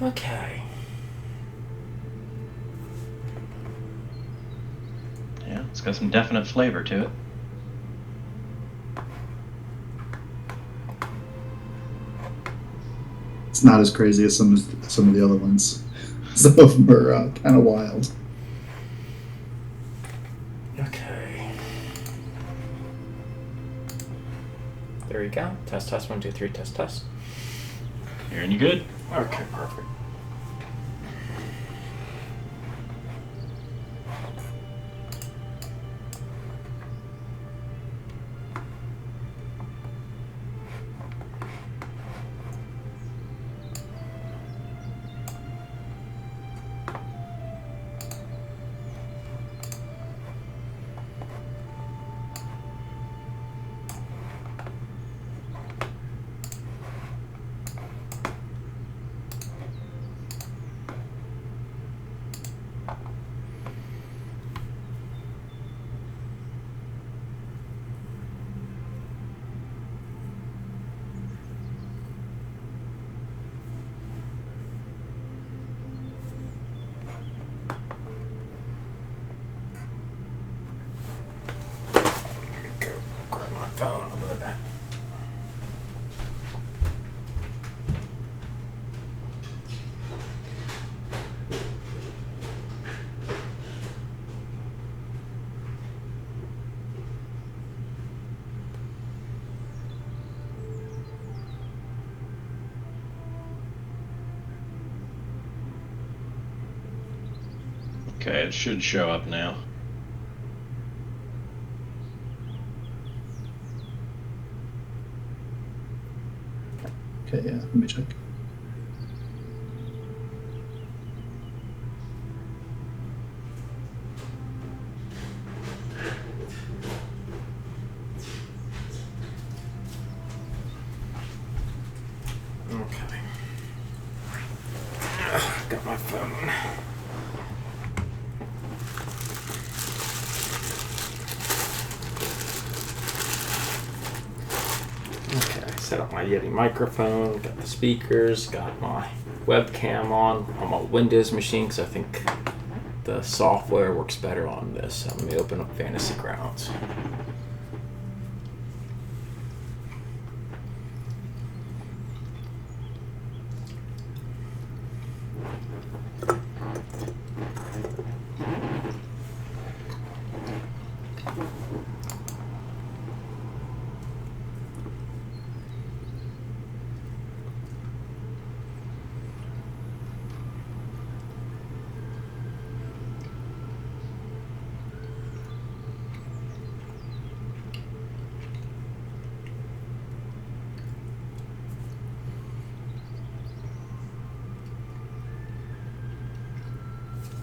Okay. Yeah, it's got some definite flavor to it. It's not as crazy as some of the other ones. Some of them are kind of wild. Okay. There you go. Test, 1, 2, 3, test. Hearing you good? Okay, perfect. Grab my phone. I'll go back. Okay, it should show up now. Okay, yeah, let me check. Okay. Got my phone. Okay, set up my Yeti microphone, got the speakers, got my webcam on my Windows machine because I think the software works better on this. So let me open up Fantasy Grounds.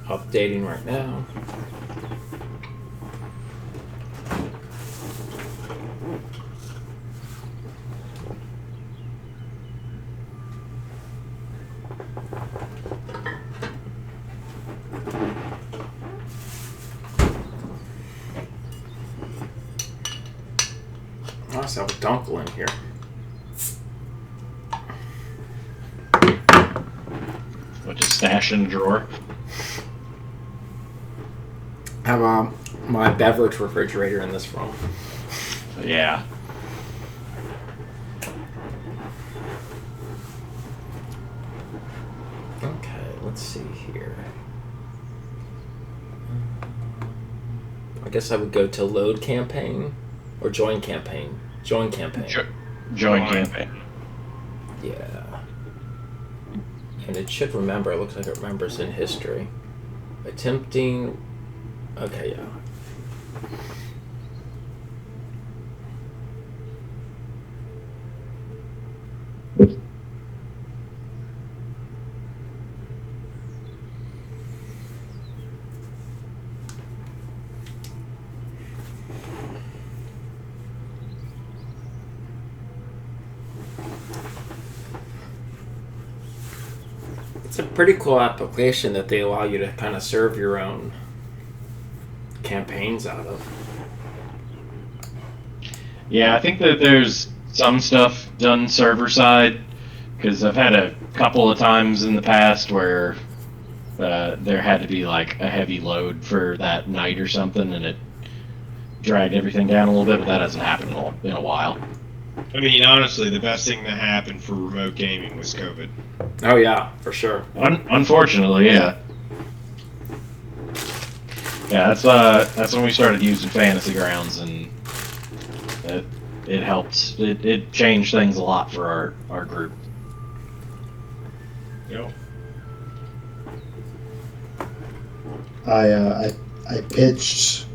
Updating right now. I also have a dunkel in here. What, just stash in the drawer? I have my beverage refrigerator in this room. Yeah. Okay, let's see here. I guess I would go to load campaign or join campaign. Join campaign. Join campaign. Yeah. And it should remember. It looks like it remembers in history. Attempting. Okay, yeah. It's a pretty cool application that they allow you to kind of serve your own campaigns out of. Yeah, I think that there's some stuff done server side, Because I've had a couple of times in the past where there had to be like a heavy load for that night or something, and it dragged everything down a little bit, but that hasn't happened in a while. I mean, honestly, the best thing that happened for remote gaming was COVID. Oh yeah, for sure. Unfortunately, yeah. Yeah, that's when we started using Fantasy Grounds, and it helped. It changed things a lot for our group. Yep. I pitched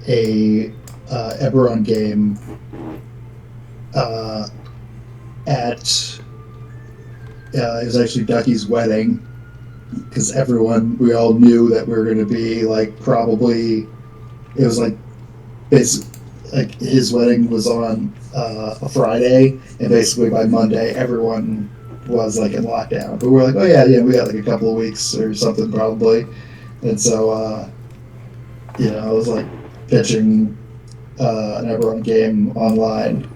a Eberron game at it was actually Ducky's wedding, because we all knew that we were going to be like, probably it was like basically like his wedding was on a Friday, and basically by Monday everyone was like in lockdown, but we're like, oh yeah, we got like a couple of weeks or something probably. And so I was like pitching an Eberron game online,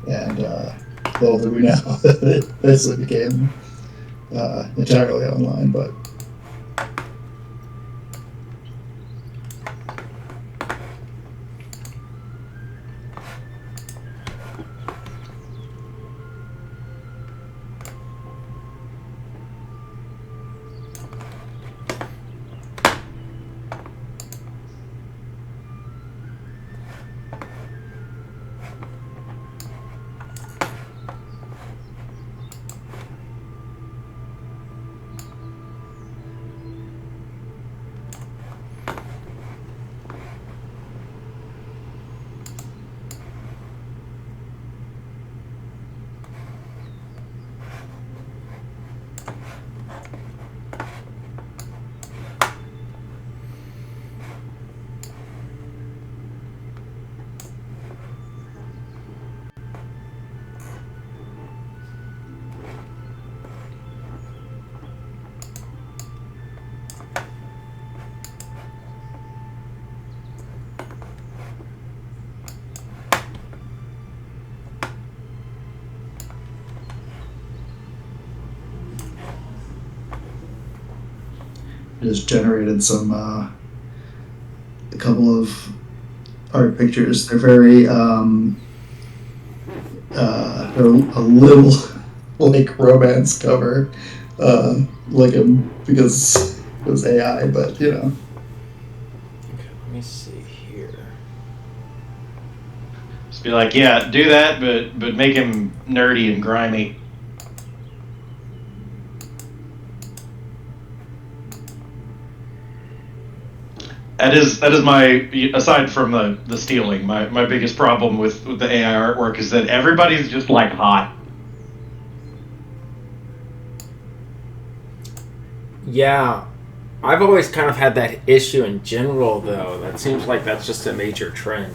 and little did we know that it basically became entirely online. But just generated a couple of art pictures. They're very they're a little like romance cover, because it was AI, but Okay, let me see here. Just be like, yeah, do that, but make him nerdy and grimy. That is my, aside from the stealing, my biggest problem with the AI artwork is that everybody's just like hot. Yeah, I've always kind of had that issue in general, though. That seems like that's just a major trend.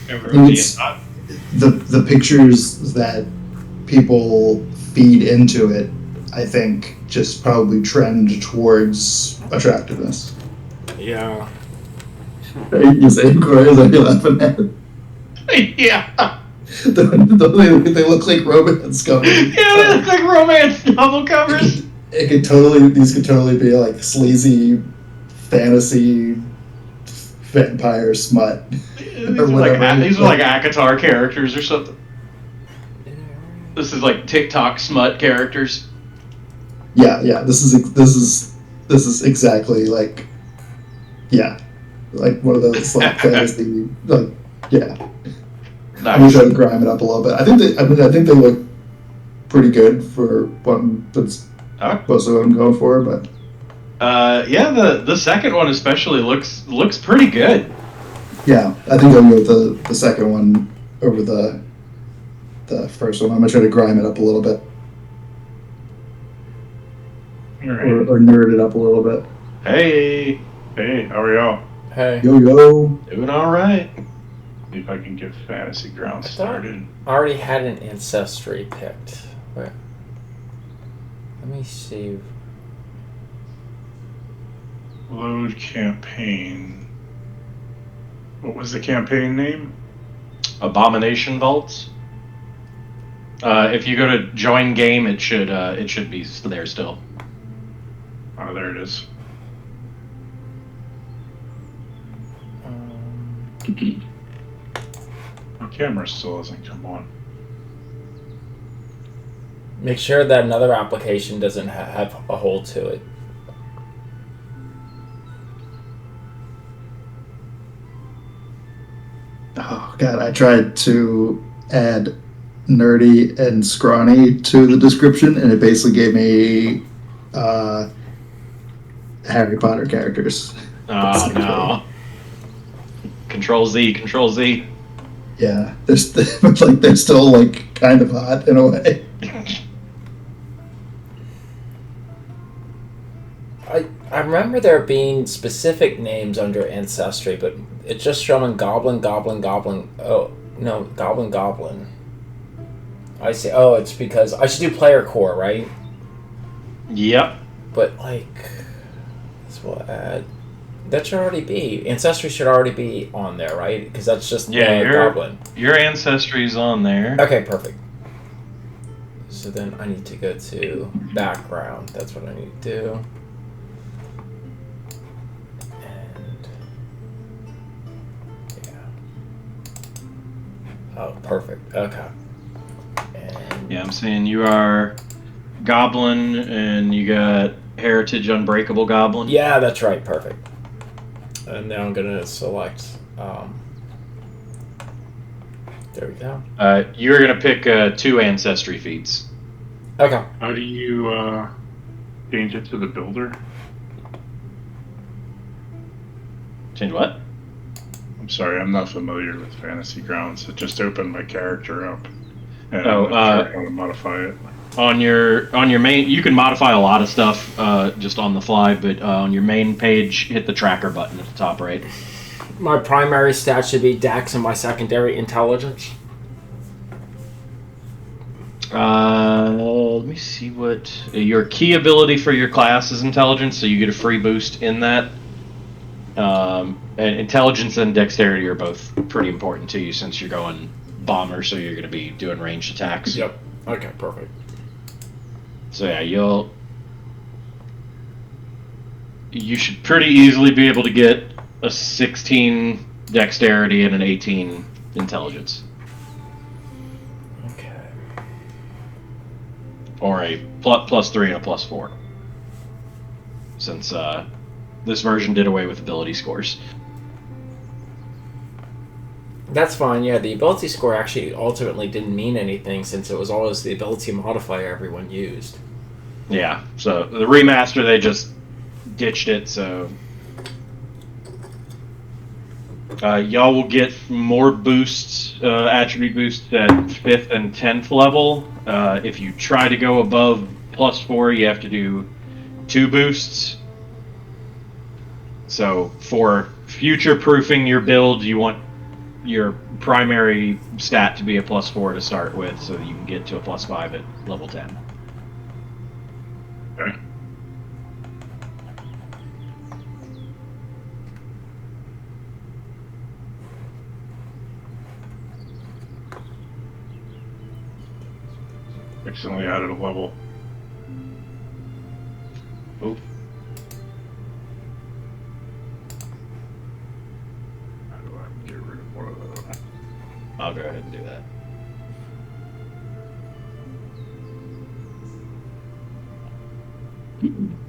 it's the pictures that people feed into it, I think, just probably trend towards attractiveness. Yeah. You say, Corey, is that you're laughing at? Yeah. They look like romance covers. Yeah, they look like romance novel covers. These could totally be like sleazy fantasy vampire smut. These are like ACOTAR characters or something. This is like TikTok smut characters. Yeah. This is exactly like, like one of those like fantasy, like, yeah. Nice. I'm gonna try to grime it up a little bit. I think they look pretty good for that's most of what I'm going for, but yeah, the second one especially looks pretty good. Yeah, I think I'll go with the second one over the first one. I'm gonna try to grime it up a little bit, or nerd it up a little bit. Hey, how are y'all? Hey. Yo. doing all right. See if I can get Fantasy Grounds started. I already had an ancestry picked. Wait. Let me see. Load campaign. What was the campaign name? Abomination vaults. If you go to join game, it should be there still. Oh, there it is. My camera still hasn't come on. Make sure that another application doesn't have a hole to it. Oh god, I tried to add nerdy and scrawny to the description, and it basically gave me Harry Potter characters. Oh no! Control Z, Control Z. Yeah, they're still like kind of hot in a way. I remember there being specific names under Ancestry, but it's just showing Goblin. Oh, no, Goblin. I see. Oh, it's because I should do player core, right? Yep. But, like, this will add... That should already be... Ancestry should already be on there, right? Because that's just Goblin. Your Ancestry's on there. Okay, perfect. So then I need to go to background. That's what I need to do. Oh, perfect. Okay. And Yeah, I'm saying you are Goblin, and you got Heritage Unbreakable Goblin. yeah, that's right. Perfect. And now I'm gonna select. There we go. You're gonna pick 2 Ancestry feats. Okay. How do you change it to the builder? Change what? I'm sorry, I'm not familiar with Fantasy Grounds. It just opened my character up. And Oh, I'm not sure how to modify it. On your main, you can modify a lot of stuff just on the fly, but on your main page, hit the tracker button at the top right. My primary stat should be Dex, and my secondary Intelligence. Let me see what your key ability for your class is Intelligence, so you get a free boost in that. And Intelligence and Dexterity are both pretty important to you since you're going Bomber, so you're going to be doing ranged attacks. Yep. Okay, perfect. So yeah, you should pretty easily be able to get a 16 Dexterity and an 18 Intelligence. Okay. Or a +3 and a +4. Since this version did away with ability scores. That's fine, yeah. The ability score actually ultimately didn't mean anything since it was always the ability modifier everyone used. Yeah, so the remaster, they just ditched it, so... y'all will get more boosts, attribute boosts at 5th and 10th level. If you try to go above +4, you have to do 2 boosts. So for future-proofing your build, you want your primary stat to be a +4 to start with, so you can get to a +5 at level 10. Okay. Accidentally added a level. Oh. How do I get rid of one of those? I'll go ahead and do that.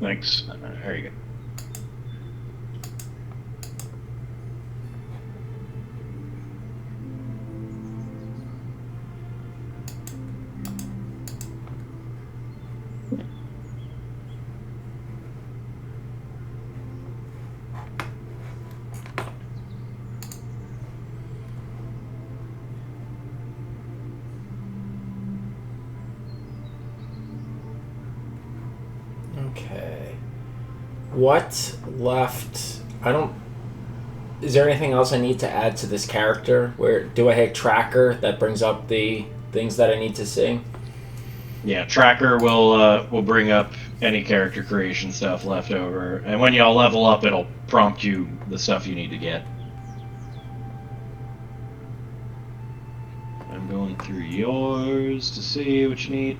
Thanks. There you go. Okay. What left? Is there anything else I need to add to this character? Do I hit tracker that brings up the things that I need to see? Yeah, tracker will bring up any character creation stuff left over, and when y'all level up, it'll prompt you the stuff you need to get. I'm going through yours to see what you need.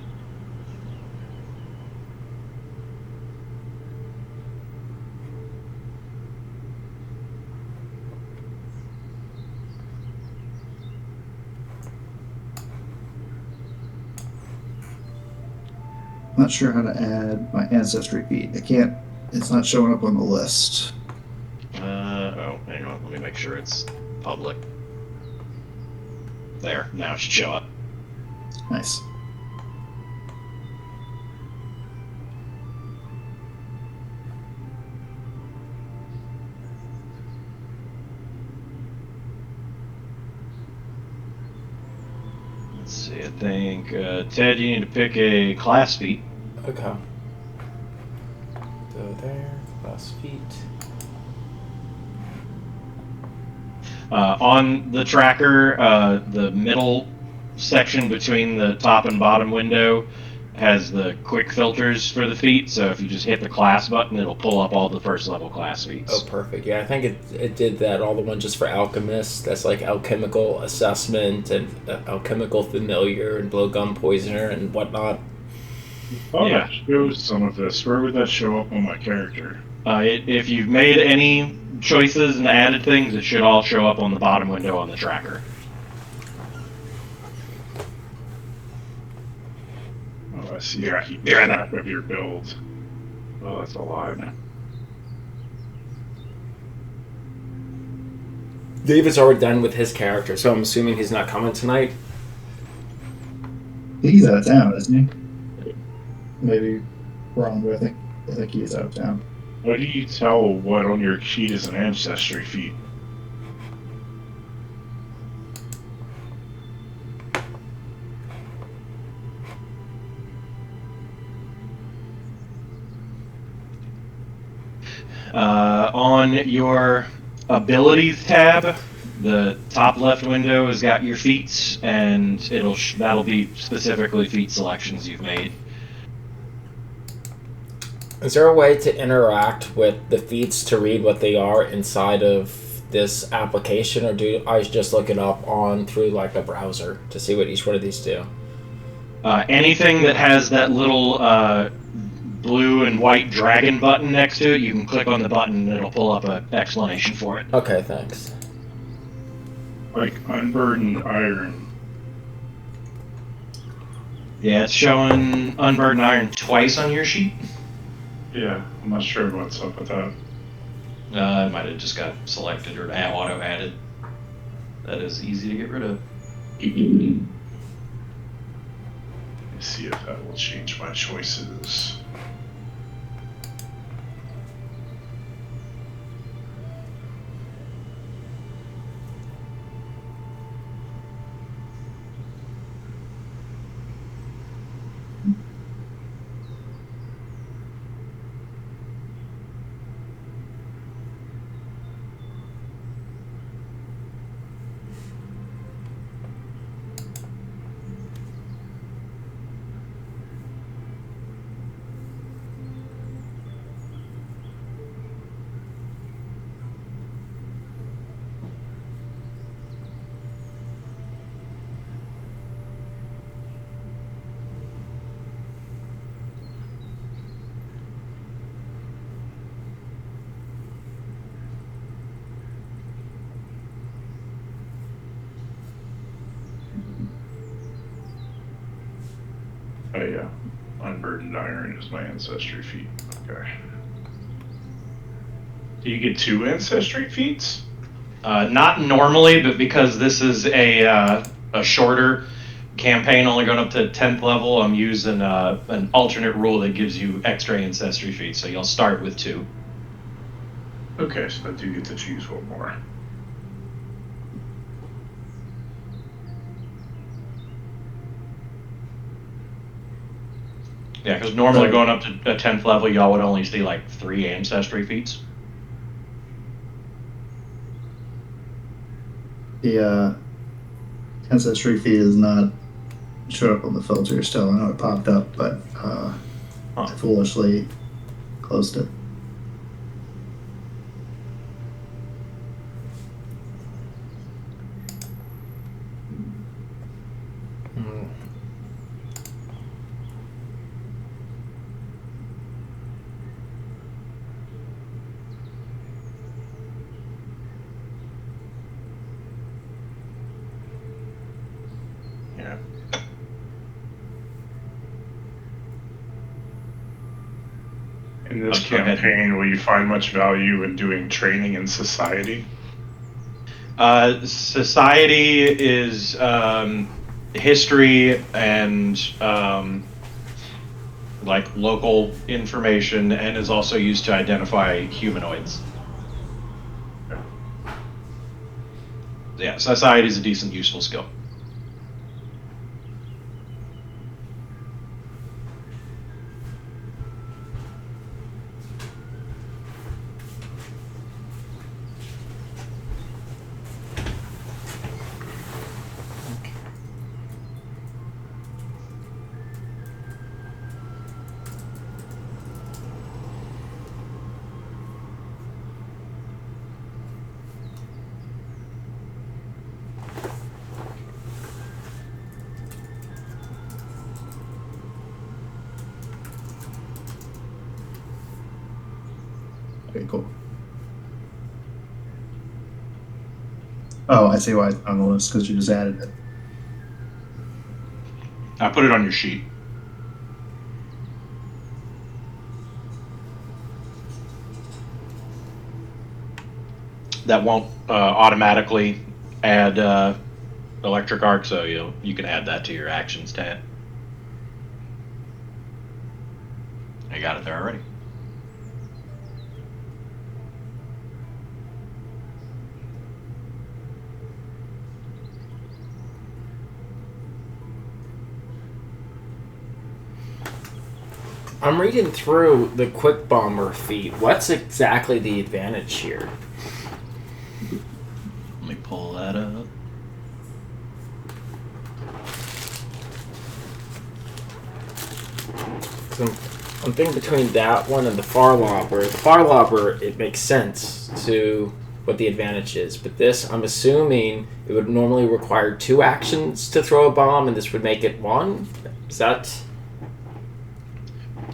Not sure how to add my ancestry feed. I can't. It's not showing up on the list. Oh, hang on. Let me make sure it's public. There. Now it should show up. Nice. Let's see. I think Ted, you need to pick a class feat. Okay. So there, class feet. On the tracker, the middle section between the top and bottom window has the quick filters for the feat, so if you just hit the class button, it'll pull up all the first level class feats. Oh, perfect. Yeah, I think it did that. All the ones just for alchemists. That's like alchemical assessment and alchemical familiar and blowgun poisoner and whatnot. Oh, Yeah. that shows some of this. Where would that show up on my character? If you've made any choices and added things, it should all show up on the bottom window on the tracker. Oh, I see. Yeah, keep track of your build. Oh, that's a lot. David's already done with his character, so I'm assuming he's not coming tonight. He's out of town, isn't he? Maybe wrong, but I think he is out of town. How do you tell what on your sheet is an ancestry feat? On your abilities tab, the top left window has got your feats, and that'll be specifically feat selections you've made. Is there a way to interact with the feeds to read what they are inside of this application, or do I just look it up through like a browser to see what each one of these do? Anything that has that little blue and white dragon button next to it, you can click on the button and it'll pull up an explanation for it. Okay, thanks. Like unburdened iron. Yeah, it's showing unburdened iron twice on your sheet. Yeah, I'm not sure what's up with that. It might have just got selected or auto added. That is easy to get rid of. Let me see if that will change my choices. Oh yeah, unburdened iron is my ancestry feat. Okay. Do you get 2 ancestry feats? Not normally, but because this is a shorter campaign, only going up to 10th level, I'm using an alternate rule that gives you extra ancestry feats. So you'll start with 2. Okay, so I do get to choose one more. Yeah, because normally going up to a 10th level, y'all would only see like 3 ancestry feats. The ancestry feed is not showed up on the filter still. I know it popped up, but I foolishly closed it. In this Go ahead. campaign, will you find much value in doing training in society? Society is history and like local information, and is also used to identify humanoids. Yeah, society is a decent, useful skill. Okay, cool. Oh, I see why it's on the list, because you just added it. I put it on your sheet. That won't automatically add electric arc, so you can add that to your actions tab. I got it there already. I'm reading through the quick bomber feat. What's exactly the advantage here? Let me pull that up. So I'm thinking between that one and the far lobber. The far lobber, it makes sense to what the advantage is, but this, I'm assuming it would normally require 2 actions to throw a bomb, and this would make it 1. Is that?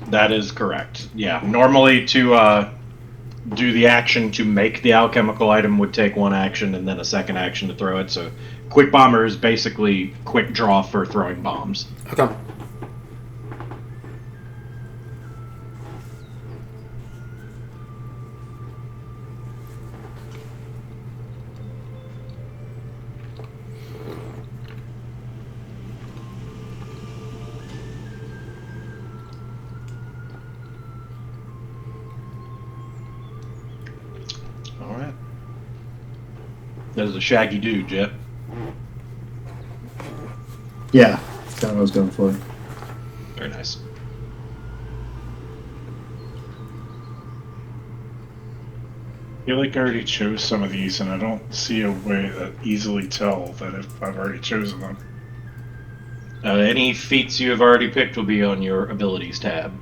That is correct. Yeah, normally to do the action to make the alchemical item would take 1 action and then a second action to throw it. So quick bomber is basically quick draw for throwing bombs. Okay. All right. That is a shaggy dude, Jet. Yeah, that's kind of what I was going for. Very nice. I feel like I already chose some of these, and I don't see a way to easily tell that if I've already chosen them. Any feats you have already picked will be on your abilities tab.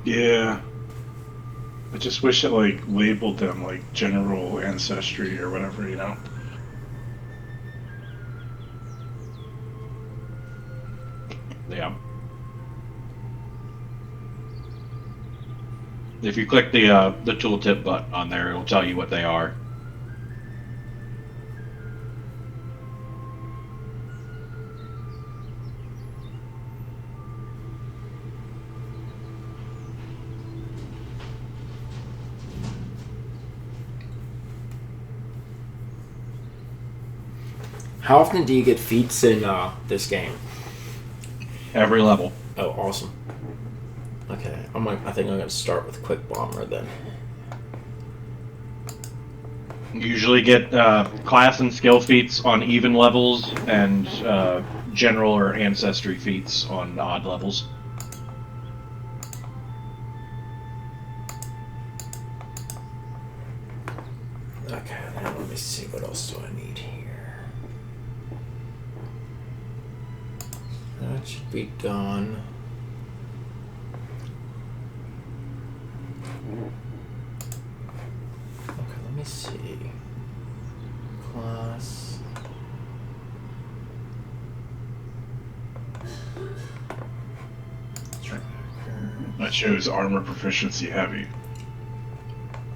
Yeah. I just wish it, like, labeled them, like, general ancestry or whatever, you know? Yeah. If you click the tooltip button on there, it'll tell you what they are. How often do you get feats in this game? Every level. Oh, awesome. Okay, I think I'm gonna start with quick bomber then. You usually get class and skill feats on even levels, and general or ancestry feats on odd levels. Okay, now let me see, what else do I need here? That should be done. Okay, let me see. Class. I chose armor proficiency heavy.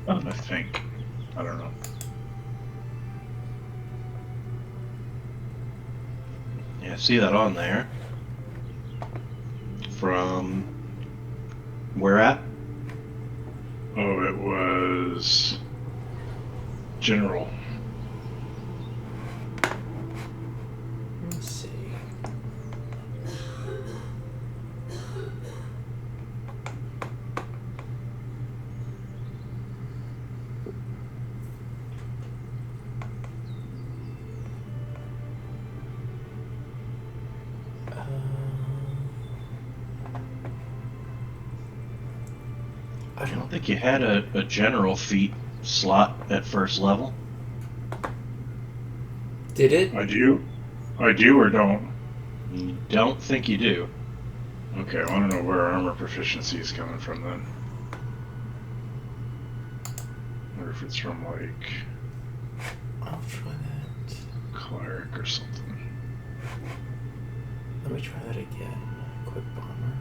I think. I don't know. Yeah, see that on there. From where at? Oh, it was general. Let's see. I don't think you had a general feat slot at first level. Did it? I do or don't? Don't think you do. Okay, I want to know where armor proficiency is coming from then. Or if it's from, like, I'll try that. cleric or something. Let me try that again. Quick bomber.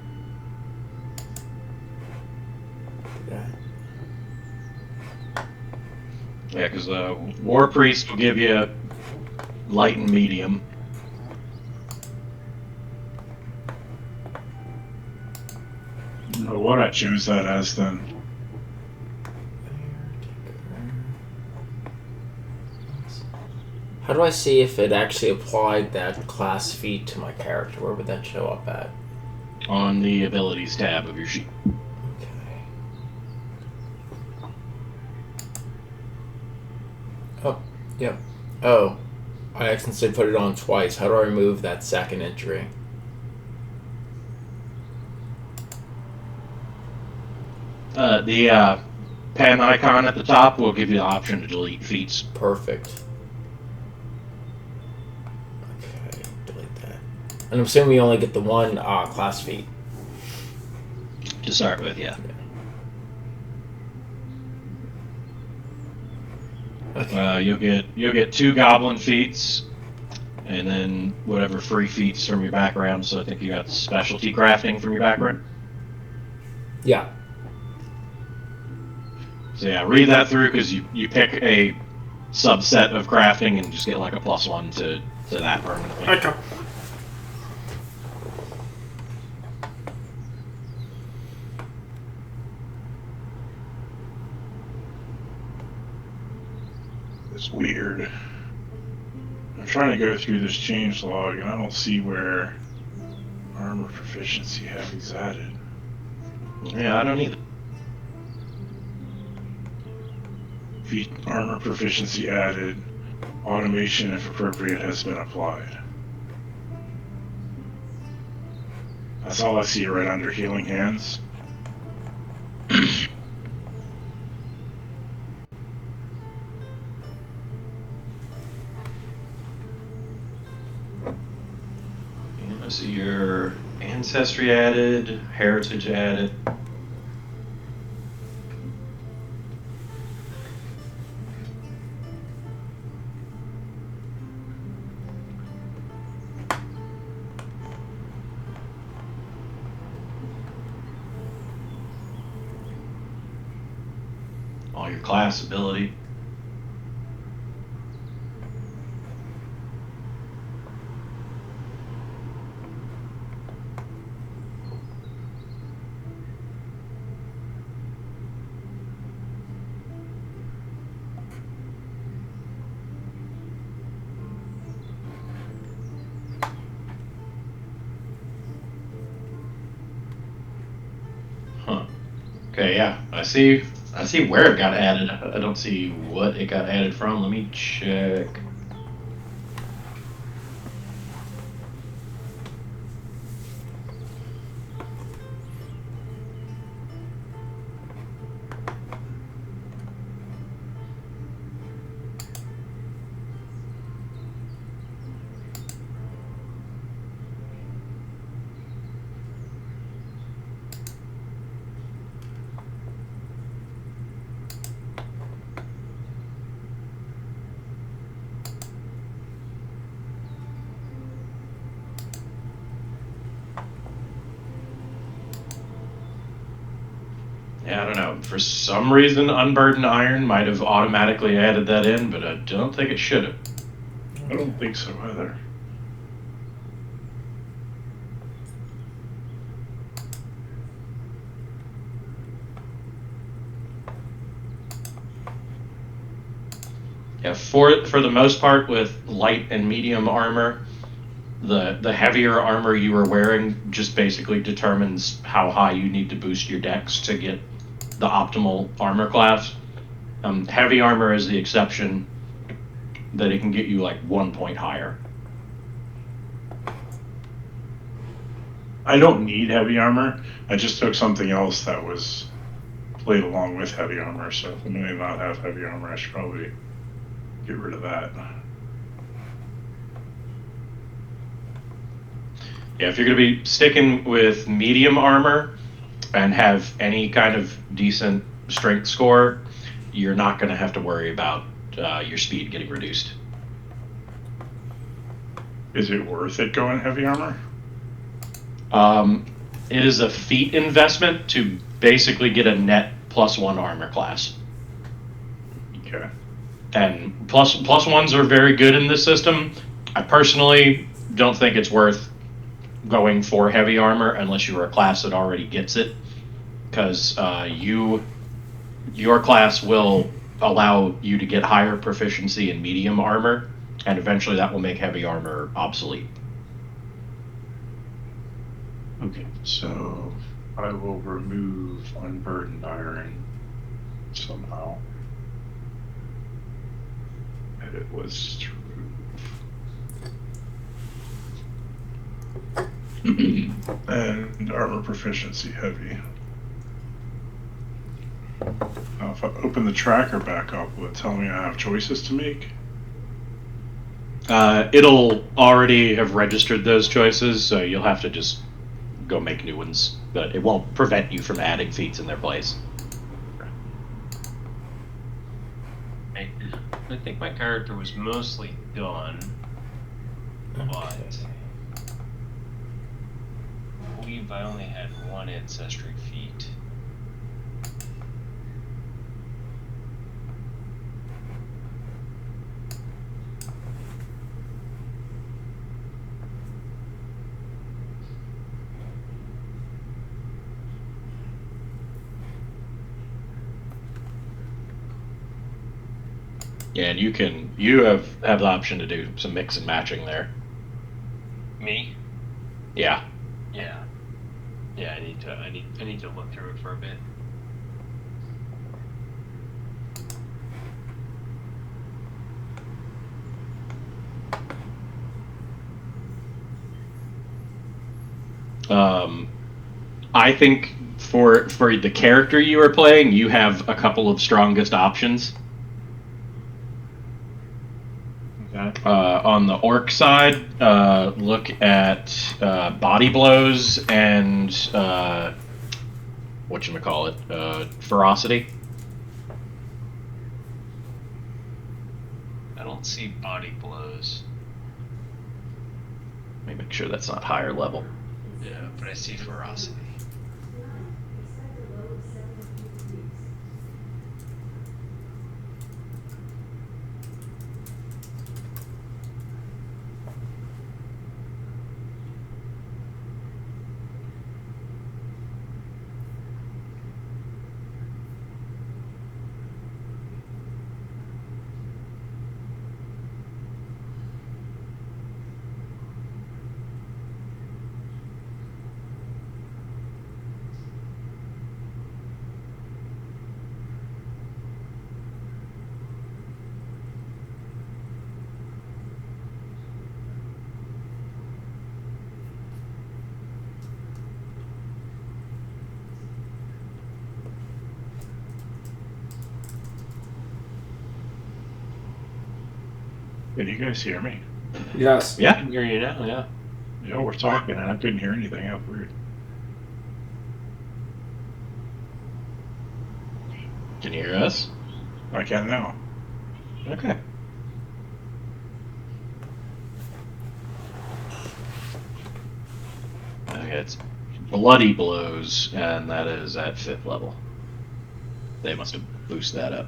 Do that. Yeah, because War Priest will give you light and medium. Oh, what I choose that as then? How do I see if it actually applied that class feat to my character? Where would that show up at? On the abilities tab of your sheet. Okay. Oh, yep. Oh, I accidentally put it on twice. How do I remove that second entry? The pen icon at the top will give you the option to delete feats. Perfect. Okay, delete that. And I'm assuming we only get the one class feat. To start with, yeah. Okay. You'll get 2 goblin feats, and then whatever free feats from your background. So I think you got specialty crafting from your background. Yeah. So yeah, read that through because you pick a subset of crafting and just get like a +1 to that permanently. Okay. It's weird. I'm trying to go through this change log and I don't see where armor proficiency heavy's added. Yeah, I don't either. Feat armor proficiency added. Automation, if appropriate, has been applied. That's all I see right under healing hands. I see your ancestry added, heritage added. All your class ability. Huh. Okay, yeah. I see where it got added. I don't see what it got added from. Let me check. Yeah, I don't know. For some reason, Unburdened Iron might have automatically added that in, but I don't think it should have. I don't think so either. Yeah, for the most part, with light and medium armor, the heavier armor you are wearing just basically determines how high you need to boost your dex to get the optimal armor class. Heavy armor is the exception, that it can get you like 1 point higher. I don't need heavy armor. I just took something else that was played along with heavy armor, so if I'm going to not have heavy armor, I should probably get rid of that. Yeah, if you're going to be sticking with medium armor and have any kind of decent strength score, you're not going to have to worry about your speed getting reduced. Is it worth it going heavy armor? It is a feat investment to basically get a net +1 armor class. Okay. And plus ones are very good in this system. I personally don't think it's worth going for heavy armor unless you're a class that already gets it, because your class will allow you to get higher proficiency in medium armor, and eventually that will make heavy armor obsolete. Okay, so I will remove unburdened iron somehow. Edit was true. And armor proficiency heavy. Now, if I open the tracker back up, will it tell me I have choices to make? It'll already have registered those choices, so you'll have to just go make new ones, but it won't prevent you from adding feats in their place. I think my character was mostly done, but I believe I only had one ancestry feat. Yeah, and you have the option to do some mix and matching there. Me? Yeah. Yeah. Yeah, I need to look through it for a bit. I think for the character you are playing, you have a couple of strongest options. Okay. On the orc side, look at body blows and whatchamacallit, ferocity. I don't see body blows. Let me make sure that's not higher level. Yeah, but I see ferocity. Can you guys hear me? Yes. I Yeah. can hear you now, yeah. Yeah, we're talking and I couldn't hear anything. That's weird. Can you hear us? I can now. Okay. Okay, it's bloody blows, and that is at 5th level. They must have boosted that up.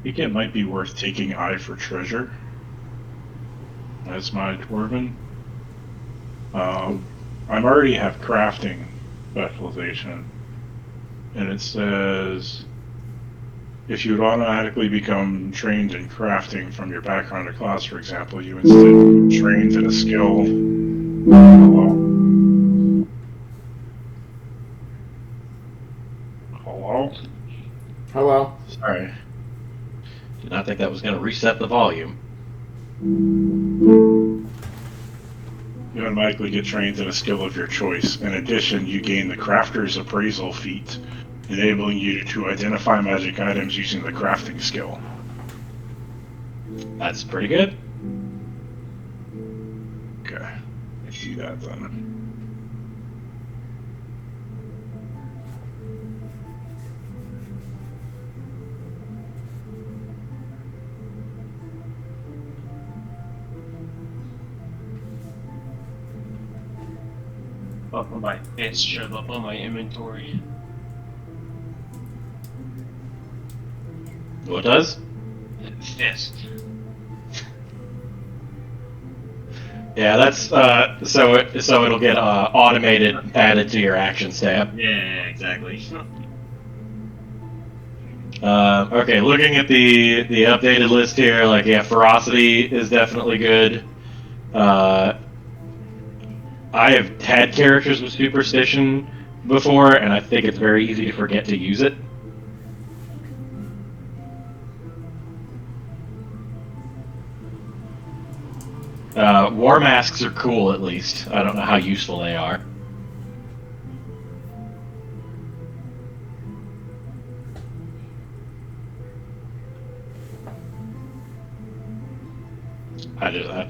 think it might be worth taking Eye for Treasure as my dwarven. I already have crafting specialization, and it says if you would automatically become trained in crafting from your background or class, for example, you instead trained in a skill. Hello? Hello. Sorry. Did not think that was going to reset the volume. You automatically get trained in a skill of your choice. In addition, you gain the Crafter's Appraisal feat, enabling you to identify magic items using the crafting skill. That's pretty good. Okay, let's do that then. But when my fist showed up on my inventory. What does? Fist. Yeah, that's so it'll get automated, added to your actions tab. Yeah, exactly. Okay, looking at the updated list here, like yeah, ferocity is definitely good. I have had characters with superstition before, and I think it's very easy to forget to use it. War masks are cool, at least. I don't know how useful they are.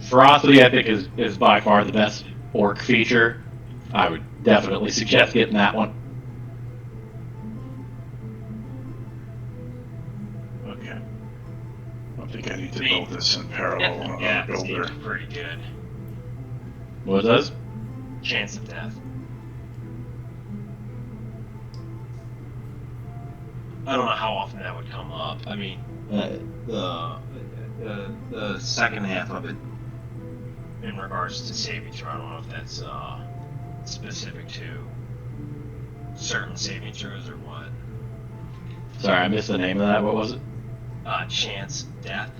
Ferocity, I think, is by far the best orc feature. I would definitely suggest getting that one. Okay. I think I need to build this in parallel on Yeah, our builder. it's pretty good. What does? Chance of death. I don't know how often that would come up. I mean, the second half of it, in regards to saving throw, I don't know if that's specific to certain saving throws or what. Sorry, I missed the name of that. What was it? Chance death.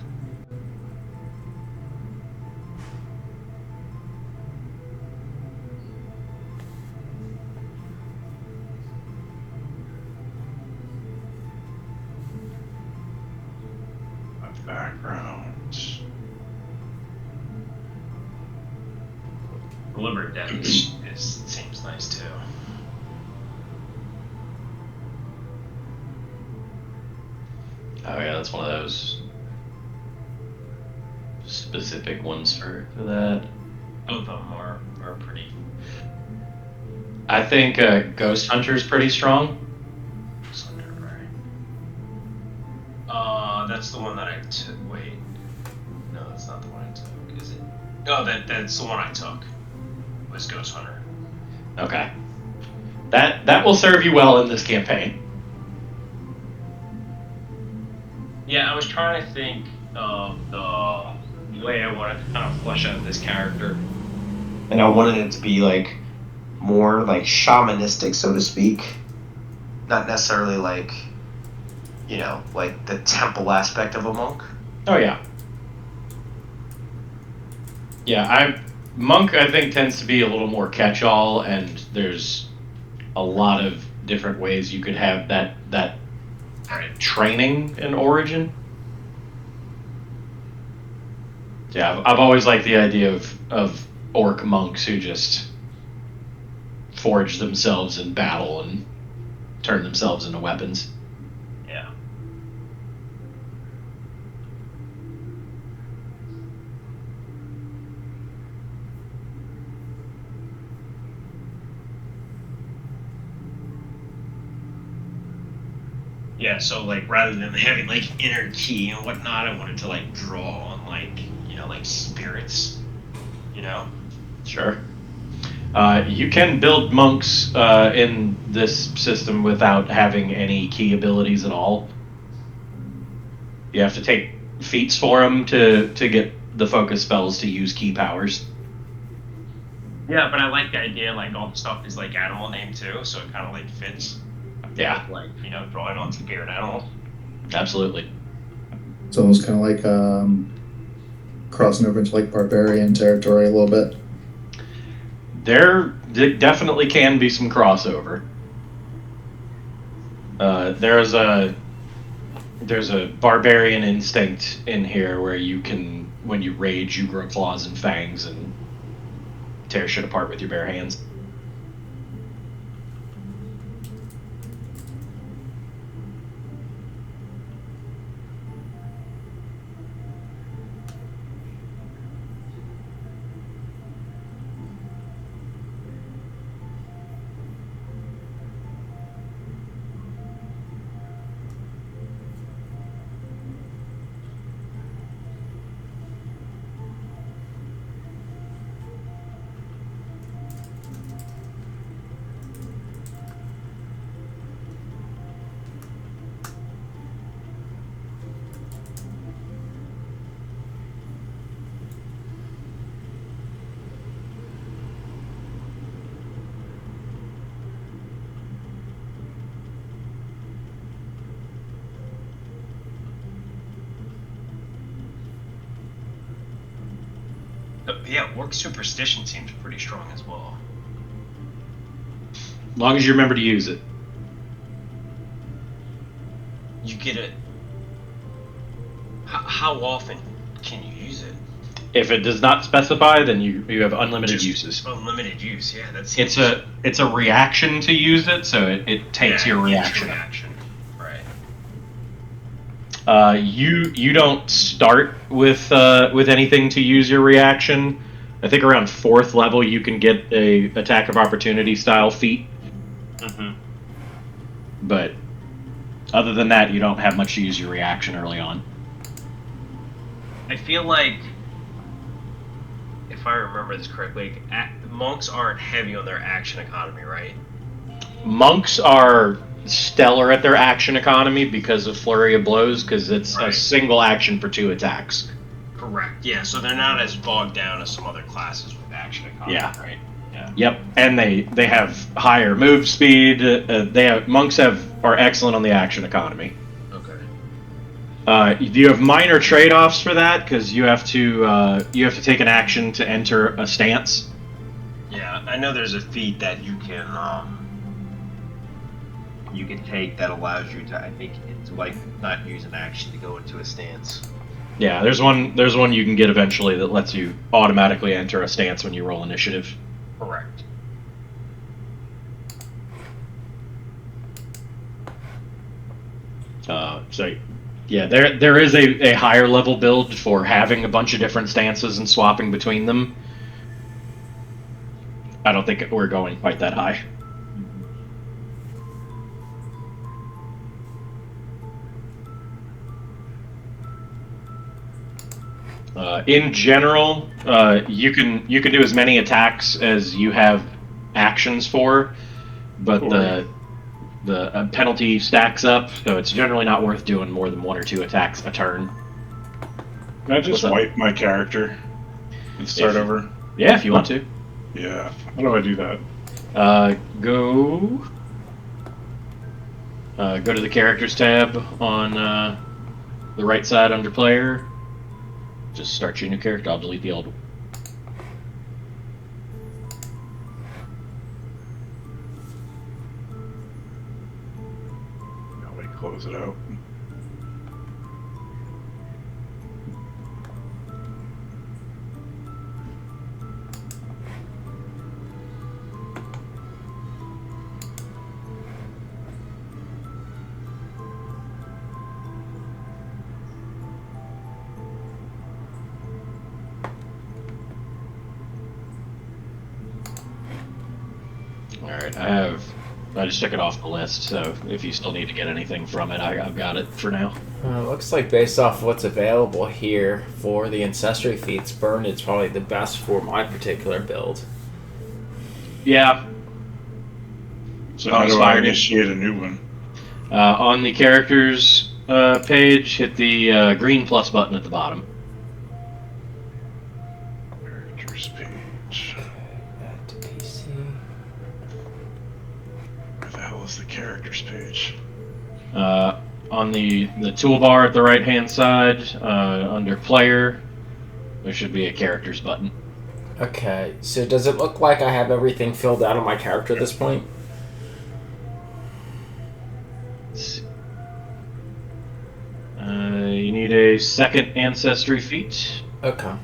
Background. Deliberate death seems nice too. Oh yeah, that's one of those specific ones for that. Both of them are pretty. I think Ghost Hunter's pretty strong. That's the one that I took. Wait, no, that's not the one I took. Is it? Oh, that's the one I took. Was Ghost Hunter. Okay. That will serve you well in this campaign. Yeah, I was trying to think of the way I wanted to kind of flesh out this character. And I wanted it to be like more like shamanistic, so to speak. Not necessarily like, you know, like the temple aspect of a monk. Oh yeah. Yeah, monk I think tends to be a little more catch-all, and there's a lot of different ways you could have that training and origin. Yeah, I've always liked the idea of orc monks who just forge themselves in battle and turn themselves into weapons. Yeah. Yeah, so like rather than having like inner key and whatnot, I wanted to like draw on like, you know, like spirits, you know? Sure. You can build monks in this system without having any key abilities at all. You have to take feats for them to get the focus spells to use key powers. Yeah, but I like the idea, like, all the stuff is, like, animal name, too, so it kind of, like, fits. Yeah. Like, drawing on spirit animal. Absolutely. It's almost kind of like crossing over into like barbarian territory a little bit. There definitely can be some crossover. There's a barbarian instinct in here where you can, when you rage, you grow claws and fangs and tear shit apart with your bare hands. Yeah, Orc Superstition seems pretty strong as well. As long as you remember to use it. You get it. How often can you use it? If it does not specify, then you have unlimited uses. Unlimited use, yeah. That's It's a reaction to use it, so it takes your reaction. Right. You don't start with anything to use your reaction. I think around 4th level you can get a attack of opportunity style feat. Mm-hmm. But other than that, you don't have much to use your reaction early on. I feel like, if I remember this correctly, monks aren't heavy on their action economy, right? Monks are stellar at their action economy because of Flurry of Blows, because it's a single action for 2 attacks. Correct. Yeah, so they're not as bogged down as some other classes with action economy, right? Yeah. Yep, and they have higher move speed. Monks are excellent on the action economy. Okay. You have minor trade-offs for that because you have to take an action to enter a stance. Yeah, I know there's a feat that you can take that allows you to, I think, it's like not use an action to go into a stance. Yeah, there's one you can get eventually that lets you automatically enter a stance when you roll initiative. Correct. So, yeah, there is a higher level build for having a bunch of different stances and swapping between them. I don't think we're going quite that high. In general, you can do as many attacks as you have actions for, but the penalty stacks up, so it's generally not worth doing more than 1 or 2 attacks a turn. Can I just wipe my character and start over? Yeah, if you want to. Yeah. How do I do that? Go to the characters tab on the right side under player. Just start your new character. I'll delete the old one. Now we close it out. Alright, I just took it off the list, so if you still need to get anything from it, I've got it for now. Looks like based off what's available here for the Ancestry feats, Burn is probably the best for my particular build. Yeah. So how do I initiate a new one? On the characters page, hit the green plus button at the bottom. Characters page. Add to PC. Where the hell is the characters page? On the toolbar at the right-hand side, under player, there should be a characters button. Okay, so does it look like I have everything filled out on my character at this point? You need a second ancestry feat. Okay.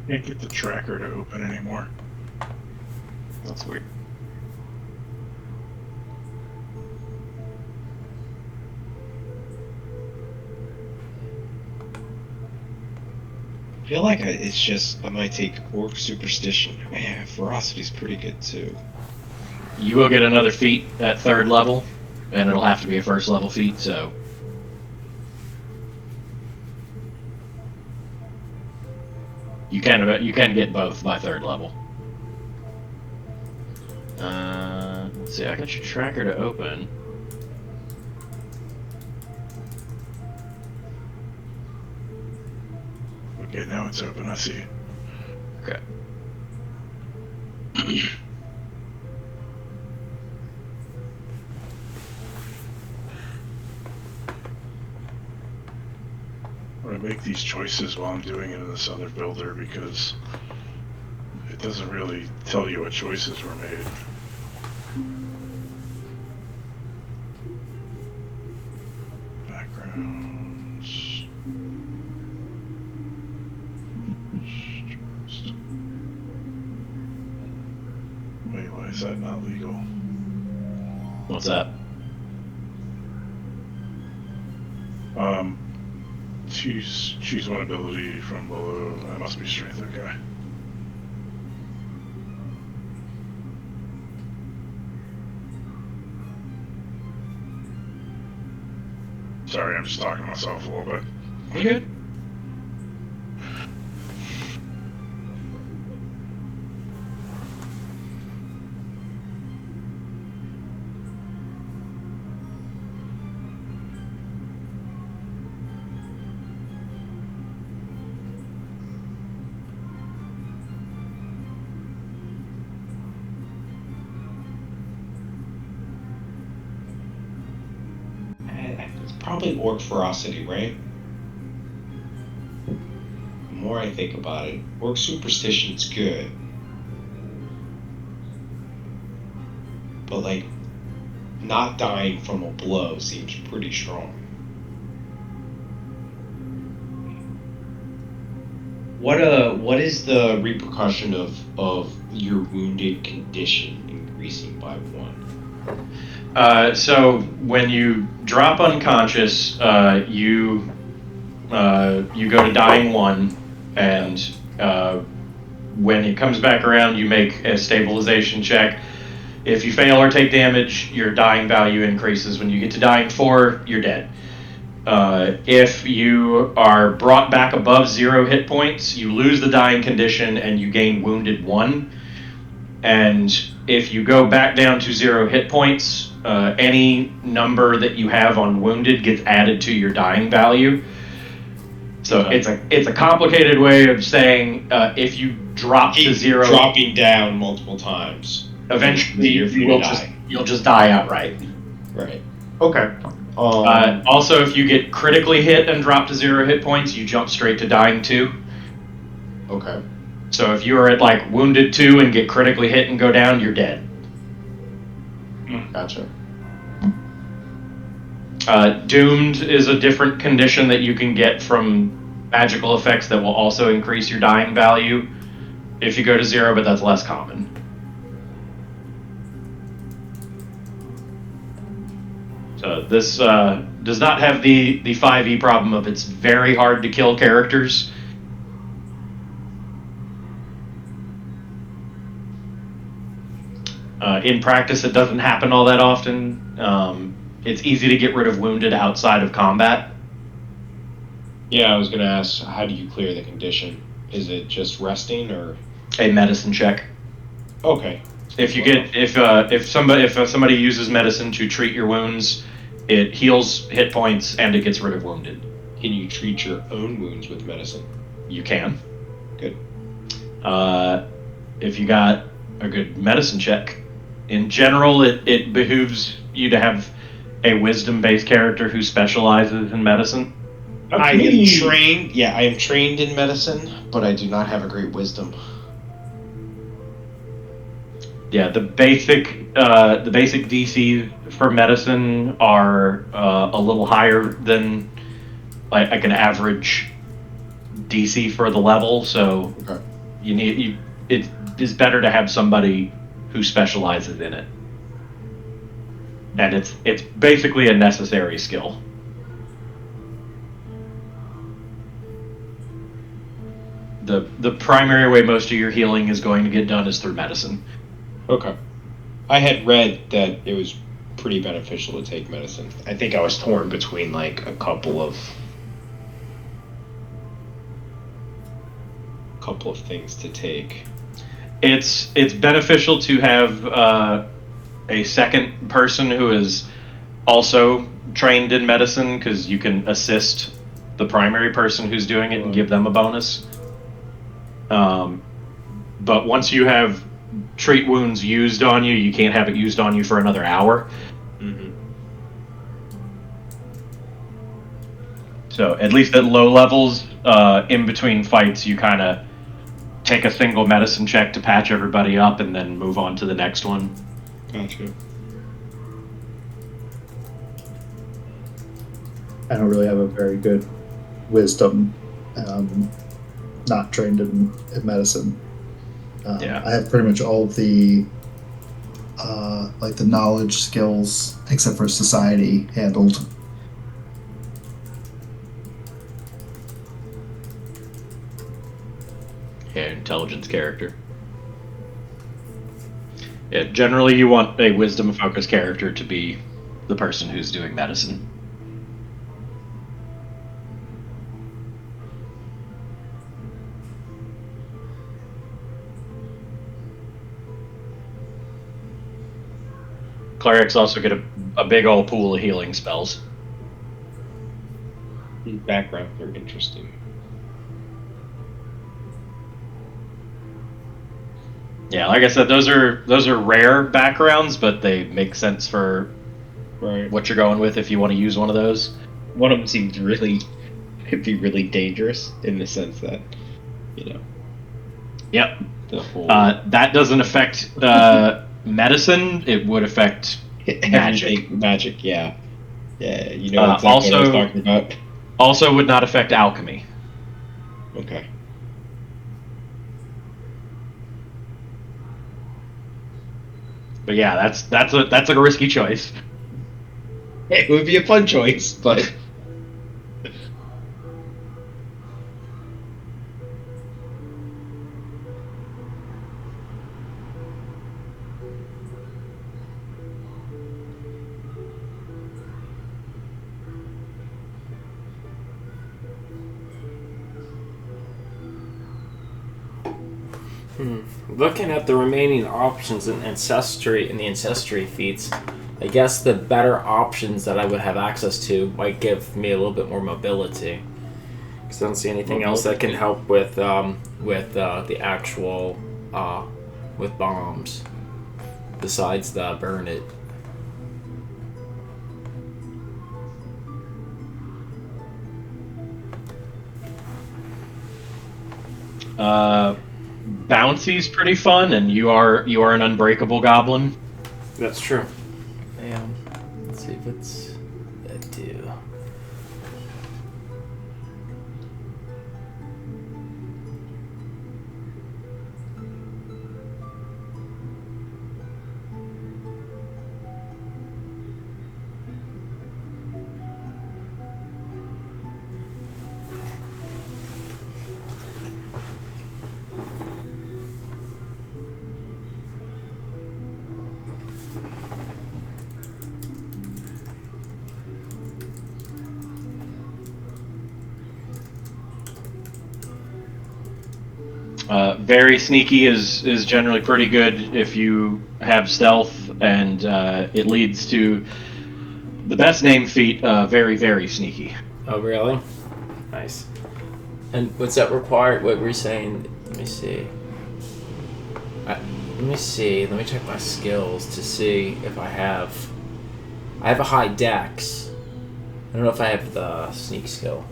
Can't get the tracker to open anymore. That's weird. I feel like it's just I might take Orc Superstition. Man, Ferocity's pretty good too. You will get another feat at 3rd level, and it'll have to be a 1st level feat, so... You can get both by 3rd level. Let's see, I got your tracker to open. Okay, now it's open, I see. Okay. I'm gonna make these choices while I'm doing it in this other builder because it doesn't really tell you what choices were made. Backgrounds. Wait, why is that not legal? What's that? Choose one ability from below. That must be strength, okay. Sorry, I'm just talking to myself a little bit. You good? It's probably Orc Ferocity, right? The more I think about it, Orc Superstition's good. But like, not dying from a blow seems pretty strong. What is the repercussion of your wounded condition increasing by 1? So when you drop unconscious, you go to dying 1, and when it comes back around, you make a stabilization check. If you fail or take damage, your dying value increases. When you get to dying 4, you're dead. If you are brought back above 0 hit points, you lose the dying condition and you gain wounded 1. And if you go back down to 0 hit points, any number that you have on wounded gets added to your dying value. So it's a complicated way of saying if you drop to 0, dropping down multiple times. Eventually you'll just die outright. Right. Okay. Also, if you get critically hit and drop to 0 hit points, you jump straight to dying 2. Okay. So if you are at like wounded 2 and get critically hit and go down, you're dead. Gotcha. Doomed is a different condition that you can get from magical effects that will also increase your dying value. if you go to 0, but that's less common. So this does not have the 5e problem of it's very hard to kill characters. In practice, it doesn't happen all that often. It's easy to get rid of wounded outside of combat. Yeah, I was gonna ask, how do you clear the condition? Is it just resting or A medicine check. okay? If you get if somebody uses medicine to treat your wounds, it heals hit points and it gets rid of wounded. Can you treat your own wounds with medicine? You can. Good. If you got a good medicine check, in general, it behooves you to have a wisdom-based character who specializes in medicine. I am trained. Yeah, I am trained in medicine, but I do not have a great wisdom. Yeah, the basic DC for medicine are a little higher than like an average DC for the level. So Okay. it is better to have somebody who specializes in it, and it's basically a necessary skill. The primary way most of your healing is going to get done is through medicine. Okay. I had read that it was pretty beneficial to take medicine. I think I was torn between like a couple of things to take. It's beneficial to have a second person who is also trained in medicine, because you can assist the primary person who's doing it and give them a bonus. But once you have treat wounds used on you, you can't have it used on you for another hour. Mm-hmm. So at least at low levels, in between fights, you kind of take a single medicine check to patch everybody up and then move on to the next one. Gotcha. I don't really have a very good wisdom. Not trained in medicine. Yeah. I have pretty much all of the like the knowledge, skills, except for society handled. Yeah, intelligence character. Yeah, generally you want a wisdom-focused character to be the person who's doing medicine. Clerics also get a big old pool of healing spells. Backgrounds are interesting. Yeah, like I said, those are rare backgrounds, but they make sense for Right. what you're going with if you want to use one of those. One of them seems really could be really dangerous in the sense that, you know, Yep. the whole That doesn't affect medicine. It would affect magic. everything- magic, yeah. Yeah, you know exactly what I also- was talking about. Also would not affect alchemy. Okay. But yeah, that's a risky choice. It would be a fun choice, but Looking at the remaining options in the ancestry feats, I guess the better options that I would have access to might give me a little bit more mobility. Because I don't see anything else that can help with the actual with bombs besides the burn it. Bouncy's pretty fun, and you are an unbreakable goblin. That's true. Let's see if it's that do. Very sneaky is generally pretty good if you have stealth, and it leads to the best named feat, very, very sneaky. Oh, really? Nice. And what's that required? What were you saying? Let me see. Let me check my skills to see if I have... I have a high dex. I don't know if I have the sneak skill.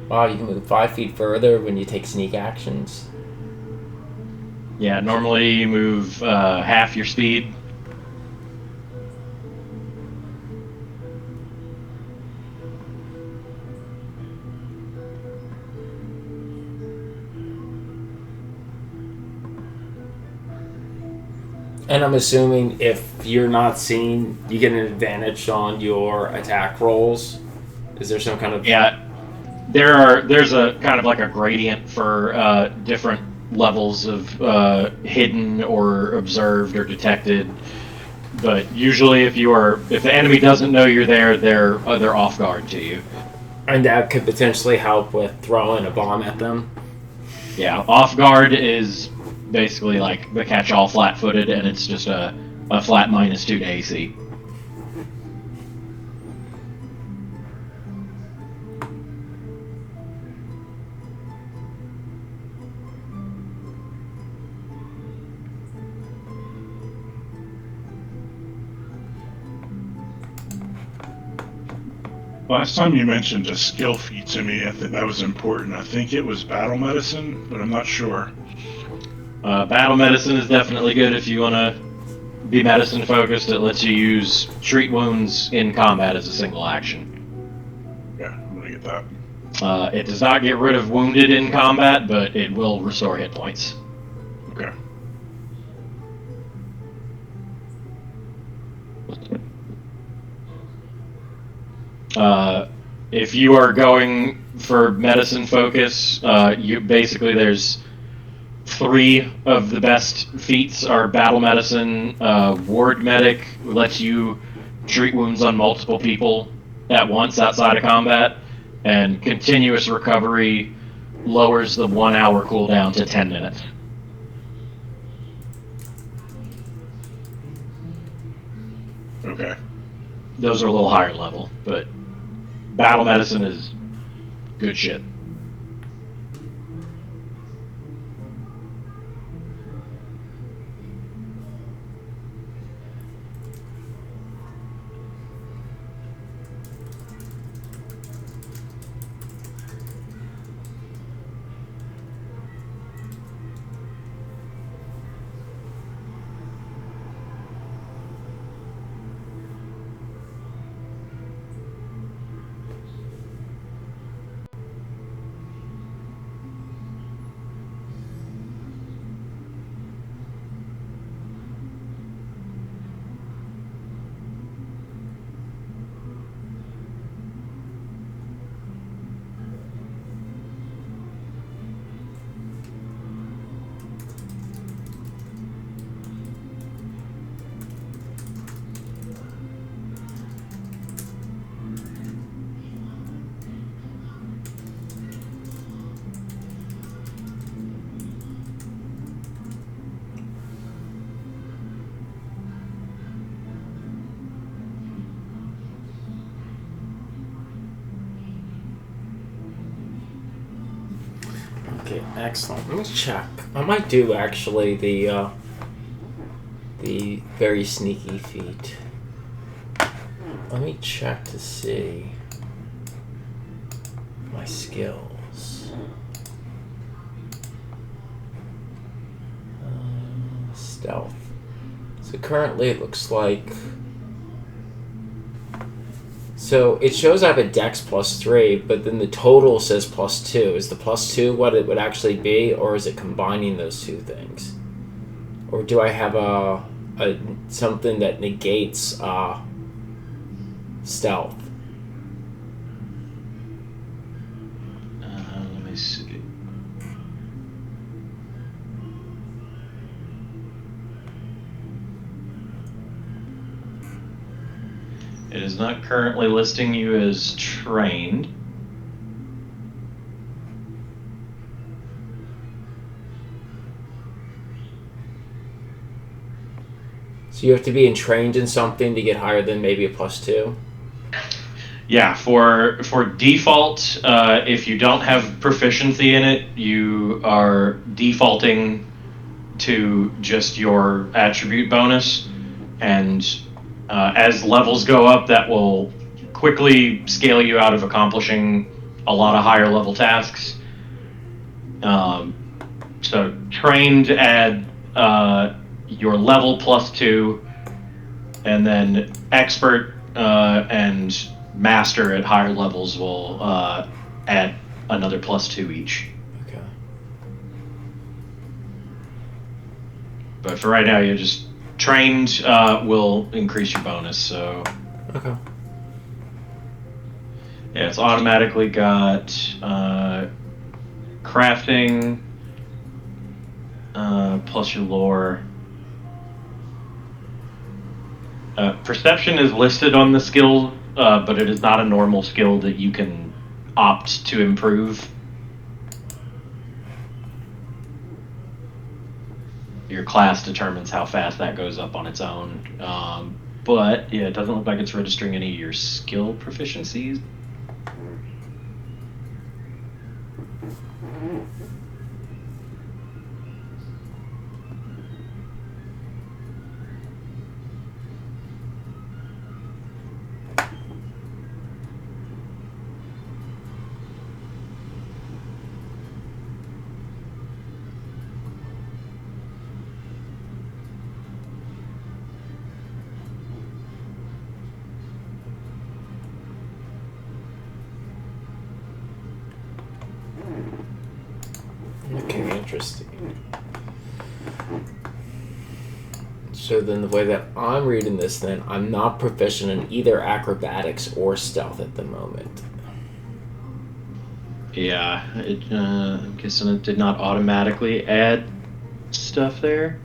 Wow, you can move 5 feet further when you take sneak actions. Yeah, normally you move half your speed. And I'm assuming if you're not seen, you get an advantage on your attack rolls. Is there some kind of... Yeah, there's a kind of like a gradient for different levels of hidden or observed or detected. But usually, if the enemy doesn't know you're there, they're off guard to you. And that could potentially help with throwing a bomb at them. Yeah, off guard is basically like the catch-all flat-footed, and it's just a flat -2 to AC. Last time you mentioned a skill feat to me, I think that was important. I think it was battle medicine, but I'm not sure. Battle medicine is definitely good if you want to be medicine focused. It lets you use treat wounds in combat as a single action. Yeah, I'm gonna get that. It does not get rid of wounded in combat, but it will restore hit points. Okay. If you are going for medicine focus, you basically there's 3 of the best feats are battle medicine, ward medic lets you treat wounds on multiple people at once outside of combat, and continuous recovery lowers the 1 hour cooldown to 10 minutes. Okay. Those are a little higher level, but battle medicine is good shit. Okay, excellent. Let me check. I might do actually the very sneaky feat. Let me check to see my skills. Stealth. So currently it looks like... So it shows I have a dex +3, but then the total says +2. Is the +2 what it would actually be, or is it combining those two things? Or do I have a something that negates stealth? Let me see. is not currently listing you as trained. So you have to be entrained in something to get higher than maybe a +2? Yeah, for default, if you don't have proficiency in it, you are defaulting to just your attribute bonus, and as levels go up, that will quickly scale you out of accomplishing a lot of higher level tasks. So trained add your level +2, and then expert and master at higher levels will add another +2 each. Okay. But for right now, you're just trained. Will increase your bonus. So Okay. yeah, it's automatically got crafting plus your lore. Perception is listed on the skill, but it is not a normal skill that you can opt to improve. Your class determines how fast that goes up on its own. But yeah, it doesn't look like it's registering any of your skill proficiencies. Okay, interesting. So then the way that I'm reading this, then, I'm not proficient in either acrobatics or stealth at the moment. Yeah, I'm guessing it did not automatically add stuff there.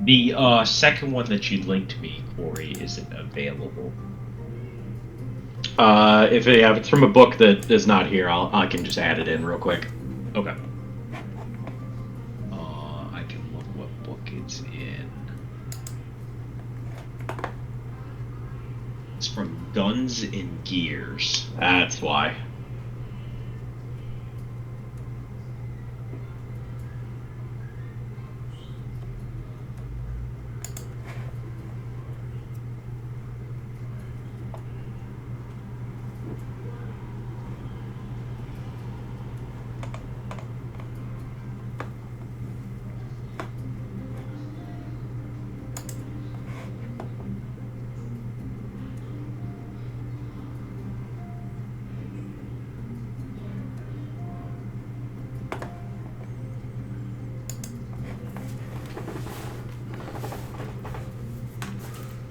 The second one that you linked me, Corey, isn't available. If it's from a book that is not here, I can just add it in real quick. Okay. I can look what book it's in. It's from Guns and Gears. That's why.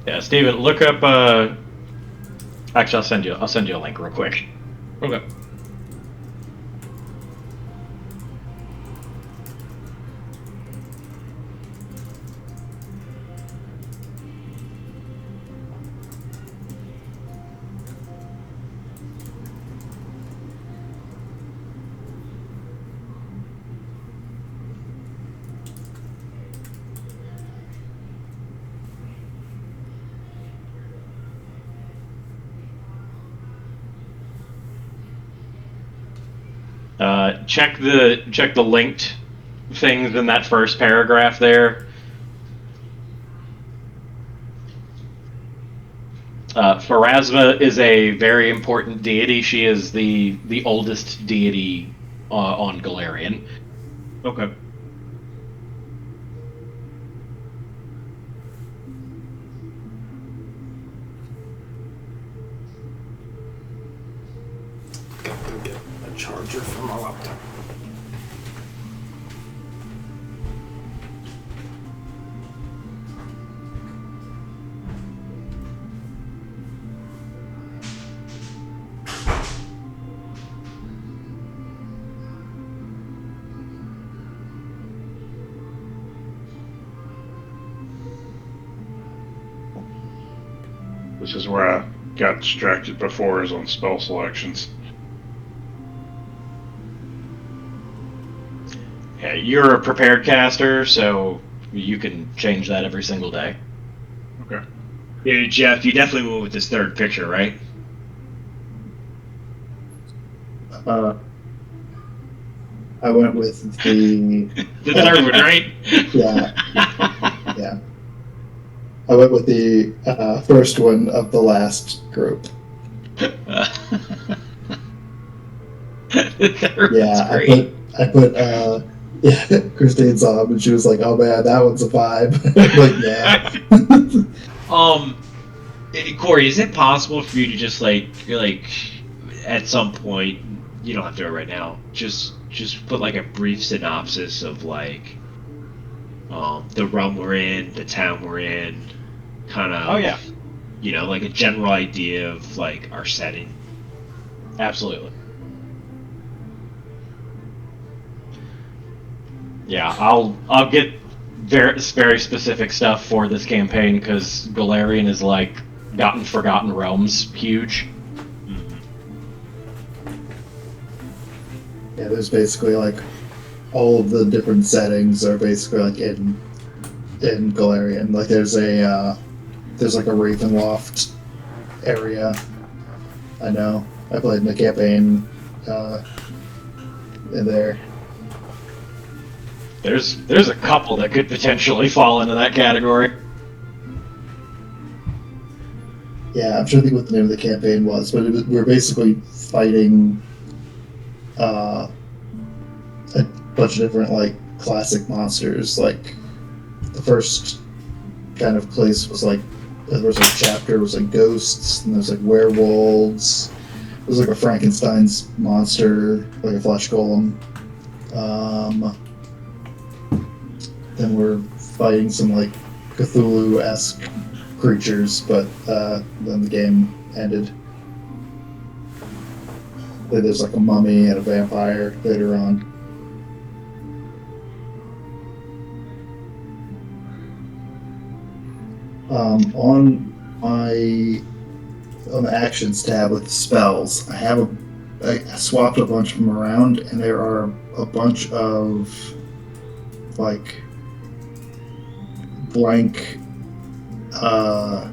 Yeah, Steven, look up. Actually, I'll send you a link real quick. Okay. Check the linked things in that first paragraph there. Pharasma is a very important deity. She is the oldest deity on Galarian. Okay. Gotta get a charger for my laptop. which is where I got distracted before, is on spell selections. Yeah, you're a prepared caster, so you can change that every single day. Okay. Yeah, Jeff, you definitely went with this third picture, right? I went with the The third one, right? yeah. I went with the first one of the last group. The third one's Yeah, great. I put Christine saw him and she was like, "Oh man, that one's a 5." Like, yeah. Corey, is it possible for you to just like at some point, you don't have to do it right now, just put like a brief synopsis of like the realm we're in, the town we're in, kind of. Oh yeah, You know, like a general idea of like our setting. absolutely. Yeah, I'll get very specific stuff for this campaign because Golarion is like Forgotten Realms huge. Yeah, there's basically like all of the different settings are basically like in Golarion. Like there's like a Ravenloft area. I know. I played in the campaign in there. There's a couple that could potentially fall into that category. Yeah, I'm trying to think what the name of the campaign was, but we're basically fighting a bunch of different like classic monsters. Like the first kind of place was like the first like, chapter was like ghosts, and there's like werewolves. It was like a Frankenstein's monster, like a flesh golem. Then we're fighting some like Cthulhu-esque creatures, but then the game ended. Then there's like a mummy and a vampire later on. On the actions tab with the spells, I swapped a bunch of them around, and there are a bunch of like blank what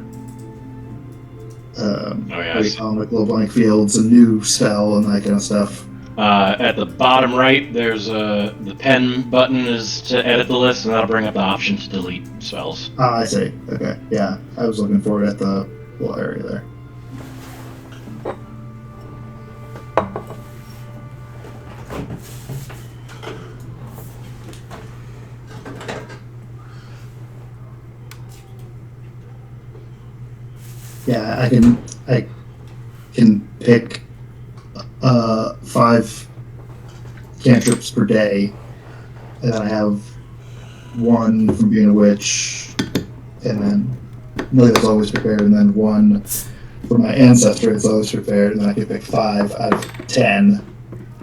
do you call them, like little blank fields, a new spell and that kind of stuff. At the bottom right, there's the pen button is to edit the list, and that'll bring up the option to delete spells. Ah, I see. Okay, yeah, I was looking for it at the little area there. Yeah, I can pick 5 cantrips per day, and then I have 1 from being a witch, and then that's always prepared, and then 1 for my ancestor is always prepared, and then I can pick 5 out of 10,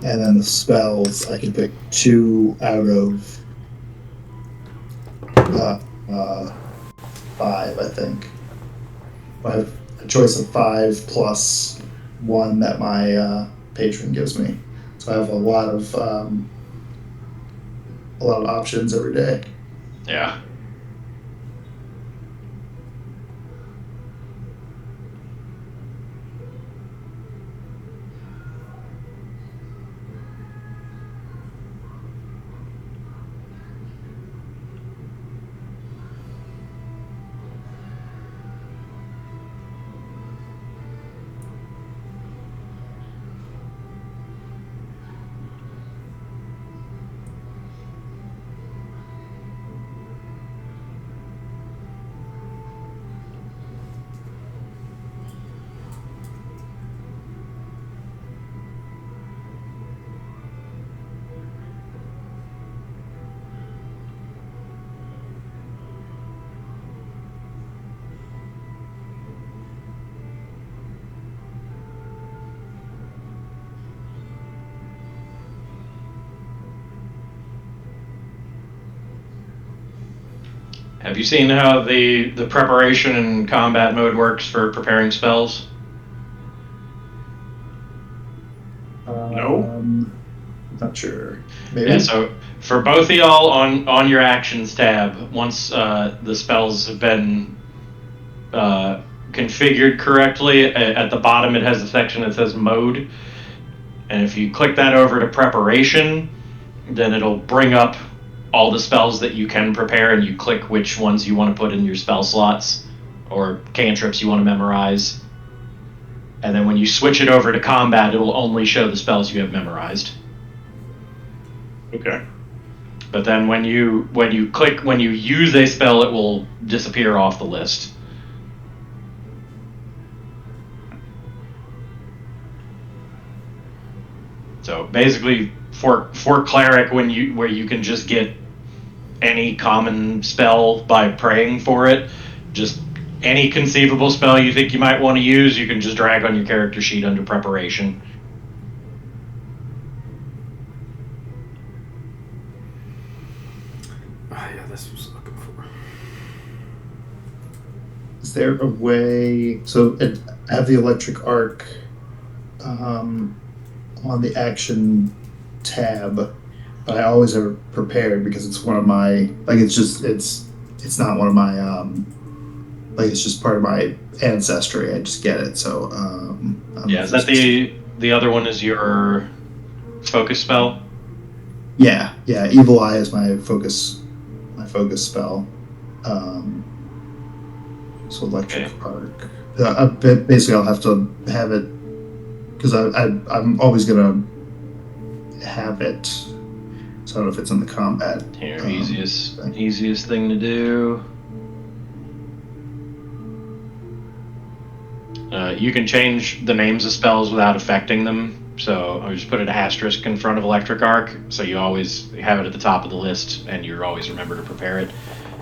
and then the spells I can pick 2 out of 5, I think. I have a choice of 5 plus 1 that my patron gives me. So I have a lot of options every day. Yeah. Have you seen how the preparation and combat mode works for preparing spells? No. Not sure. Maybe. Yeah, so for both of y'all on your actions tab, once the spells have been configured correctly, at the bottom it has a section that says mode. And if you click that over to preparation, then it'll bring up all the spells that you can prepare, and you click which ones you want to put in your spell slots or cantrips you want to memorize. And then when you switch it over to combat, it will only show the spells you have memorized. Okay. But then when you use a spell, it will disappear off the list. So basically, for cleric, where you can just get any common spell by praying for it, just any conceivable spell you think you might want to use, you can just drag on your character sheet under preparation. Yeah, this was looking for. Is there a way? So I have the electric arc on the action tab, but I always have it prepared because it's one of my it's not one of my it's just part of my ancestry. I just get it. So Yeah, is that the other one is your focus spell? Yeah. Evil Eye is my focus spell. So electric arc. Basically, I'll have to have it because I'm always gonna have it. So I don't know if it's in the combat. Here, easiest thing to do. You can change the names of spells without affecting them. So I just put an asterisk in front of electric arc, so you always have it at the top of the list, and you always remember to prepare it.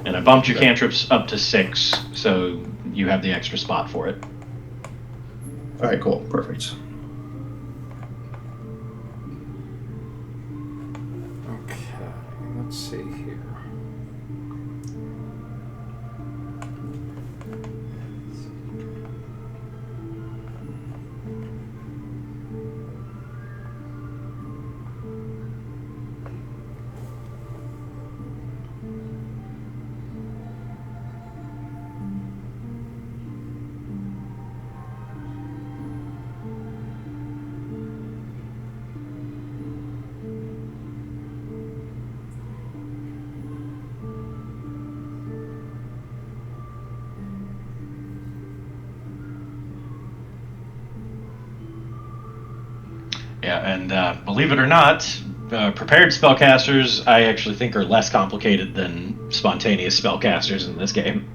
And I bumped your cantrips up to 6, so you have the extra spot for it. All right, cool, perfect. Okay, let's see here. Yeah, and believe it or not, prepared spellcasters I actually think are less complicated than spontaneous spellcasters in this game.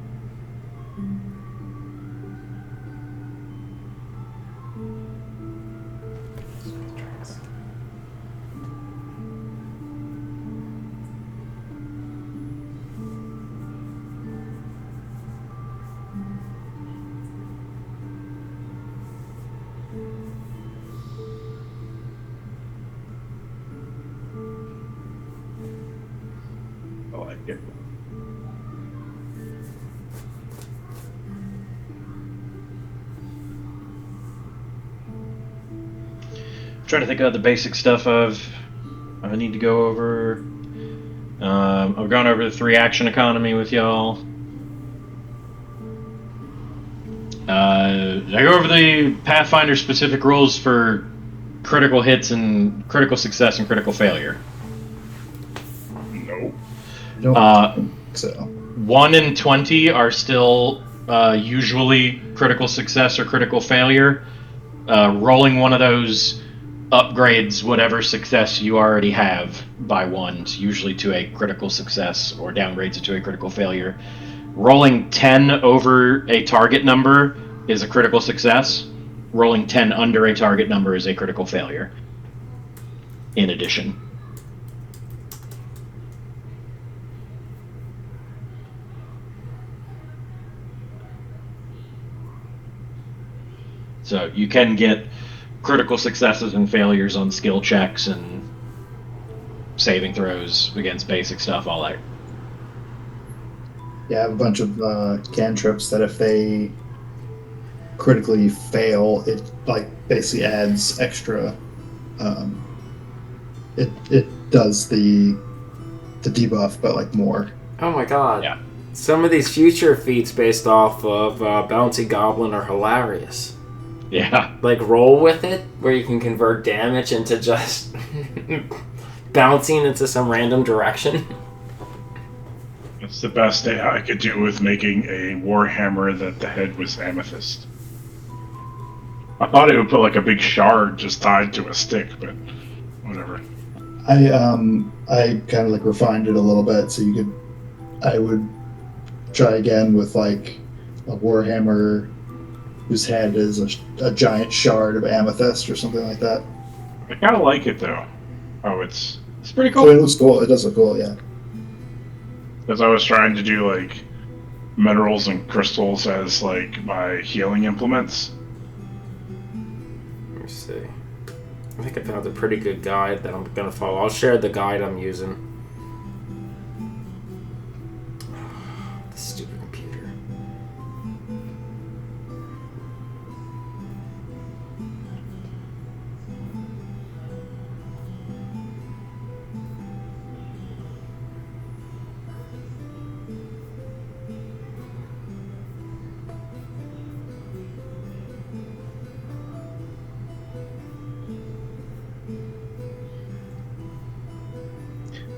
I like it. Trying to think of the basic stuff I need to go over. I've gone over the 3 action economy with y'all. Did I go over the Pathfinder specific rules for critical hits and critical success and critical failure? No. Nope. So 1 and 20 are still usually critical success or critical failure. Rolling one of those upgrades whatever success you already have by 1, usually to a critical success, or downgrades it to a critical failure. Rolling 10 over a target number is a critical success. Rolling 10 under a target number is a critical failure. In addition. So you can get critical successes and failures on skill checks and saving throws against basic stuff, all that. Yeah, I have a bunch of cantrips that if they critically fail, it like basically adds extra. Um, it does the debuff, but like more. Oh my god. Yeah. Some of these future feats based off of Bouncy Goblin are hilarious. Yeah. Like roll with it, where you can convert damage into just bouncing into some random direction. It's the best I could do with making a warhammer that the head was amethyst. I thought it would put like a big shard just tied to a stick, but whatever. I kind of like refined it a little bit, so I would try again with like a warhammer whose head is a giant shard of amethyst or something like that. I kind of like it though. Oh, it's pretty So cool. it looks cool. It does look cool, yeah. Because I was trying to do like minerals and crystals as like my healing implements. Let me see. I think I found a pretty good guide that I'm gonna follow. I'll share the guide I'm using. This stupid computer.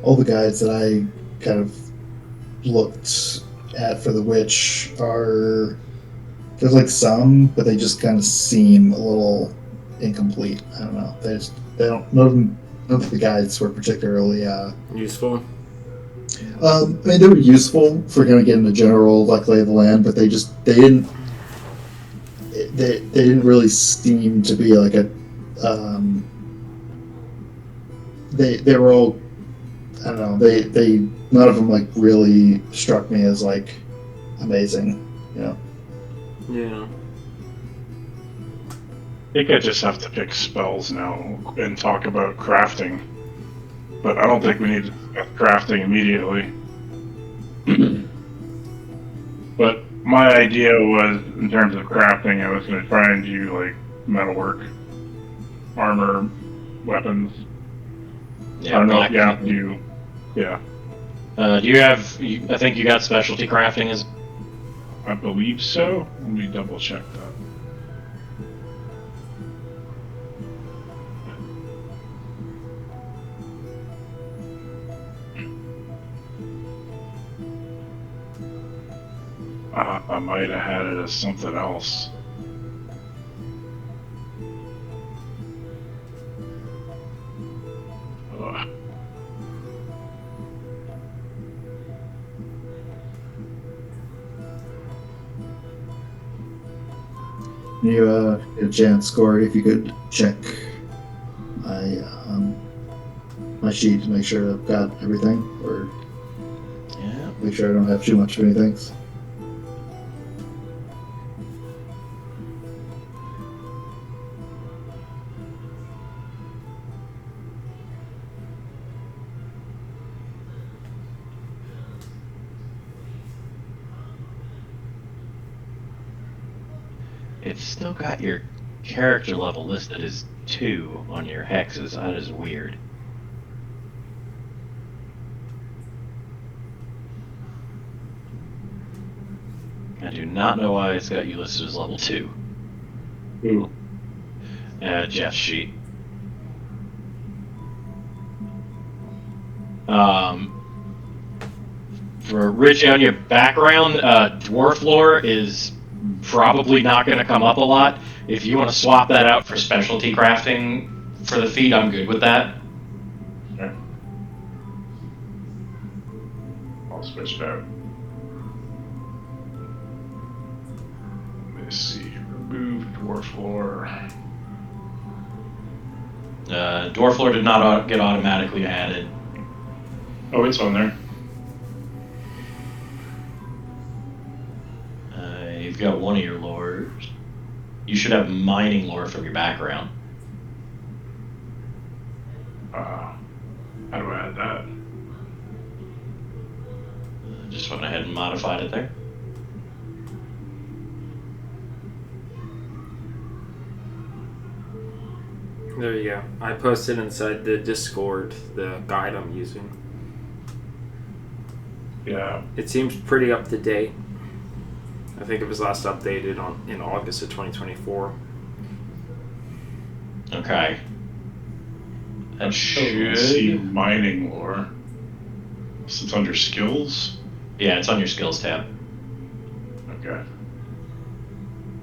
All the guides that I kind of looked at for the witch are there's like some, but they just kind of seem a little incomplete. I don't know. They don't none of the guides were particularly Useful. I mean, they were useful for kind of getting the general like lay of the land, but they didn't really seem to be like a they were all, I don't know, they none of them like really struck me as like amazing, you know. Yeah. I think I just have to pick spells now and talk about crafting. But I don't think we need to discuss crafting immediately. But my idea was, in terms of crafting, I was going to try and do like metalwork, armor, weapons. Yeah. I don't know black- if you have to. Yeah, do you have? I think you got specialty crafting as. I believe so. Let me double check that. I might have had it as something else. Ugh. You get a chance, Corey, if you could check my sheet to make sure I've got everything, or Yeah. make sure I don't have too much of anything. It's still got your character level listed as 2 on your hexes. That is weird. I do not know why it's got you listed as level 2. Ooh. Jeff's sheet. For Richie, on your background, dwarf lore is probably not going to come up a lot. If you want to swap that out for specialty crafting for the feat, I'm good with that. Okay. I'll switch it out. Let me see. Remove dwarf lore. Dwarf lore did not get automatically added. Oh, it's on there. You've got one of your lores. You should have mining lore from your background. How do I add that? Just went ahead ahead and modified it there. There you go. I posted inside the Discord the guide I'm using. Yeah. It seems pretty up to date. I think it was last updated in August of 2024. Okay. That See should... mining lore. So it's under skills? Yeah, it's on your skills tab. Okay.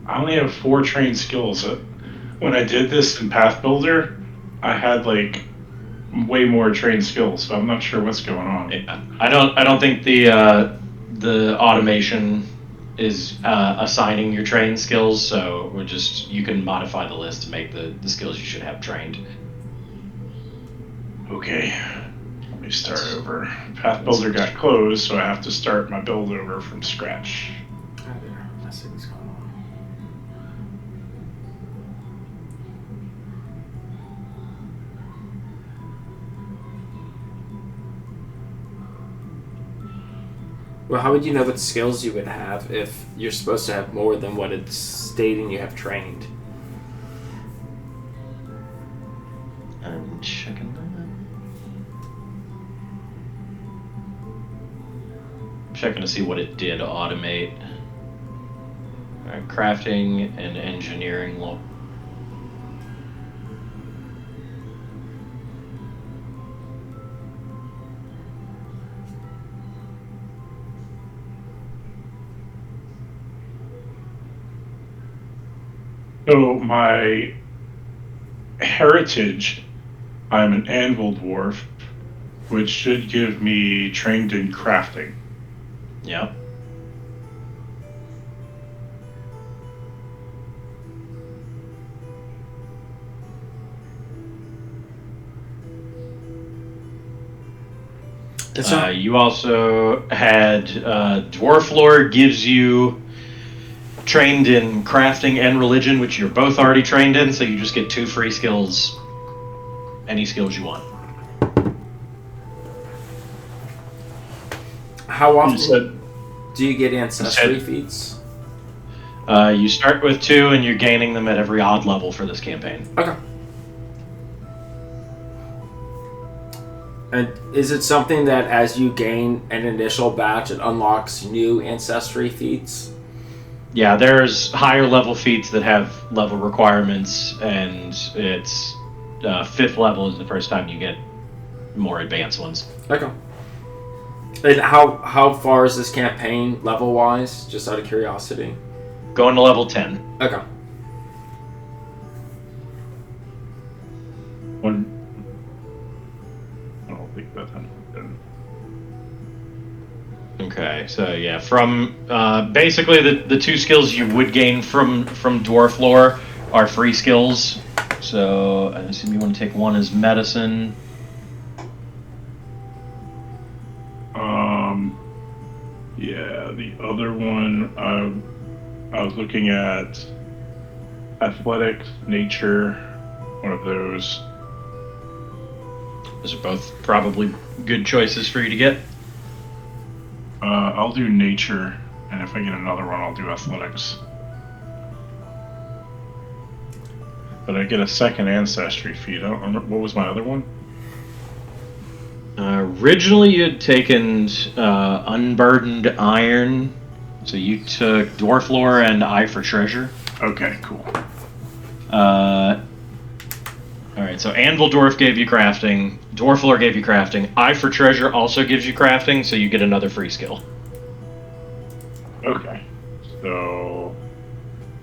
I only have 4 trained skills. When I did this in Path Builder, I had like way more trained skills, so I'm not sure what's going on. I don't think the automation is assigning your trained skills, so you can modify the list to make the skills you should have trained. Okay, let me start over. Path Builder got closed, so I have to start my build over from scratch. Oh, there. Let's see what's going on. Well, how would you know what skills you would have if you're supposed to have more than what it's stating you have trained? I'm checking that. I'm checking to see what it did automate. Alright, crafting and engineering law. So my heritage, I'm an anvil dwarf, which should give me trained in crafting. Yep. You also had Dwarf Lore gives you trained in crafting and religion, which you're both already trained in, so you just get 2 free skills, any skills you want. How often do you get ancestry feats? You start with 2, and you're gaining them at every odd level for this campaign. Okay. And is it something that as you gain an initial batch, it unlocks new ancestry feats? Yeah, there's higher level feats that have level requirements, and it's 5th level is the first time you get more advanced ones. Okay. And how far is this campaign level-wise, just out of curiosity? Going to level 10. Okay. I don't think that's 10. Okay, so yeah, from basically the 2 skills you would gain from Dwarf Lore are free skills. So I assume you want to take one as medicine. Yeah, the other one I was looking at athletics, nature, one of those. Those are both probably good choices for you to get. I'll do nature, and if I get another one, I'll do athletics. But I get a second ancestry feat. I don't remember, what was my other one? Originally, you had taken Unburdened Iron, so you took Dwarf Lore and Eye for Treasure. Okay, cool. Alright, so Anvil Dwarf gave you crafting, Dwarf Lore gave you crafting, Eye for Treasure also gives you crafting, so you get another free skill. Okay, so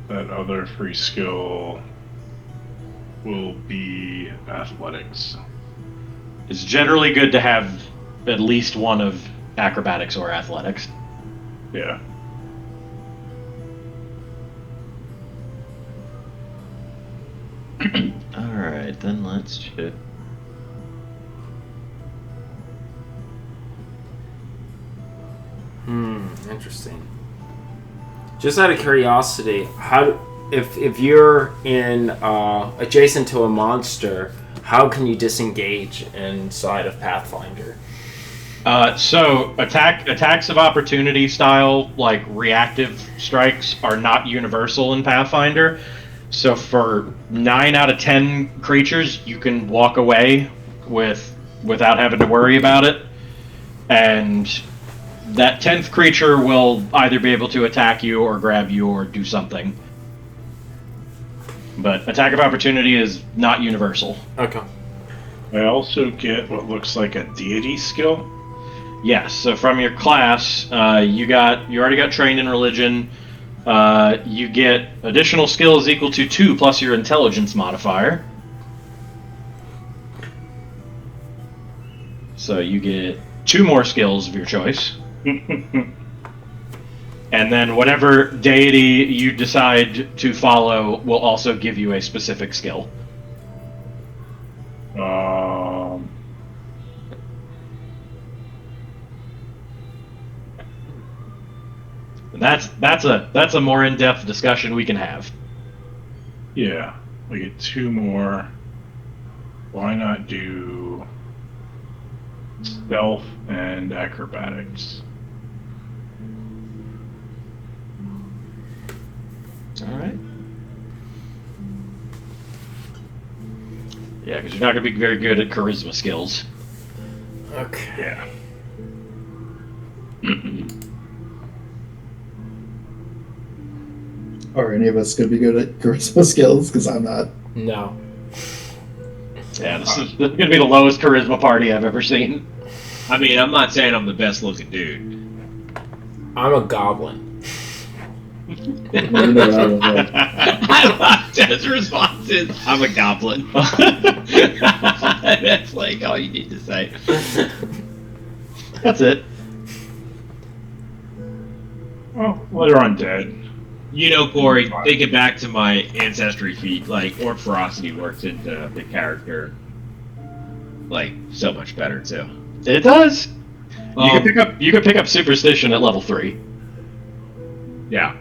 that other free skill will be athletics. It's generally good to have at least one of acrobatics or athletics. Yeah. Alright, then let's check. Interesting. Just out of curiosity, if you're in adjacent to a monster, how can you disengage inside of Pathfinder? So attacks of opportunity style, like reactive strikes, are not universal in Pathfinder. So for 9 out of 10 creatures, you can walk away without having to worry about it, and that 10th creature will either be able to attack you or grab you or do something. But attack of opportunity is not universal. Okay. I also get what looks like a deity skill. Yes. So from your class, you already got trained in religion. You get additional skills equal to 2 plus your intelligence modifier. So you get 2 more skills of your choice. And then whatever deity you decide to follow will also give you a specific skill. And that's a more in-depth discussion we can have. Yeah, we get 2 more. Why not do stealth and acrobatics? All right. Yeah, because you're not going to be very good at charisma skills. Okay. Yeah. Are any of us going to be good at charisma skills? Because I'm not. No. Yeah, this is going to be the lowest charisma party I've ever seen. I mean, I'm not saying I'm the best looking dude. I'm a goblin. I love Ted's responses. I'm a goblin. That's like all you need to say. That's it. Oh, well, they're undead. You know, Corey, thinking back to my ancestry feat, like, Orc Ferocity works into the character, like, so much better, too. It does. You can pick up superstition at level 3. Yeah.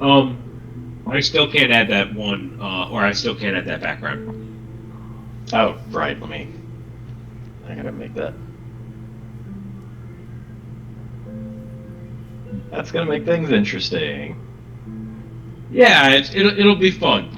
I still can't add that one, or I still can't add that background. Oh, right. I gotta make that. That's gonna make things interesting. Yeah, it'll be fun.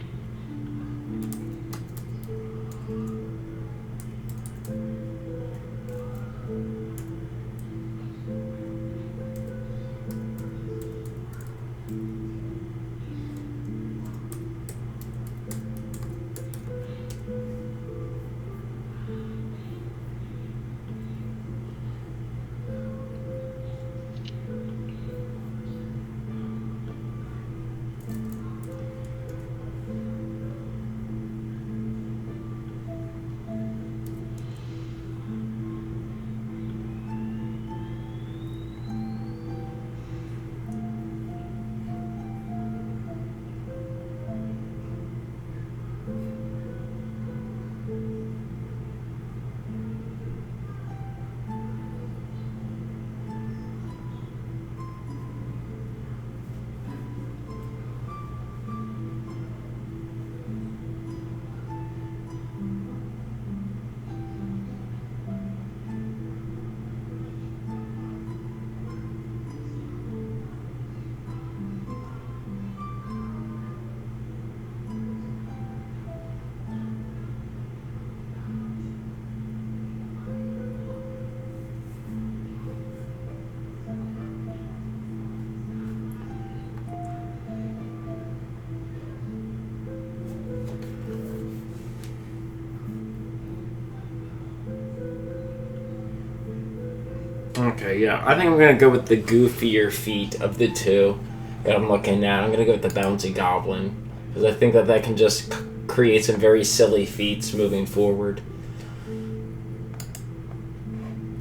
Okay, yeah. I think I'm going to go with the goofier feat of the two that I'm looking at. I'm going to go with the bouncy goblin. Because I think that can just create some very silly feats moving forward.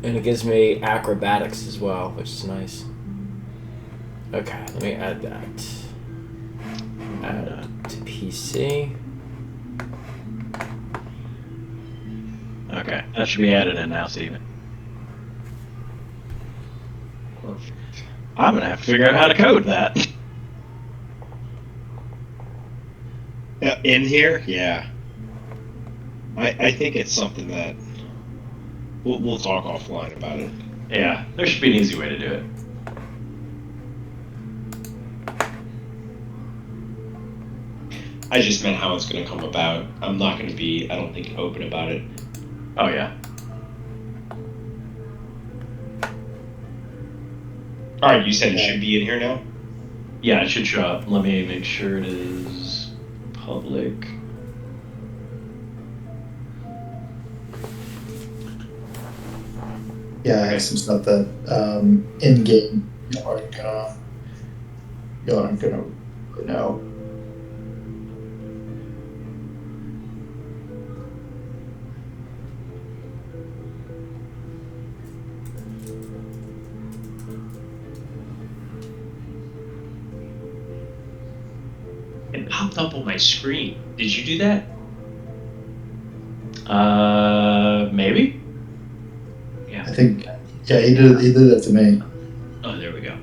And it gives me acrobatics as well, which is nice. Okay, let me add that. Add to PC. Okay, that should be added in now, Steven. I'm gonna have to figure out how to code that. In here, yeah. I think it's something that we'll talk offline about it. Yeah, there should be an easy way to do it. I just meant how it's going to come about. I'm not going to be, I don't think, open about it. Oh yeah. Alright, you said it should be in here now? Yeah, it should show up. Let me make sure it is public. Yeah, I have some stuff that in game you aren't gonna know. It popped up on my screen. Did you do that? Maybe? Yeah. I think, yeah, he did that to me. Oh, there we go.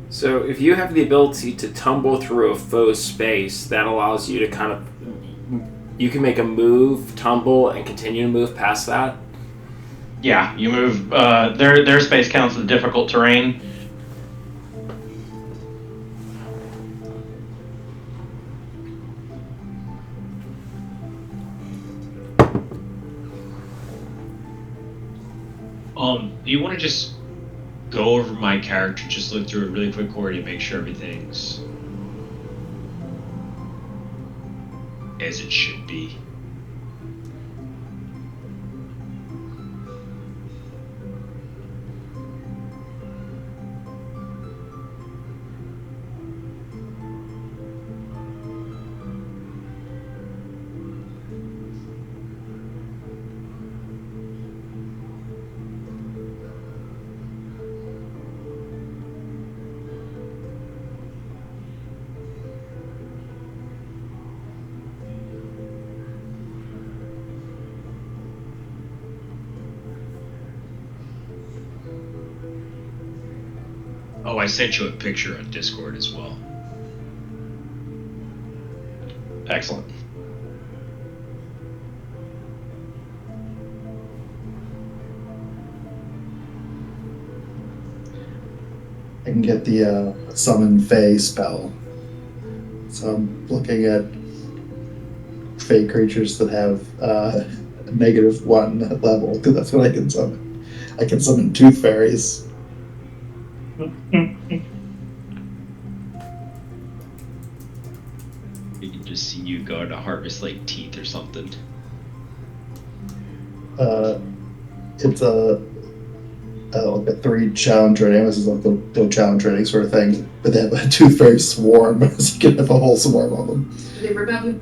So if you have the ability to tumble through a foe space, that allows you to kind of... You can make a move, tumble, and continue to move past that. Yeah, you move. Their space counts as difficult terrain. Do you want to just go over my character, just look through it really quick, Corey, to make sure everything's as it should be? Oh, I sent you a picture on Discord as well. Excellent. I can get the summon Fey spell. So I'm looking at Fey creatures that have -1 level, because that's what I can summon. I can summon Tooth Fairies. We can just see you go to harvest like teeth or something. It's like a 3 challenge rating. This is like the challenge rating sort of thing. But they have a Tooth Fairy swarm, so you can have a whole swarm of them. They were about to...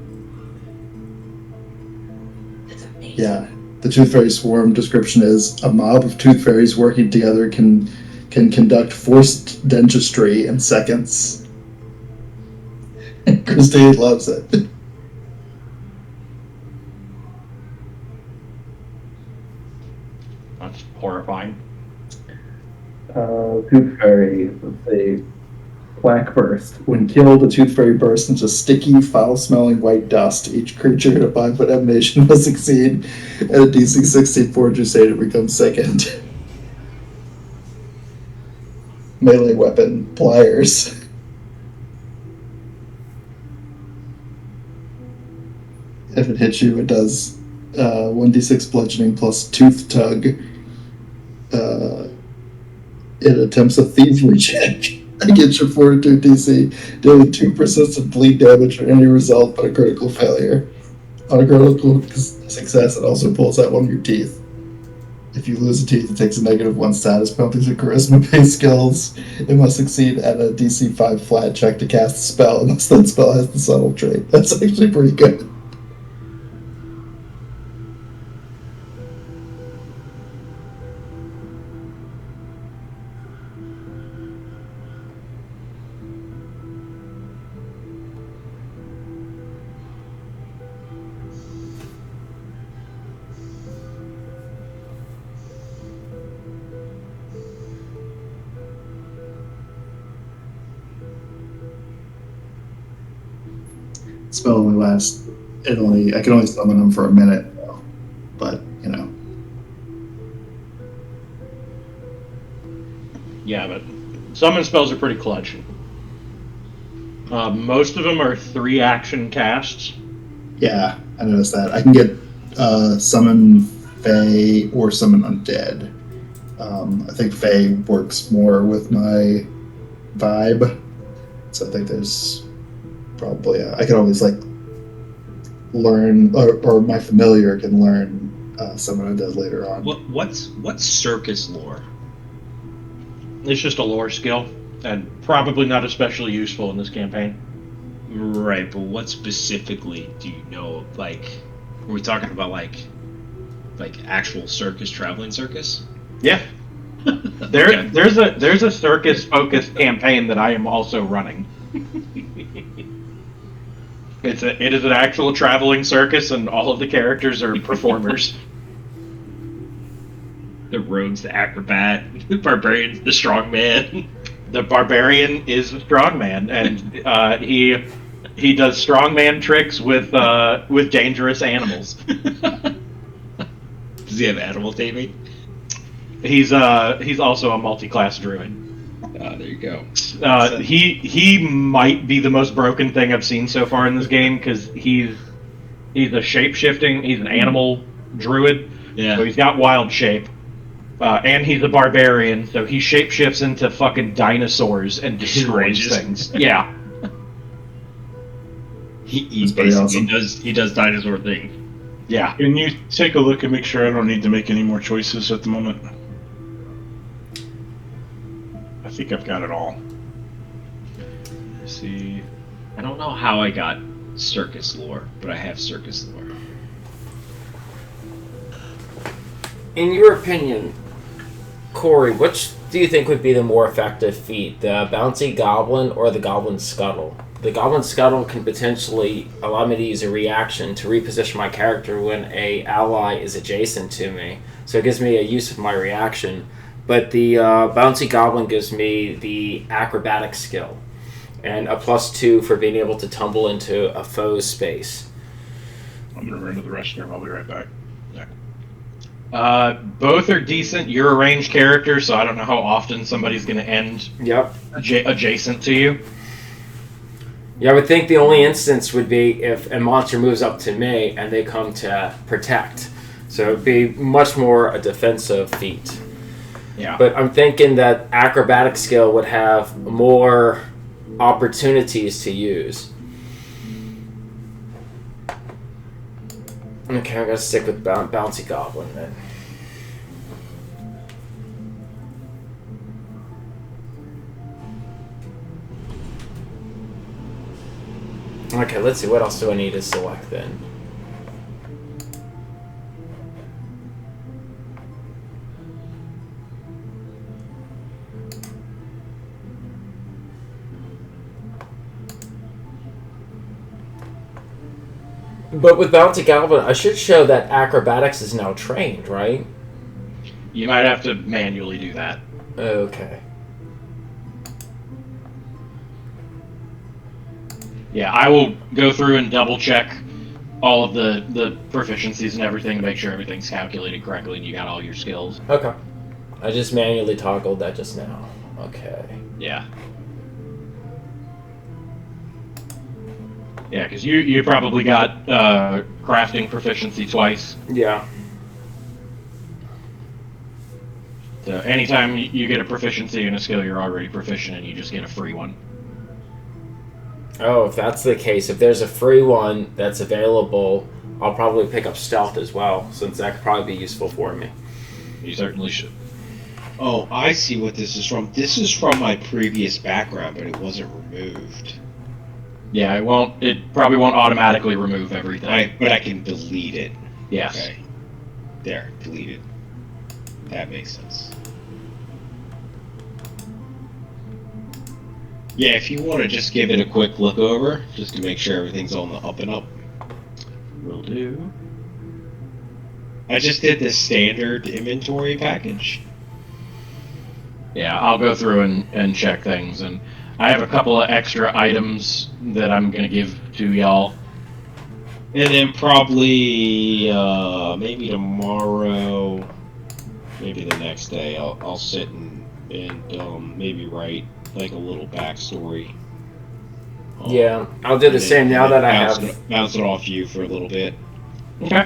That's amazing. Yeah. The Tooth Fairy swarm description is a mob of Tooth Fairies working together can conduct forced dentistry in seconds. Christine loves it. That's horrifying. Tooth Fairy, let's see. Black Burst. When killed, a Tooth Fairy bursts into sticky, foul-smelling white dust. Each creature in a 5-foot emanation must succeed at a DC 16 fortitude save to become second. Melee weapon, pliers. If it hits you, it does 1d6 bludgeoning plus tooth tug. It attempts a thievery check against your fortitude DC, dealing 2 persistent bleed damage for any result but a critical failure. On a critical success, it also pulls out one of your teeth. If you lose a tooth, it takes a -1 status penalty to charisma-based skills. It must succeed at a DC 5 flat check to cast a spell, unless that spell has the subtle trait. That's actually pretty good. spell only lasts. I can only summon them for a minute, though. But Yeah, but summon spells are pretty clutch. Most of them are 3 action casts. Yeah, I noticed that. I can get summon Fae or summon Undead. I think Fae works more with my vibe, so I think there's probably I can always learn, or my familiar can learn summon Undead later on. What's circus lore? It's just a lore skill, and probably not especially useful in this campaign. Right, but what specifically do you know? Like, are we talking about like actual circus, traveling circus? Yeah. There's a circus focused campaign that I am also running. It is an actual traveling circus, and all of the characters are performers. The rogue's the acrobat, the barbarian's the strongman. The barbarian is the strongman, and he does strongman tricks with dangerous animals. Does he have animal taming? He's also a multi-class druid. There you go. He might be the most broken thing I've seen so far in this game, because he's a shape-shifting. He's an animal druid, Yeah. so he's got wild shape. And he's a barbarian, so he shapeshifts into fucking dinosaurs and destroys things. Yeah. He That's pretty basically awesome. he does dinosaur things. Yeah. Can you take a look and make sure I don't need to make any more choices at the moment? I think I've got it all. Let's see, I don't know how I got circus lore, but I have circus lore. In your opinion, Corey, which do you think would be the more effective feat, the bouncy goblin or the goblin scuttle? The goblin scuttle can potentially allow me to use a reaction to reposition my character when a ally is adjacent to me, so it gives me a use of my reaction. But the bouncy goblin gives me the acrobatic skill and a +2 for being able to tumble into a foe's space. I'm going to run to the restroom. I'll be right back. Both are decent. You're a ranged character, so I don't know how often somebody's going to end Yep. adjacent to you. Yeah, I would think the only instance would be if a monster moves up to me and they come to protect. So it would be much more a defensive feat. Yeah. But I'm thinking that acrobatic skill would have more opportunities to use. Okay, I'm going to stick with Bouncy Goblin then. Okay, let's see. What else do I need to select then? But with Bounty Goblin, I should show that acrobatics is now trained, right? You might have to manually do that. Okay. Yeah, I will go through and double check all of the proficiencies and everything to make sure everything's calculated correctly and you got all your skills. Okay. I just manually toggled that just now. Okay. Yeah. Yeah, because you probably got crafting proficiency twice. Yeah. So anytime you get a proficiency in a skill you're already proficient in, you just get a free one. Oh, if that's the case, if there's a free one that's available, I'll probably pick up stealth as well, since that could probably be useful for me. You certainly should. Oh, I see what this is from. This is from my previous background, but it wasn't removed. Yeah, it probably won't automatically remove everything. But I can delete it. Yes. Okay. There, deleted. That makes sense. Yeah, if you want to just give it a quick look over, just to make sure everything's on the up and up. Will do. I just did the standard inventory package. Yeah, I'll go through and check things, and I have a couple of extra items that I'm gonna give to y'all. And then probably maybe tomorrow, maybe the next day, I'll sit and maybe write like a little backstory. Yeah, I'll do the same now that I have. Bounce it off you for a little bit. Okay.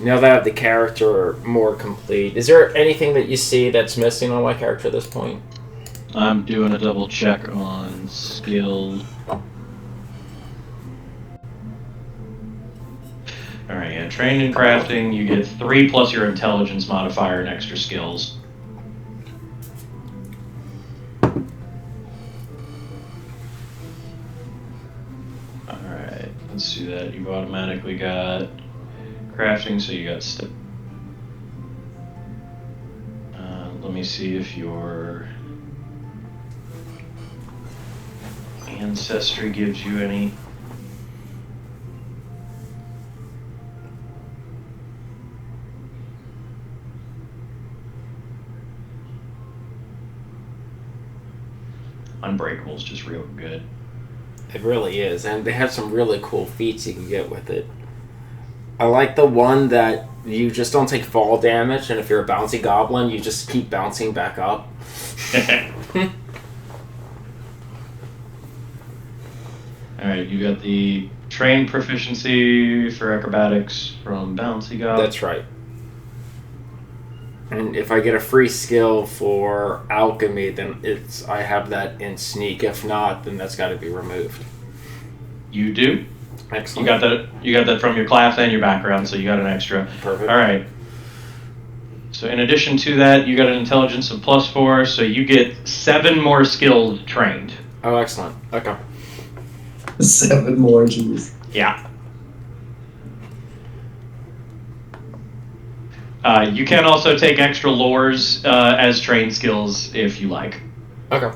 Now that I have the character more complete, is there anything that you see that's missing on my character at this point? I'm doing a double check on skill. Alright, yeah, trained in crafting, you get 3 plus your intelligence modifier and extra skills. Alright, let's do that. You've automatically got crafting, so you got let me see if your ancestry gives you any. Unbreakable's just real good. It really is, and they have some really cool feats you can get with it. I like the one that you just don't take fall damage, and if you're a bouncy goblin, you just keep bouncing back up. Alright, you got the trained proficiency for acrobatics from Bouncy Goblin. That's right. And if I get a free skill for alchemy, then I have that in sneak. If not, then that's got to be removed. You do? Excellent. You got that from your class and your background, so you got an extra. Perfect. Alright. So in addition to that, you got an intelligence of +4, so you get 7 more skills trained. Oh, excellent. Okay. 7 more, jeez. Yeah. You can also take extra lores as trained skills if you like. Okay.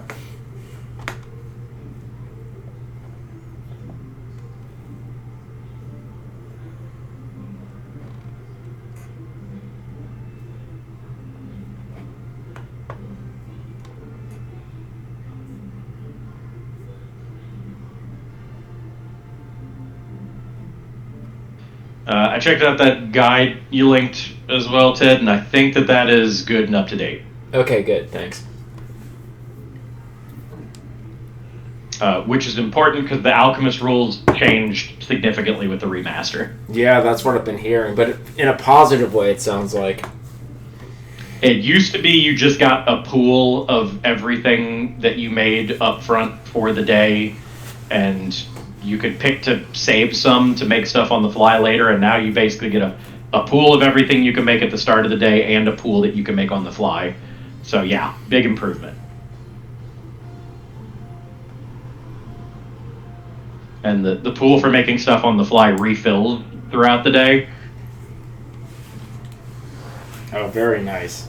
I checked out that guide you linked as well, Ted, and I think that is good and up to date. Okay, good. Thanks. Which is important because the alchemist rules changed significantly with the remaster. Yeah, that's what I've been hearing, but in a positive way, it sounds like. It used to be you just got a pool of everything that you made up front for the day, and you could pick to save some to make stuff on the fly later, and now you basically get a pool of everything you can make at the start of the day and a pool that you can make on the fly. So yeah, big improvement. And the pool for making stuff on the fly refilled throughout the day. Oh, very nice.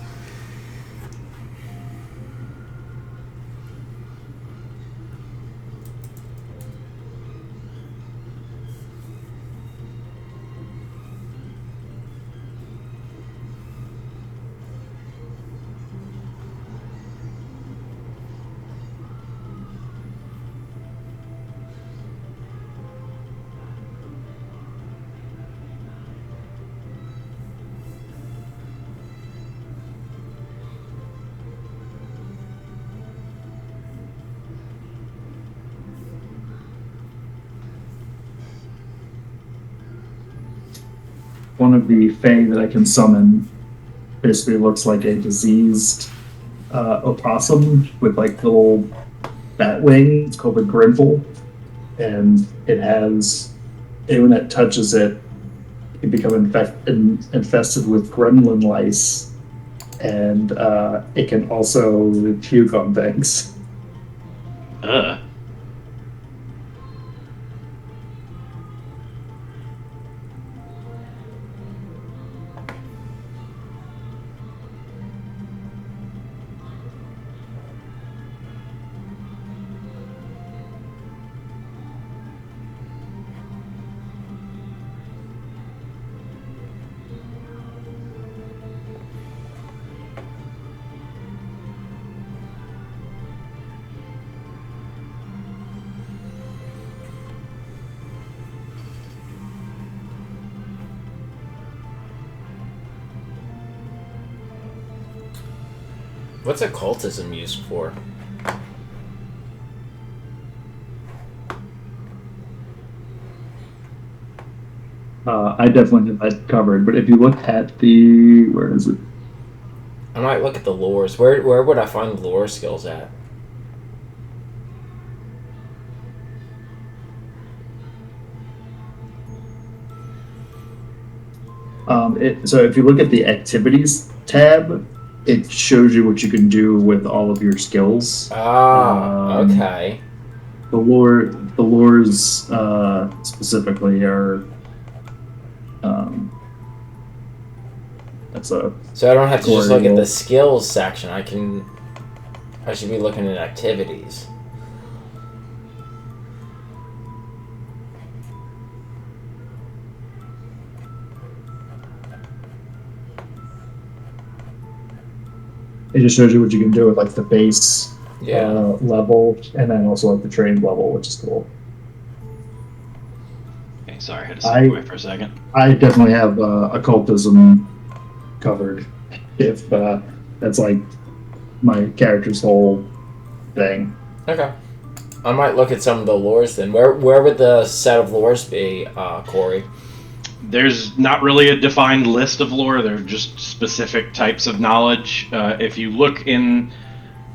One of the Fae that I can summon basically looks like a diseased opossum with like little bat wings. It's called a Grimble, and it has anyone that touches it can become infested with gremlin lice, and it can also puke on things. Ugh. What's occultism used for? I definitely have that covered, but if you look at the... Where is it? I might look at the lores. Where would I find the lore skills at? So if you look at the activities tab, it shows you what you can do with all of your skills. Okay. The lores specifically are. That's a. So I don't have to just look at Gloriable. the skills section. I should be looking at activities. It just shows you what you can do with like the base Yeah. level, and then also like the trained level, which is cool. Okay, sorry, I had to step away for a second. I definitely have occultism covered. If that's like my character's whole thing. Okay. I might look at some of the lores then. Where would the set of lores be, Corey? There's not really a defined list of lore. They're just specific types of knowledge. If you look in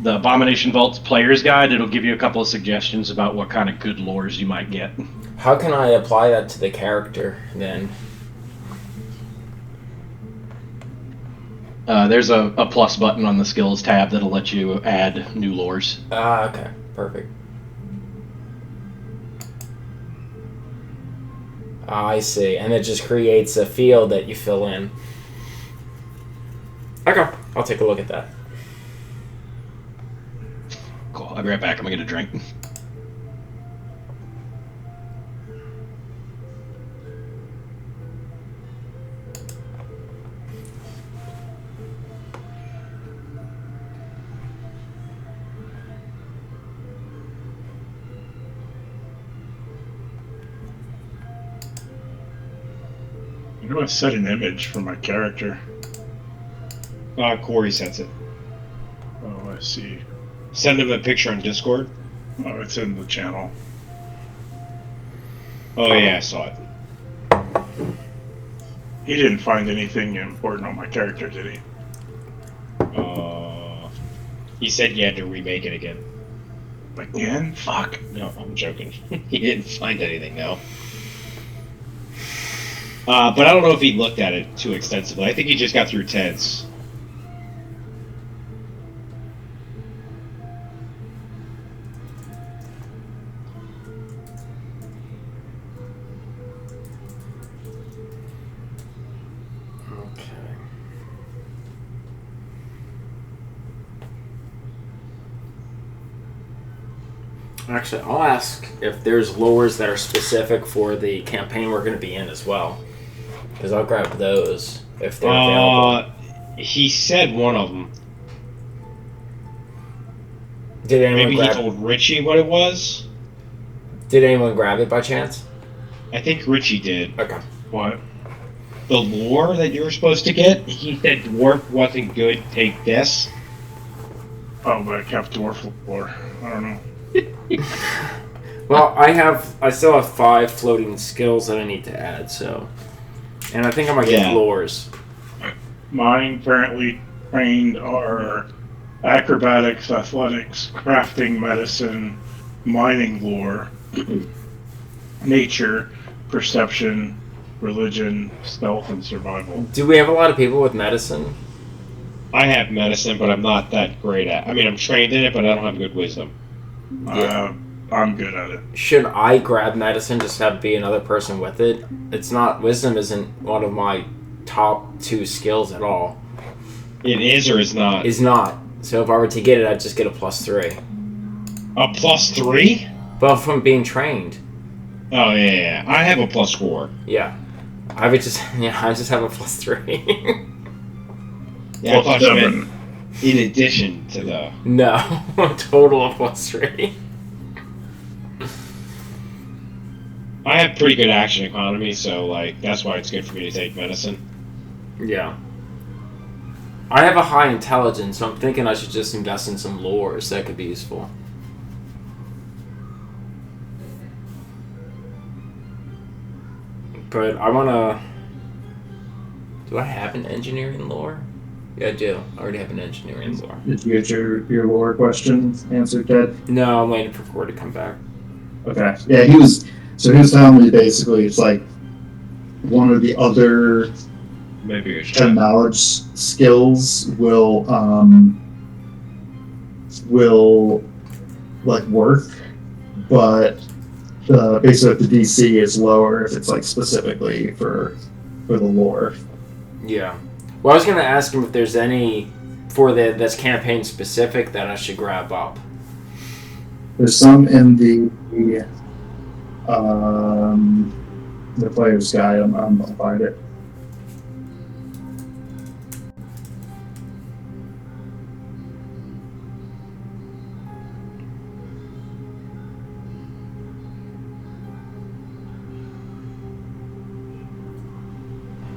the Abomination Vault's player's guide, it'll give you a couple of suggestions about what kind of good lores you might get. How can I apply that to the character then? There's a plus button on the skills tab that'll let you add new lores. Okay. Perfect. I see. And it just creates a field that you fill in. Okay. I'll take a look at that. Cool. I'll be right back. I'm gonna get a drink. I'm gonna set an image for my character. Corey sets it. Oh, I see. Send him a picture on Discord. Oh, it's in the channel. Oh yeah, I saw it. He didn't find anything important on my character, did he? He said you had to remake it again. Again? Fuck. No, I'm joking. He didn't find anything, though. But I don't know if he looked at it too extensively. I think he just got through TEDS. Actually, I'll ask if there's lures that are specific for the campaign we're going to be in as well. Because I'll grab those if they're available. He said one of them. Did anyone Maybe grab he told Richie what it was? Did anyone grab it by chance? I think Richie did. Okay. What? The lore that you were supposed to get? He said dwarf wasn't good, take this. Oh, but I kept dwarf lore. I don't know. Well, I still have 5 floating skills that I need to add, so. And I think I might get lures. Mine currently trained are acrobatics, athletics, crafting, medicine, mining lore, nature, perception, religion, stealth, and survival. Do we have a lot of people with medicine? I have medicine, but I'm not that great at. I mean, I'm trained in it, but I don't have good wisdom. I'm good at it. Should I grab medicine, just have be another person with it? It's not, wisdom isn't one of my top 2 skills at all. It is or is not? Is not. So if I were to get it, I'd just get a +3. A +3? But from being trained. Oh yeah. I have a +4. Yeah. I just have a +3. Yeah, I thought you +7. meant in addition to the... No. Total of +3. I have pretty good action economy, so like that's why it's good for me to take medicine. Yeah. I have a high intelligence, so I'm thinking I should just invest in some lore, so that could be useful. But I wanna... Do I have an engineering lore? Yeah, I do. I already have an engineering lore. Did you get your lore question answered, Ted? No, I'm waiting for Cord to come back. Okay. Yeah, he was telling me basically it's like one of the other Maybe it's kind of knowledge skills will like work, but basically the DC is lower if it's like specifically for the lore. Yeah. Well, I was gonna ask him if there's any that's campaign specific that I should grab up. There's some in the player's guide. I'm gonna find it.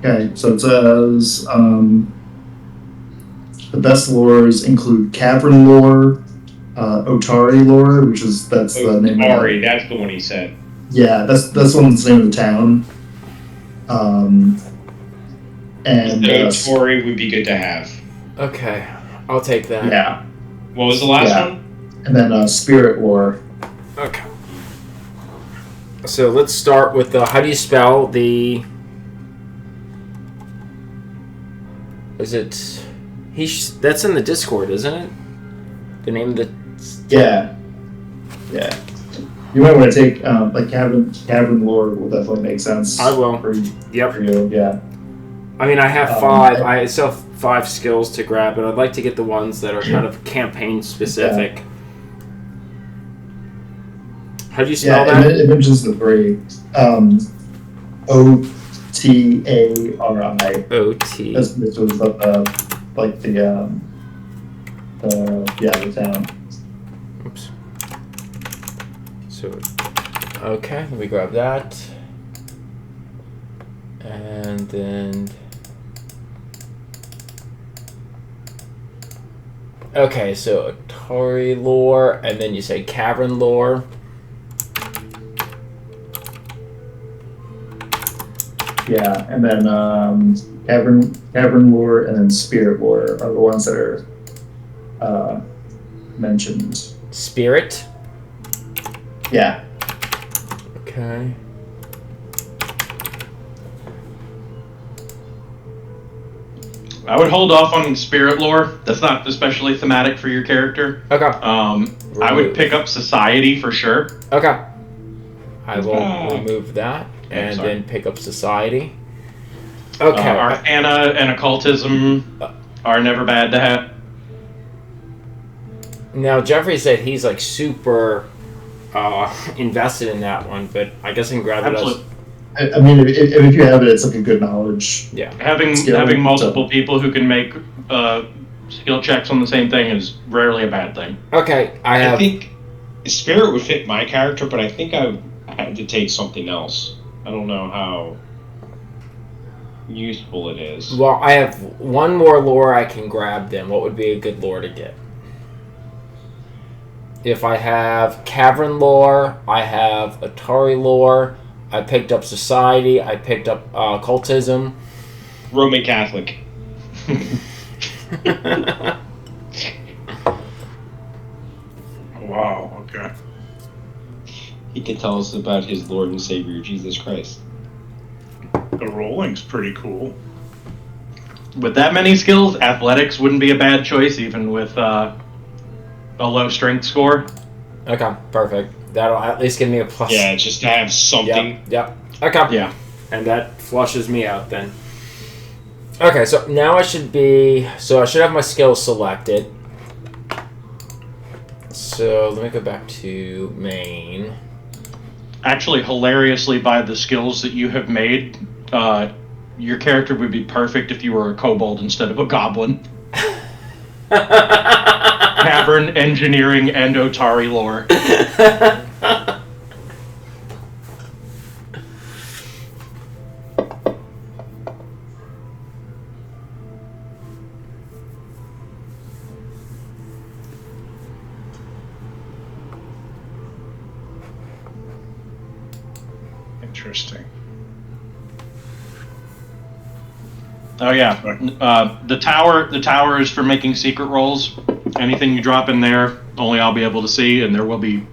Okay, so it says the best lores include Cavern lore, Otari lore, that's the name. Otari, that's the one he said. Yeah, that's the one that's the name of the town. And Otari would be good to have. Okay, I'll take that. Yeah. What was the last one? And then Spirit lore. Okay. So let's start with how do you spell the... Is it... That's in the Discord, isn't it? The name of the... Yeah. Yeah. You might want to take, like, Cavern lore will definitely make sense. I will. For you, Yep. yeah. I mean, I have 5. I still have 5 skills to grab, but I'd like to get the ones that are kind of campaign specific. Yeah. How do you spell that? Yeah, it mentions the 3. Otari. OT. This was the town. Oops. So, okay, let me grab that. And then... Okay, so Atari lore, and then you say Cavern lore. Yeah, and then Cavern lore and then Spirit lore are the ones that are mentioned. Spirit? Yeah. Okay. I would hold off on spirit lore. That's not especially thematic for your character. Okay. I would pick up society for sure. Okay. I will remove that and sorry. then pick up society. Okay. Arcana and occultism are never bad to have. Now Jeffrey said he's like super invested in that one, but I guess I can grab it as... I mean, if you have it, it's like a good knowledge. Yeah. Having multiple people who can make skill checks on the same thing is rarely a bad thing. Okay, I think Spirit would fit my character, but I think I had to take something else. I don't know how useful it is. Well, I have one more lore I can grab then. What would be a good lore to get? If I have Cavern lore, I have Atari lore, I picked up society, I picked up occultism. Roman Catholic. Wow, okay. He can tell us about his Lord and Savior, Jesus Christ. The rolling's pretty cool. With that many skills, athletics wouldn't be a bad choice, even with a low strength score. Okay, perfect. That'll at least give me a plus. Yeah, just to have something. Yep. Okay. Yeah. And that flushes me out then. Okay, so now I should have my skills selected. So let me go back to main. Actually, hilariously, by the skills that you have made, your character would be perfect if you were a kobold instead of a goblin. Cavern, engineering, and Otari lore. Interesting. Oh yeah, the tower is for making secret rolls. Anything you drop in there, only I'll be able to see, and there will be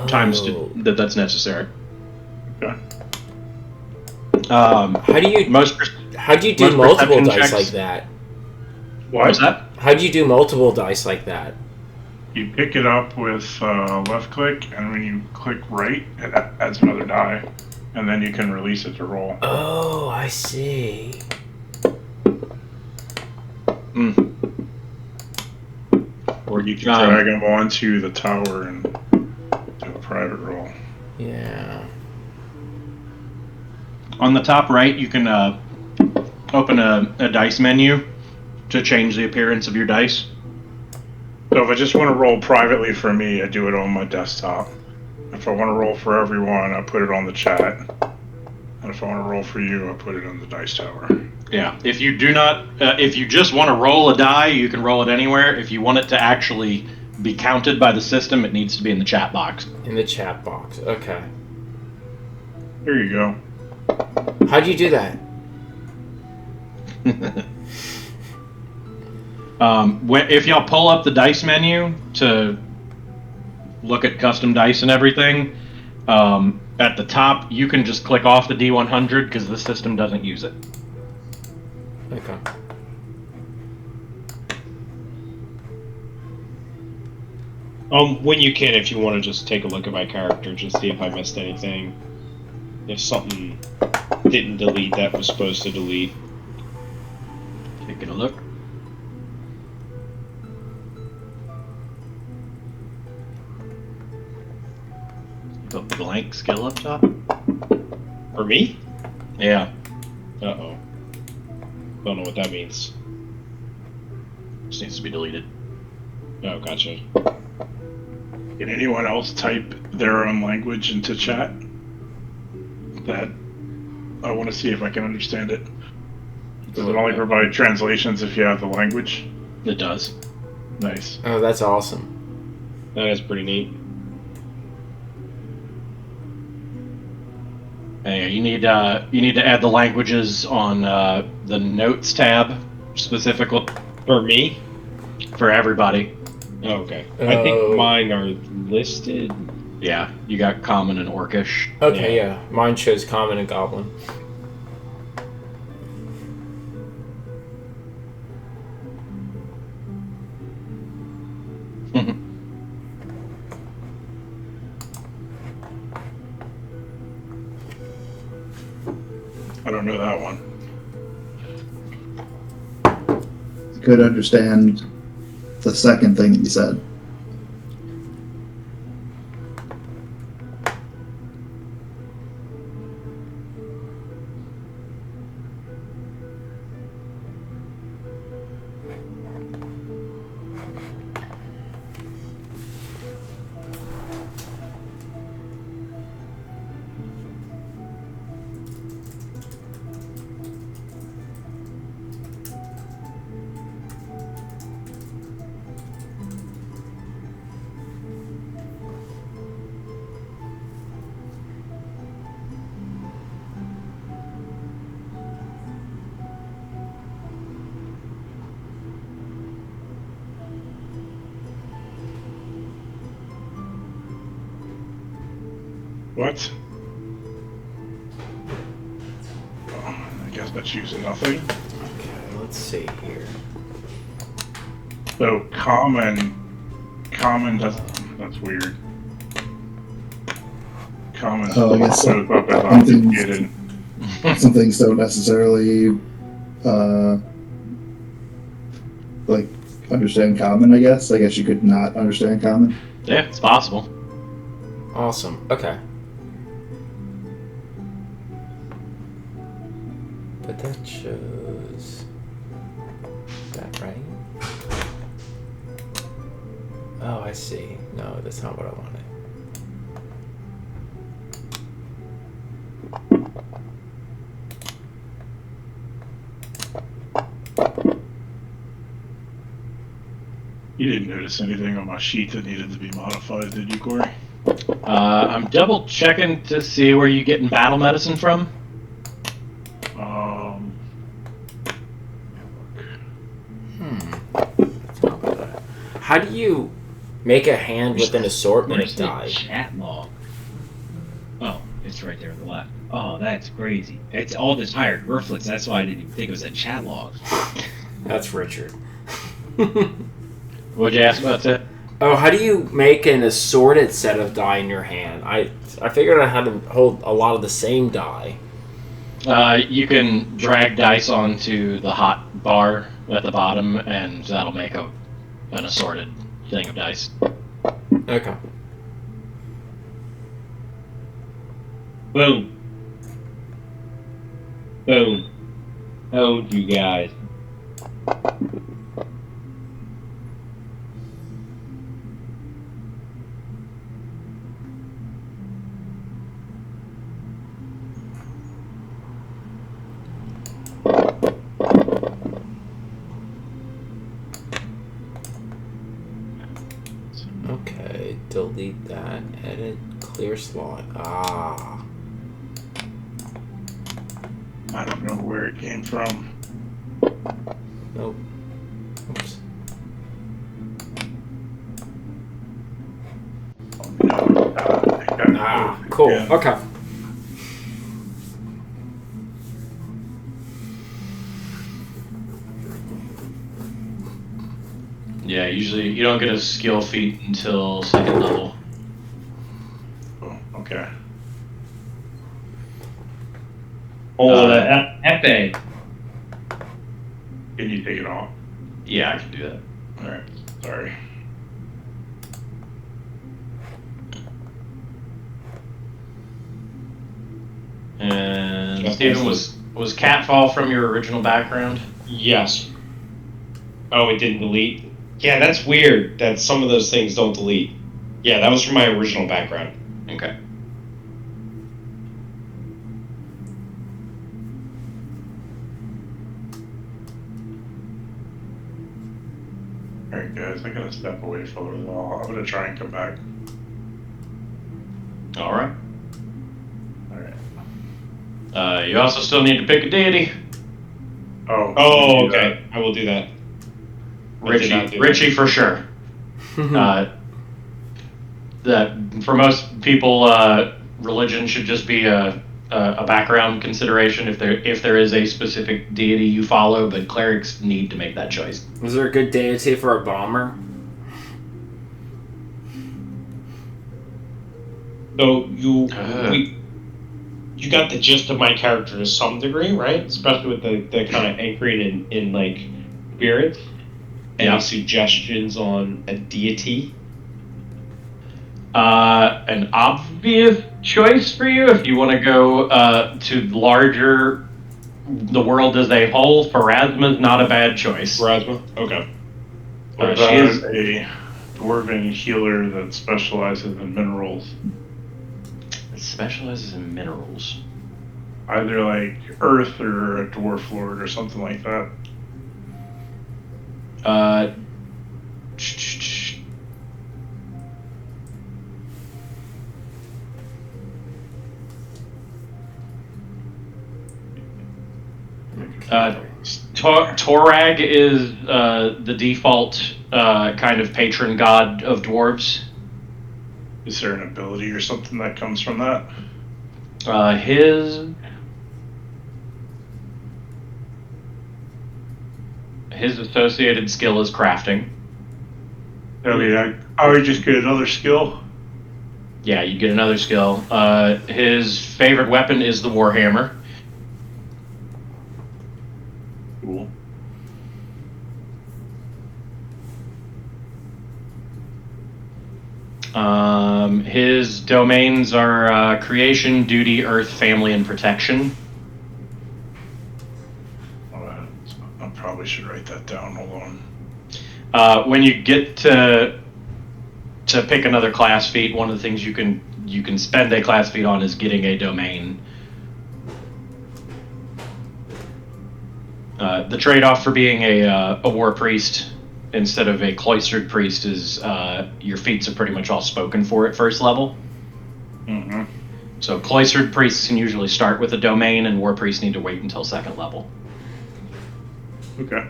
times that's necessary. Okay. How do you do multiple perception dice checks- like that? What was that? How do you do multiple dice like that? You pick it up with left click, and when you click right, it adds another die, and then you can release it to roll. Oh, I see. Or you can drag them onto the tower and do a private roll. Yeah. On the top right, you can open a dice menu to change the appearance of your dice. So if I just want to roll privately for me, I do it on my desktop. If I want to roll for everyone, I put it on the chat. And if I want to roll for you, I put it on the dice tower. Yeah. If you do not, if you just want to roll a die, you can roll it anywhere. If you want it to actually be counted by the system, it needs to be in the chat box. In the chat box. Okay. There you go. How do you do that? If y'all pull up the dice menu to look at custom dice and everything, at the top you can just click off the D100 because the system doesn't use it. Okay. When you can, if you want to just take a look at my character, just see if I missed anything. If something didn't delete that was supposed to delete. Taking a look. The blank skill up top? For me? Yeah. Uh-oh. Don't know what that means. Just needs to be deleted. Oh, gotcha. Can anyone else type their own language into chat? That I want to see if I can understand it. Does it only provide translations if you have the language? It does. Nice. Oh, that's awesome. That is pretty neat. Hey, you need to add the languages on the notes tab specifically For me? for everybody. Oh, okay. Oh. I think mine are listed. Yeah, you got common and orcish. Okay, yeah. Mine shows common and goblin. I don't know that one. Could understand the second thing that you said. What? Oh, I guess that's using nothing. Okay, let's see here. So common doesn't. That's weird. Common Oh, I guess shows up as some things- authenticated. Some things don't necessarily like understand common, I guess. I guess you could not understand common. Yeah, it's possible. Awesome. Okay. But that shows that, right? Oh, I see. No, that's not what I wanted. You didn't notice anything on my sheet that needed to be modified, did you, Corey? I'm double checking to see where you getting battle medicine from. How do you make a hand with an assortment of Where's the die? chat log? Oh, it's right there on the left. Oh, that's crazy. It's all this hired Merflix. That's why I didn't even think it was a chat log. That's Richard. What'd you ask about that? Oh, how do you make an assorted set of die in your hand? I figured I had to hold a lot of the same die. You can drag dice onto the hot bar at the bottom, and that'll make an assorted thing of dice. Okay. Boom. Boom. Told you guys. Okay, delete that. Edit, clear slot. Ah. I don't know where it came from. Nope. Oops. Ah, cool. Yeah. Okay. Yeah, usually you don't get a skill feat until second level. Oh, okay. Oh, the Epe. Can you take it off? Yeah, I can do that. Alright, sorry. And Steven, was Catfall from your original background? Yes. Oh, it didn't delete? Yeah, that's weird that some of those things don't delete. Yeah, that was from my original background. Okay. Alright guys, I gotta step away for a little while. I'm gonna try and come back. Alright. Alright. You also still need to pick a deity. Oh, okay. I will do that. I did not do Richie for sure. That for most people, religion should just be a background consideration if there is a specific deity you follow, but clerics need to make that choice. Is there a good deity for a bomber? So you got the gist of my character to some degree, right? Especially with the kind of anchoring in like spirits. Any suggestions on a deity? An obvious choice for you if you want to go to larger the world as a whole. Pharasma's not a bad choice. Pharasma? Okay. She is a dwarven healer that specializes in minerals. It specializes in minerals. Either like earth or a dwarf lord or something like that. Torag is the default kind of patron god of dwarves. Is there an ability or something that comes from that? His associated skill is crafting. I mean, I would just get another skill. Yeah, you get another skill. His favorite weapon is the warhammer. Cool. His domains are creation, duty, earth, family, and protection. I probably should write that down. Hold on. When you get to pick another class feat, one of the things you can spend a class feat on is getting a domain. The trade-off for being a war priest instead of a cloistered priest is your feats are pretty much all spoken for at first level. Mm-hmm. So cloistered priests can usually start with a domain, and war priests need to wait until second level. Okay.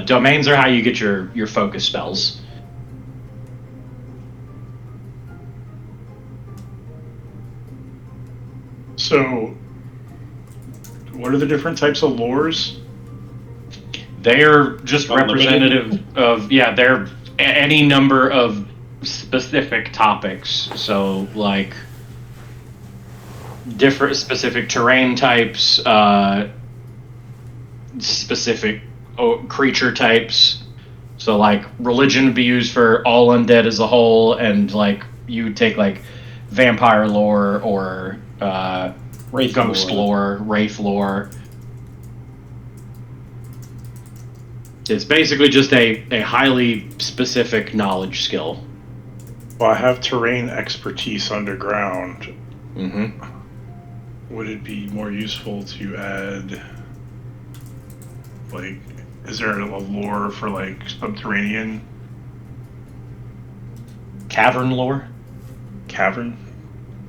Domains are how you get your focus spells. So, what are the different types of lores? They're just Unlimited? representative of, they're any number of specific topics. So, like, different specific terrain types, specific creature types. So, like, religion would be used for all undead as a whole, and, like, you would take, like, vampire lore or Wraith ghost lore, wraith lore. It's basically just a highly specific knowledge skill. Well, I have terrain expertise underground. Mm-hmm. Would it be more useful to add, like, is there a lore for, like, subterranean Cavern lore? cavern?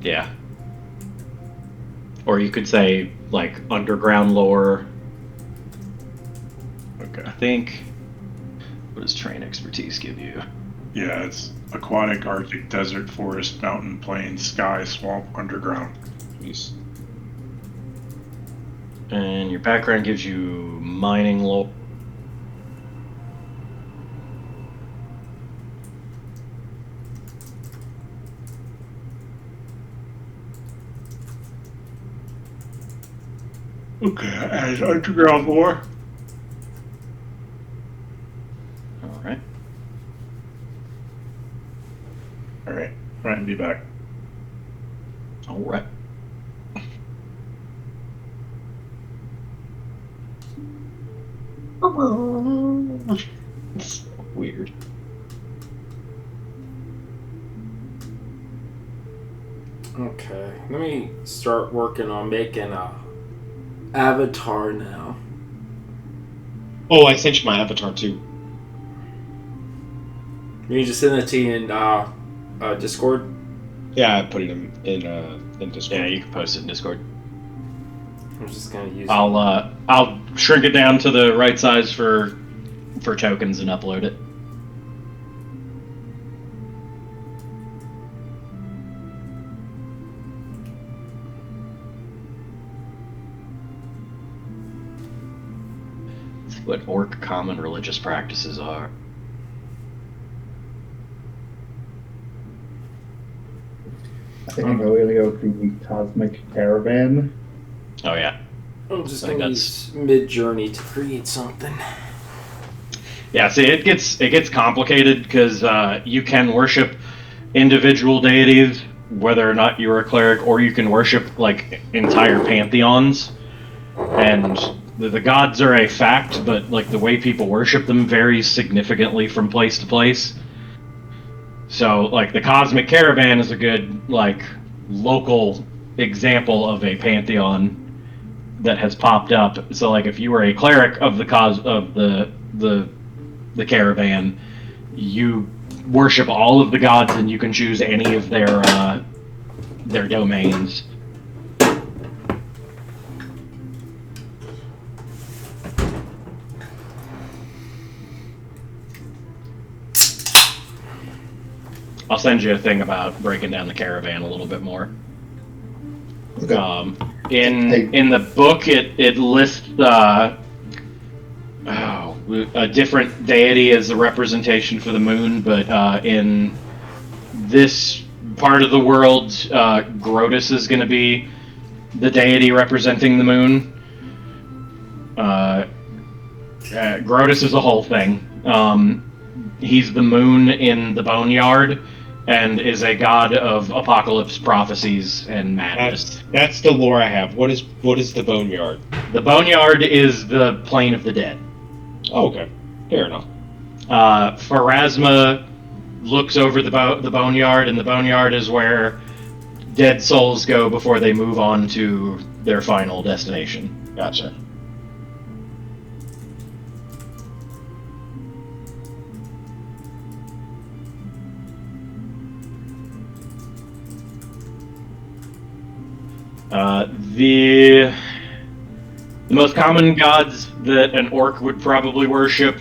Yeah. Or you could say, like, underground lore. Okay. I think. What does terrain expertise give you? Yeah, it's aquatic, arctic, desert, forest, mountain, plain, sky, swamp, underground. Jeez. And your background gives you mining lore. Okay, as underground lore. Alright. Alright, Ryan, be back. Alright. It's weird. Okay, let me start working on making a avatar now. Oh, I sent you my avatar too. You just send it to you in Discord. Yeah, I put it in Discord. Yeah, you can post it in Discord. I'm just gonna use. I'll shrink it down to the right size for tokens and upload it. Let's see what orc common religious practices are. I think I'm gonna go through the Cosmic Caravan. Oh yeah. I'm just I think gonna that's- use Mid-Journey to create something. Yeah, see, it gets complicated because you can worship individual deities, whether or not you're a cleric, or you can worship like entire pantheons. And the gods are a fact, but like the way people worship them varies significantly from place to place. So, like the Cosmic Caravan is a good like local example of a pantheon that has popped up. So, like if you were a cleric of the caravan, you worship all of the gods, and you can choose any of their domains. I'll send you a thing about breaking down the caravan a little bit more. Okay. In the book, it lists a different deity as a representation for the moon, but in this part of the world, Grotus is going to be the deity representing the moon. Grotus is a whole thing. He's the moon in the Boneyard, and is a god of apocalypse prophecies and madness. That's the lore I have. What is the Boneyard? The Boneyard is the plane of the dead. Oh, okay, fair enough. Pharasma looks over the Boneyard, and the Boneyard is where dead souls go before they move on to their final destination. Gotcha. The most common gods that an orc would probably worship,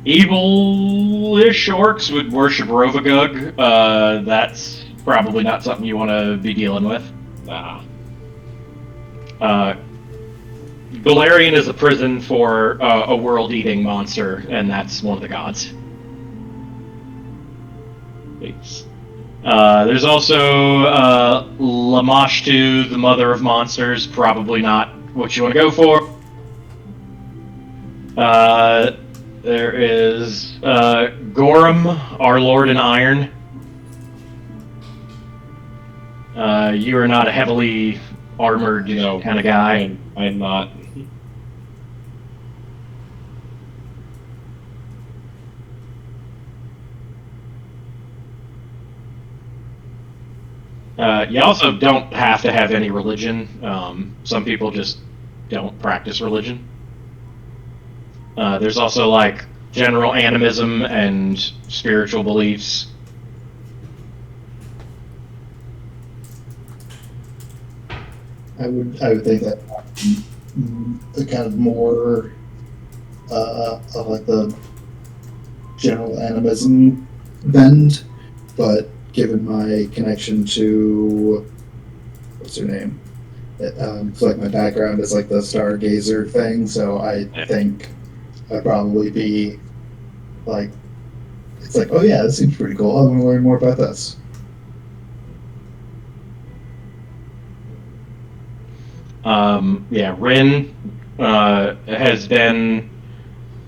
evil-ish orcs would worship Rovagug. That's probably not something you want to be dealing with. Galarian is a prison for a world-eating monster, and that's one of the gods. There's also Lamashtu, the mother of monsters, probably not what you want to go for. There is Gorham, our Lord in Iron. You are not a heavily armored, kind of guy. I'm not. You also don't have to have any religion. Some people just don't practice religion. There's also like general animism and spiritual beliefs. I would think that the kind of more of like the general animism bend, but given my connection to what's her name, it's like my background is like the stargazer thing, so I think I'd probably be like, it's like, oh yeah, this seems pretty cool. I want to learn more about this. Rin has been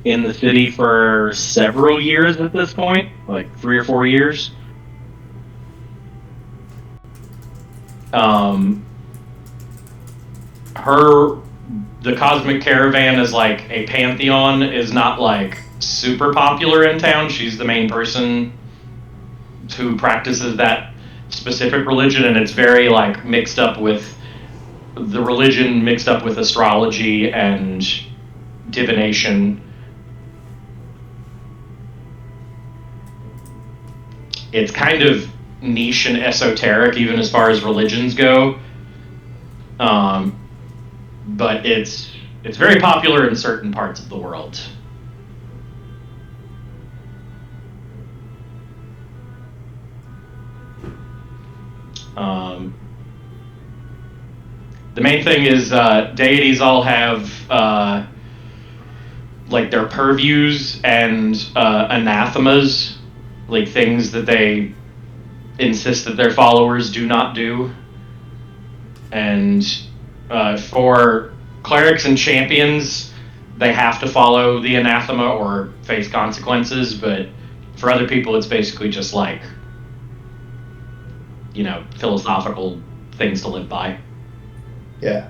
in the city for several years at this point, like 3 or 4 years. The Cosmic Caravan is like a pantheon, is not like super popular in town. She's the main person who practices that specific religion, and it's very like mixed up with the religion, mixed up with astrology and divination. It's kind of niche and esoteric, even as far as religions go. But it's very popular in certain parts of the world. The main thing is deities all have like their purviews and anathemas, like things that they insist that their followers do not do. And for clerics and champions, they have to follow the anathema or face consequences, but for other people it's basically just like, philosophical things to live by. Yeah.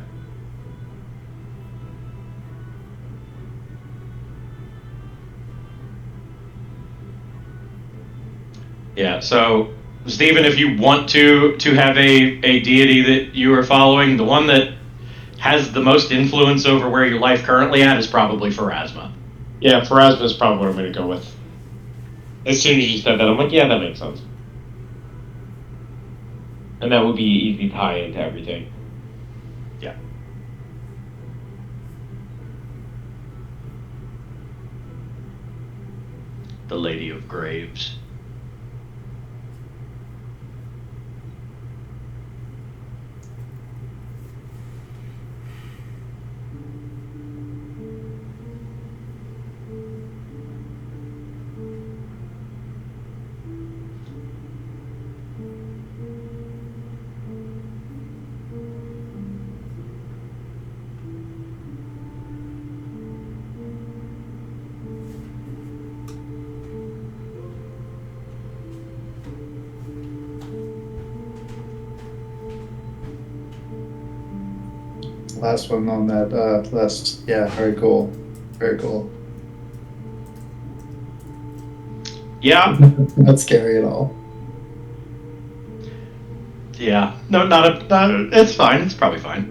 Yeah, so Stephen, if you want to have a deity that you are following, the one that has the most influence over where your life currently at is probably Pharasma. Yeah, Pharasma is probably what I'm going to go with. As soon as you said that, I'm like, yeah, that makes sense. And that would be easy tie into everything. Yeah. The Lady of Graves. Last one on that list. Yeah, very cool. Very cool. Yeah. Not scary at all. Yeah. No, not it's fine. It's probably fine.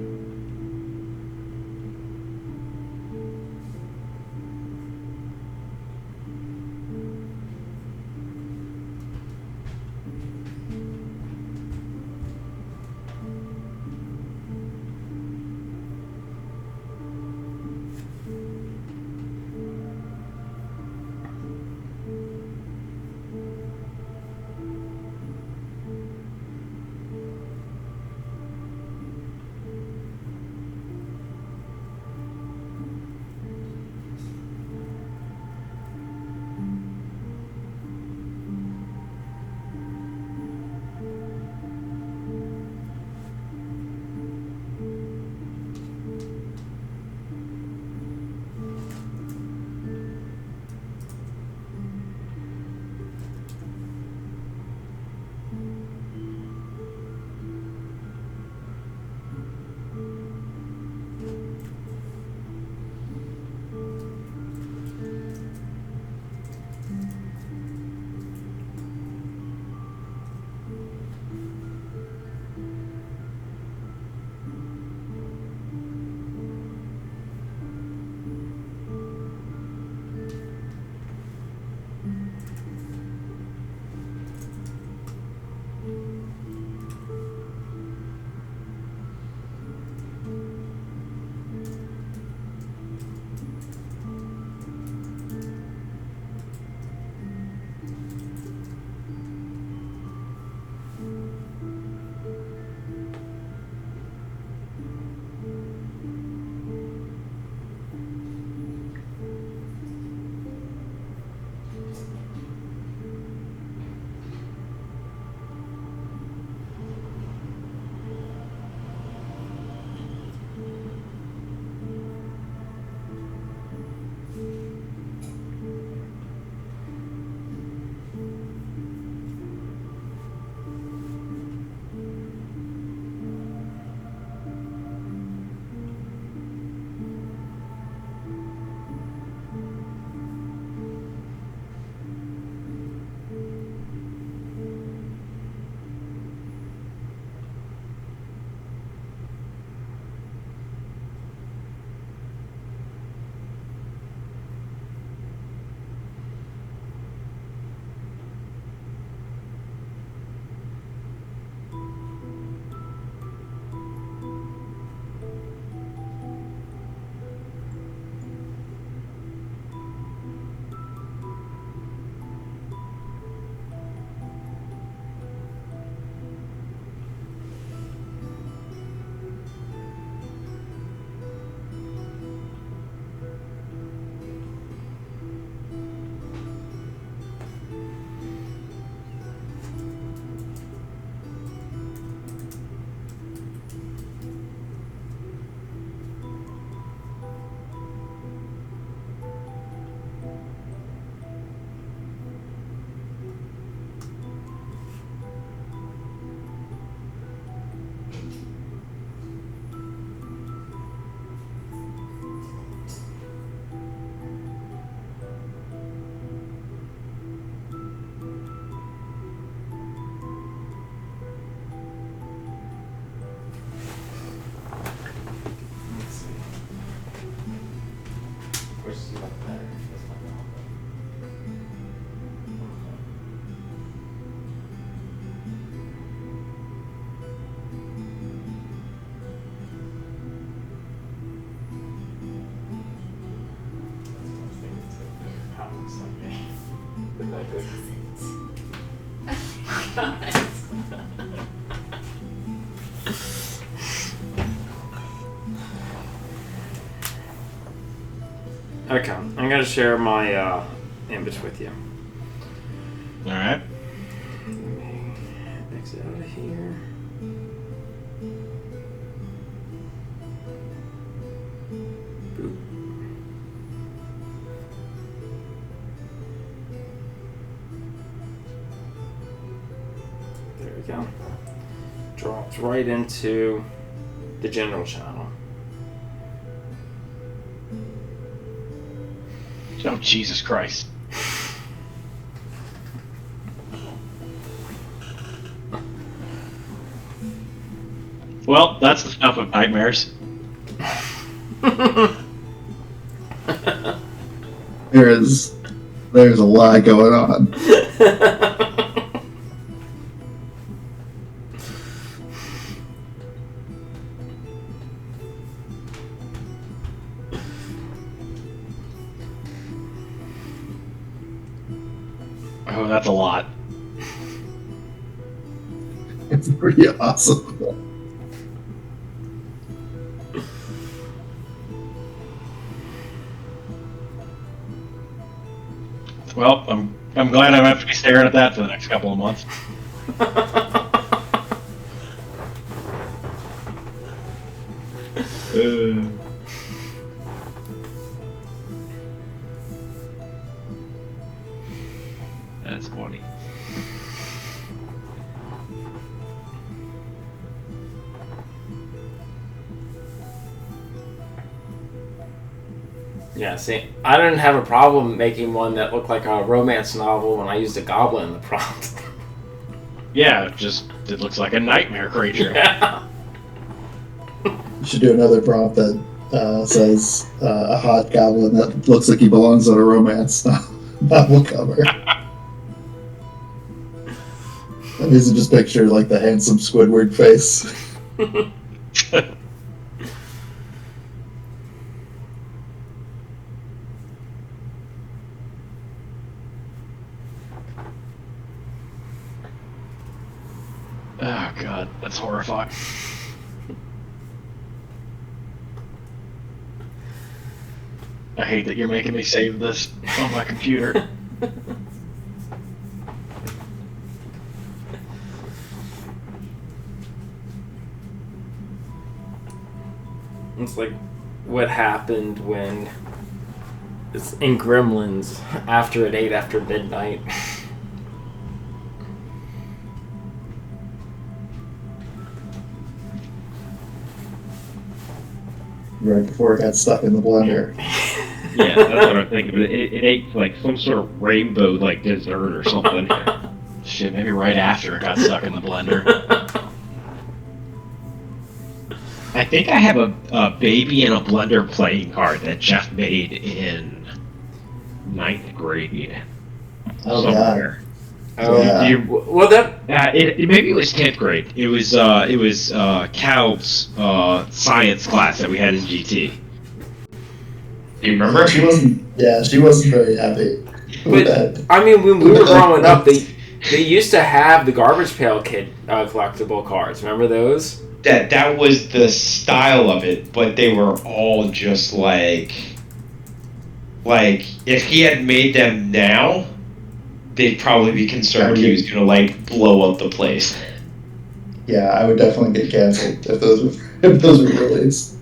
Okay, I'm gonna share my image with you. All right. Exit out of here. Boop. There we go. Drops right into the general channel. Oh, Jesus Christ. Well, that's the stuff of nightmares. There's a lot going on. Oh, that's a lot. It's pretty awesome. Well, I'm glad I don't have to be staring at that for the next couple of months. That's funny. Yeah, see, I didn't have a problem making one that looked like a romance novel when I used a goblin in the prompt. Yeah, it looks like a nightmare creature. Yeah. You should do another prompt that says a hot goblin that looks like he belongs on a romance novel cover. That means to just picture like the handsome Squidward face. Oh god, that's horrifying. I hate that you're making me save this on my computer. It's like what happened when it's in Gremlins after it ate after midnight. Right before it got stuck in the blender. Yeah, that's what I'm thinking. But it ate like some sort of rainbow like dessert or something. Shit, maybe right after it got stuck in the blender. I think I have a baby in a blender playing card that Jeff made in 9th grade. Oh, somewhere. Oh, Yeah. well, that Maybe it was 10th grade. It was Cal's science class that we had in GT. Do you remember? She wasn't very happy with that. I mean, when we were growing up, they used to have the Garbage Pail Kid collectible cards. Remember those? That was the style of it, but they were all just like if he had made them now, they'd probably be concerned he was gonna like blow up the place. Yeah, I would definitely get canceled if those were released.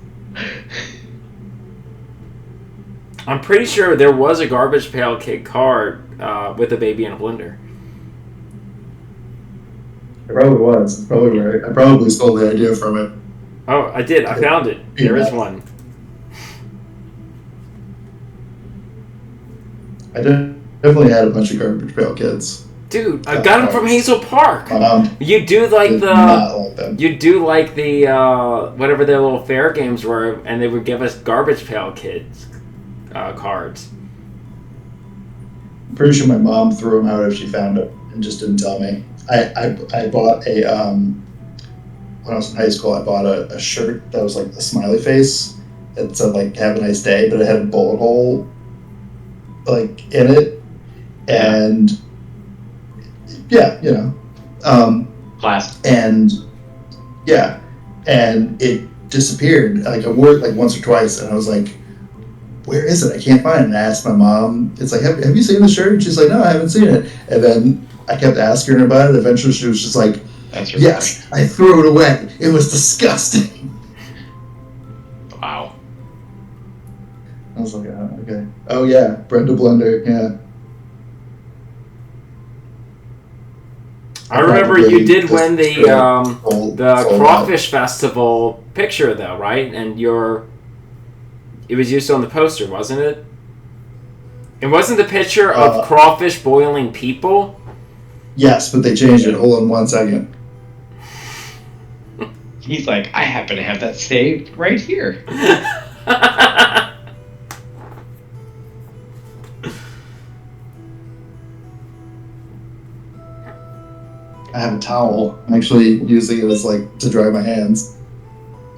I'm pretty sure there was a Garbage Pail Kid card with a baby in a blender. It probably was. Probably right. I probably stole the idea from it. Oh, I did. I found it. There is one. I definitely had a bunch of Garbage Pail Kids. Dude, I got them from Hazel Park. You do Did like not like them. you do like the whatever their little fair games were, and they would give us Garbage Pail Kids cards. I'm pretty sure my mom threw them out if she found it and just didn't tell me. I bought a when I was in high school. I bought a shirt that was like a smiley face. It said like "Have a nice day," but it had a bullet hole like in it, and yeah, you know, Class. and yeah, and it disappeared. Like I wore it like once or twice, and I was like, "Where is it? I can't find it." And I asked my mom. It's like, "Have you seen the shirt?" And she's like, "No, I haven't seen it." And then I kept asking her about it. Eventually, she was just like, That's "Yes, I threw it away. It was disgusting." Wow. I was like, "Oh, okay. Oh yeah, Brenda Blender. Yeah." I remember you did win the sold Crawfish Festival picture, though, right? And it was used on the poster, wasn't it? It wasn't the picture of crawfish boiling people? Yes, but they changed it. Hold on 1 second. He's like, I happen to have that saved right here. I have a towel. I'm actually using it as like to dry my hands.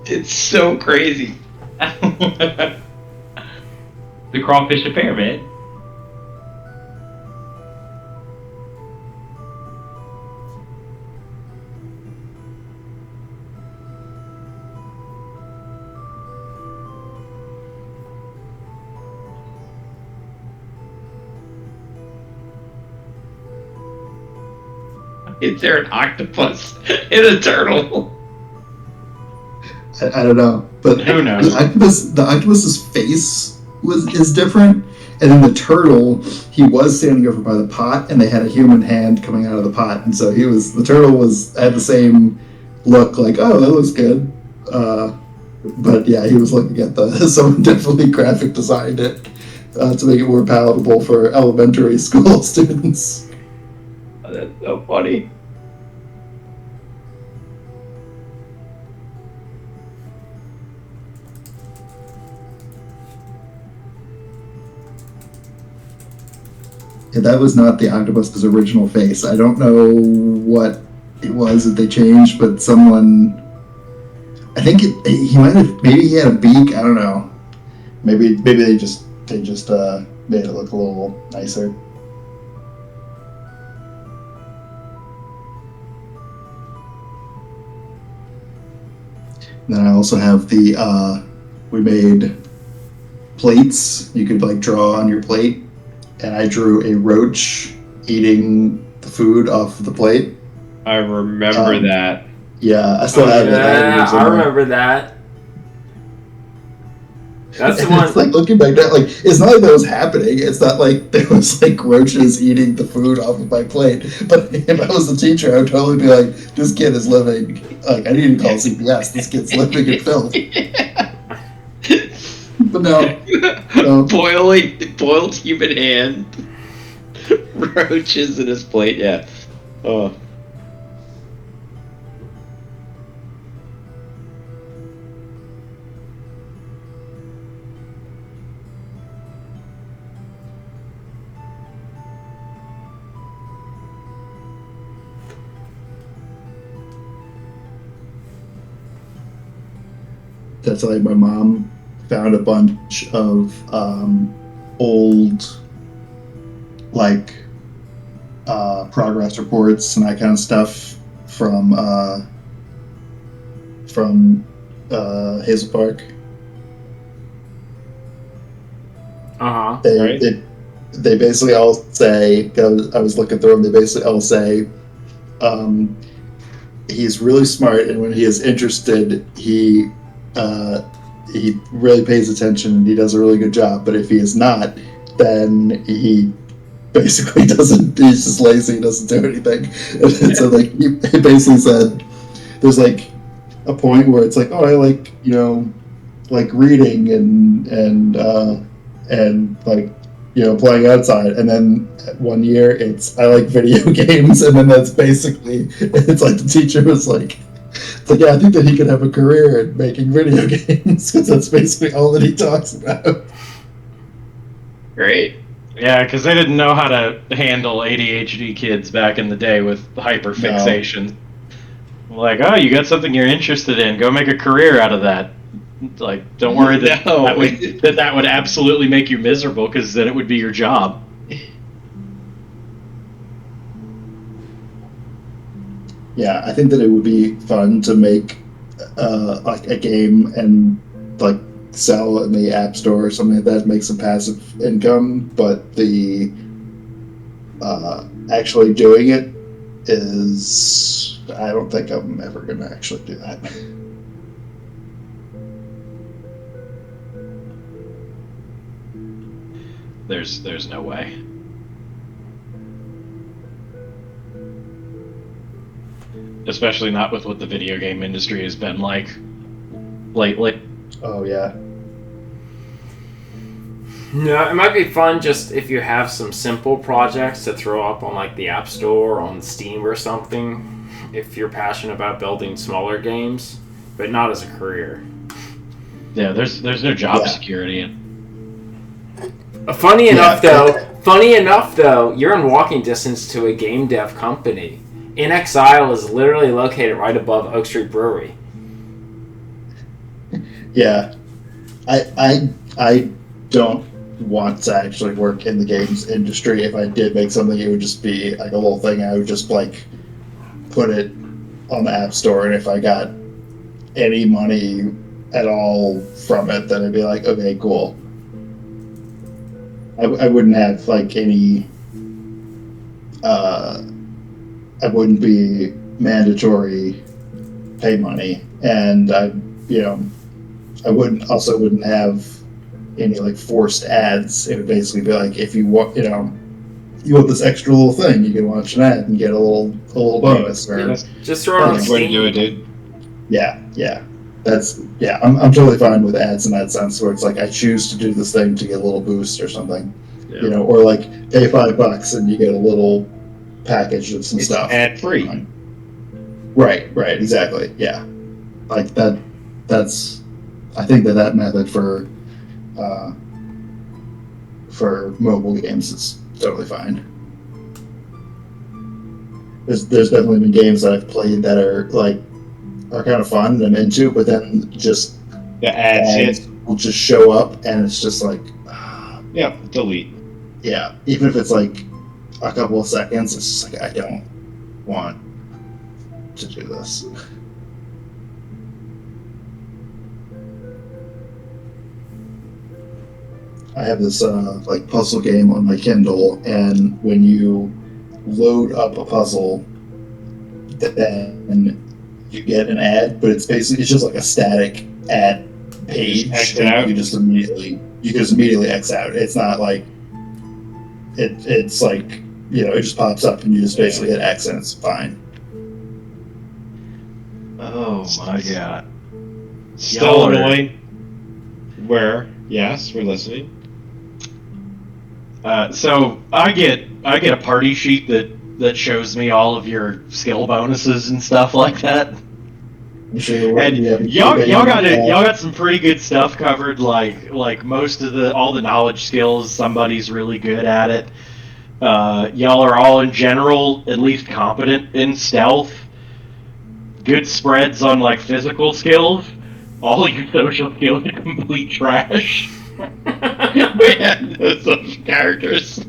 It's so crazy. The crawfish affair, man. Is there an octopus and a turtle? I don't know, but Who knows? The octopus's face is different, and then the turtle, he was standing over by the pot, and they had a human hand coming out of the pot, and so the turtle had the same look, like, oh, that looks good, but yeah, he was looking at someone definitely graphic designed it to make it more palatable for elementary school students. Oh, that's so funny. Yeah, that was not the octopus's original face. I don't know what it was that they changed, but someone, I think he might have, maybe he had a beak. I don't know. Maybe they just made it look a little nicer. And then I also have we made plates. You could like draw on your plate, and I drew a roach eating the food off the plate. I remember that. Yeah, I still have it. Yeah, I remember that. That's the one. It's like looking back now, like it's not like that was happening. It's not like there was like roaches eating the food off of my plate. But if I was the teacher, I would totally be like, "This kid is living. Like I need to call CPS. This kid's living in filth." But no. Boiled human hand, roaches in his plate. Yeah. Oh. That's like my mom found a bunch of old like progress reports and that kind of stuff from Hazel Park. They basically all say, I was looking through them, they basically all say he's really smart, and when he is interested, he really pays attention and he does a really good job, but if he is not, then he basically doesn't, he's just lazy, he doesn't do anything. And so like he basically said there's like a point where it's like, oh, I like, you know, like reading and like, you know, playing outside, and then 1 year it's I like video games, and then that's basically, it's like the teacher was like, it's like, yeah, I think that he could have a career in making video games, because that's basically all that he talks about. Great. Yeah, because they didn't know how to handle ADHD kids back in the day with hyperfixation. No. Like, oh, you got something you're interested in, go make a career out of that. Like, don't worry that would absolutely make you miserable, because then it would be your job. yeah, I think that it would be fun to make like a game and like sell it in the App Store or something like that, make some passive income. But the actually doing it is, I don't think I'm ever going to actually do that. There's no way. Especially not with what the video game industry has been like lately. Oh yeah. No, it might be fun just if you have some simple projects to throw up on like the App Store, on Steam or something, if you're passionate about building smaller games, but not as a career. Yeah, there's no job security. Funny enough though, you're in walking distance to a game dev company. In Exile is literally located right above Oak Street Brewery. Yeah. I don't want to actually work in the games industry. If I did make something, it would just be like a little thing. I would just like put it on the App Store, and if I got any money at all from it, then I'd be like, okay, cool. I wouldn't have like any I wouldn't be mandatory pay money, and I wouldn't have any like forced ads. It would basically be like, if you want, you want this extra little thing, you can watch an ad and get a little bonus. Or just throw it on Way to do it, dude. yeah. I'm totally fine with ads in that sense, where it's like I choose to do this thing to get a little boost or something, or like pay $5 and you get a little package of some stuff. Ad free. Right, exactly. Yeah, like that. That's, I think that method for mobile games is totally fine. There's definitely been games that I've played that are kind of fun and I'm into, but then just The ads will just show up and it's just like, yeah, delete. yeah, even if it's like a couple of seconds, it's just like, I don't want to do this. I have this like puzzle game on my Kindle, and when you load up a puzzle, then you get an ad, but it's just like a static ad page. X it out? You just immediately X out. It's not like it's like, it just pops up and you just basically hit X and it's fine. Oh my god. Still annoying. Where? Yes, we're listening. So I get a party sheet that shows me all of your skill bonuses and stuff like that. And y'all got some pretty good stuff covered. Like most of all the knowledge skills, somebody's really good at it. Y'all are all in general at least competent in stealth. Good spreads on like physical skills. All your social skills are complete trash. We had no social characters.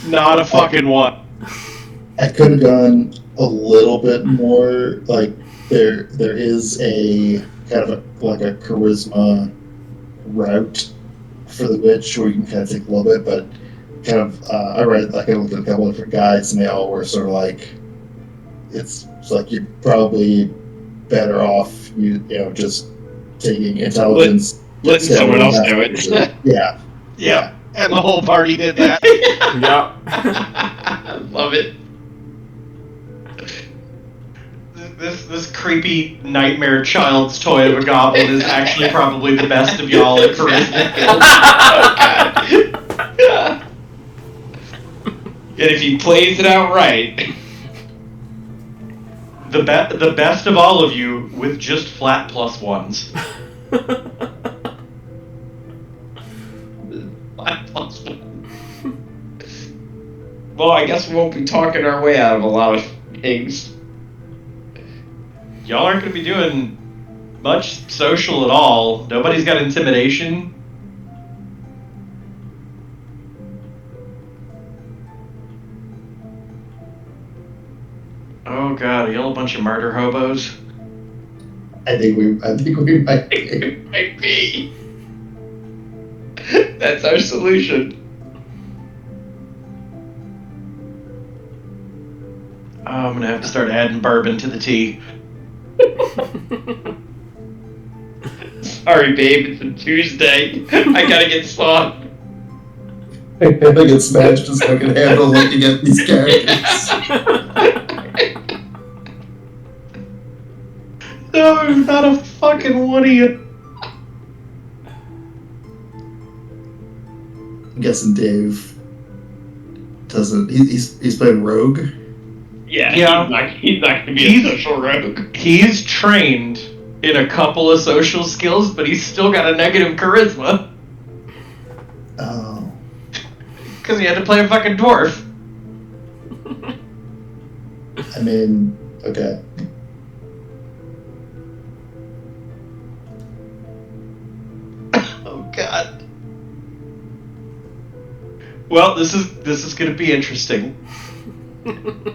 Not a fucking one. I could have gone a little bit more. Like there is a kind of a charisma route for the witch where you can kind of take a little bit, but kind of I looked at a couple of different guides and they all were sort of like, it's like you're probably better off just taking intelligence. Let someone else do it. Yeah. And the whole party did that. Yeah. Love it. This creepy nightmare child's toy of a goblin is actually probably the best of y'all at charisma. And if he plays it out right, The best of all of you with just flat +1s. Flat +1. well, I guess we won't be talking our way out of a lot of things. Y'all aren't going to be doing much social at all. Nobody's got intimidation. Oh god, a yellow bunch of murder hobos. I think we might be. It might be. That's our solution. Oh, I'm gonna have to start adding bourbon to the tea. Sorry, babe. It's a Tuesday. I gotta get sloth. I get smashed just so I can handle looking at these characters. No, not a fucking one of you. I'm guessing Dave doesn't. He's played Rogue. Yeah. Yeah. He's not gonna be a social rogue. He's trained in a couple of social skills, but he's still got a negative charisma. Oh. Because he had to play a fucking dwarf. I mean, okay. Oh god. Well, this is gonna be interesting.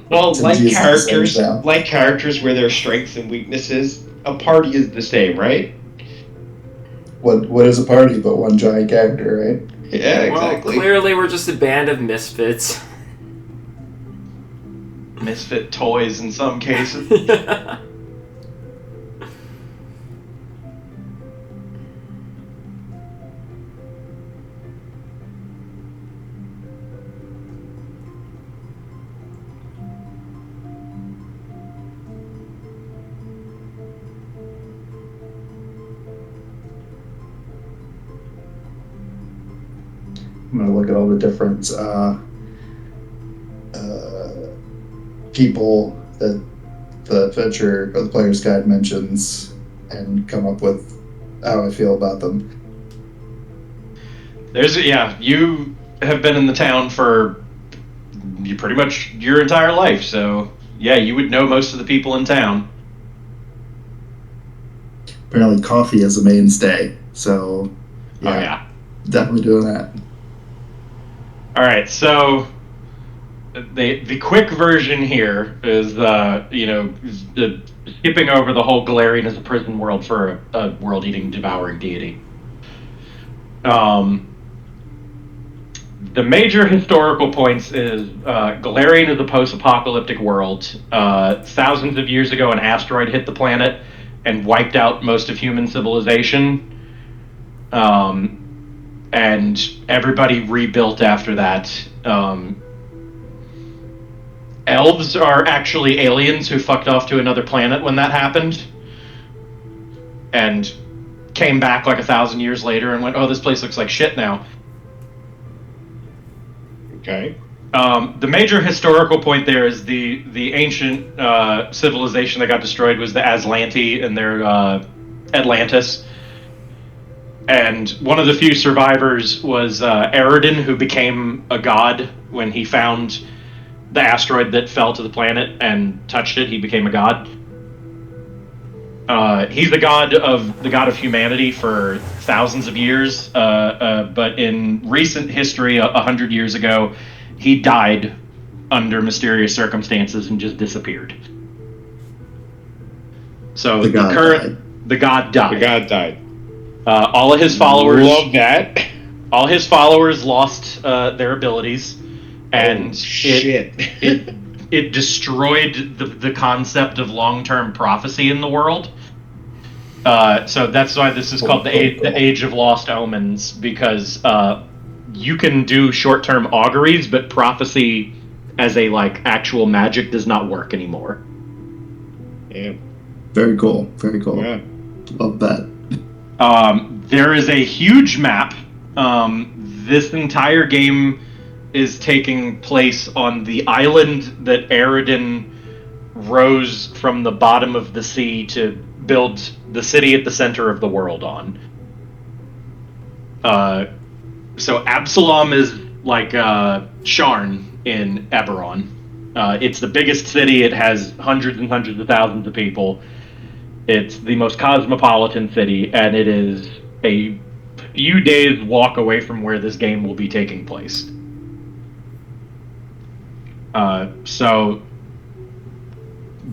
Well, Since he's the same now. like characters where their strengths and weaknesses, a party is the same, right? What is a party but one giant character, right? Yeah, Well, exactly. clearly we're just a band of misfits. Misfit toys in some cases. I'm gonna look at all the different people that the adventure or the player's guide mentions and come up with how I feel about them. You have been in the town for pretty much your entire life, so yeah, you would know most of the people in town. Apparently coffee is a mainstay, so Oh yeah. definitely doing that. All right, so the quick version here is skipping over the whole Galarian as a prison world for a world-eating, devouring deity. The major historical points is Galarian is a post-apocalyptic world. Thousands of years ago, an asteroid hit the planet and wiped out most of human civilization. And everybody rebuilt after that. Elves are actually aliens who fucked off to another planet when that happened. And came back like 1,000 years later and went, oh, this place looks like shit now. Okay. The major historical point there is the ancient civilization that got destroyed was the Aslanti and their Atlantis. And one of the few survivors was Eredin, who became a god when he found the asteroid that fell to the planet and touched it. He became a god. He's the god of humanity for thousands of years. But in recent history, 100 years ago, he died under mysterious circumstances and just disappeared. So the god died. The god died. All of his followers. Love that. All his followers lost their abilities, and it destroyed the concept of long-term prophecy in the world. So that's why this is called the Age of Lost Omens, because you can do short-term auguries, but prophecy as a actual magic does not work anymore. Yeah. Very cool. Very cool. Yeah. Love that. There is a huge map. This entire game is taking place on the island that Eredin rose from the bottom of the sea to build the city at the center of the world on. So Absalom is like Sharn in Eberron. It's the biggest city. It has hundreds and hundreds of thousands of people. It's the most cosmopolitan city, and it is a few days walk away from where this game will be taking place. So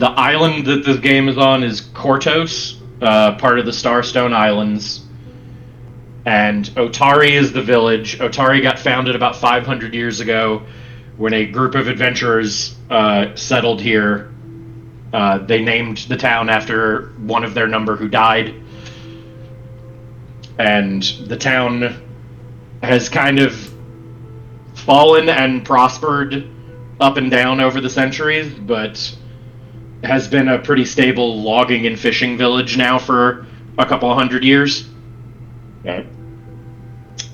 The island that this game is on is Kortos, part of the Starstone Islands. And Otari is the village. Otari got founded about 500 years ago when a group of adventurers settled here. They named the town after one of their number who died. And the town has kind of fallen and prospered up and down over the centuries, but has been a pretty stable logging and fishing village now for a couple of 100 years. Okay.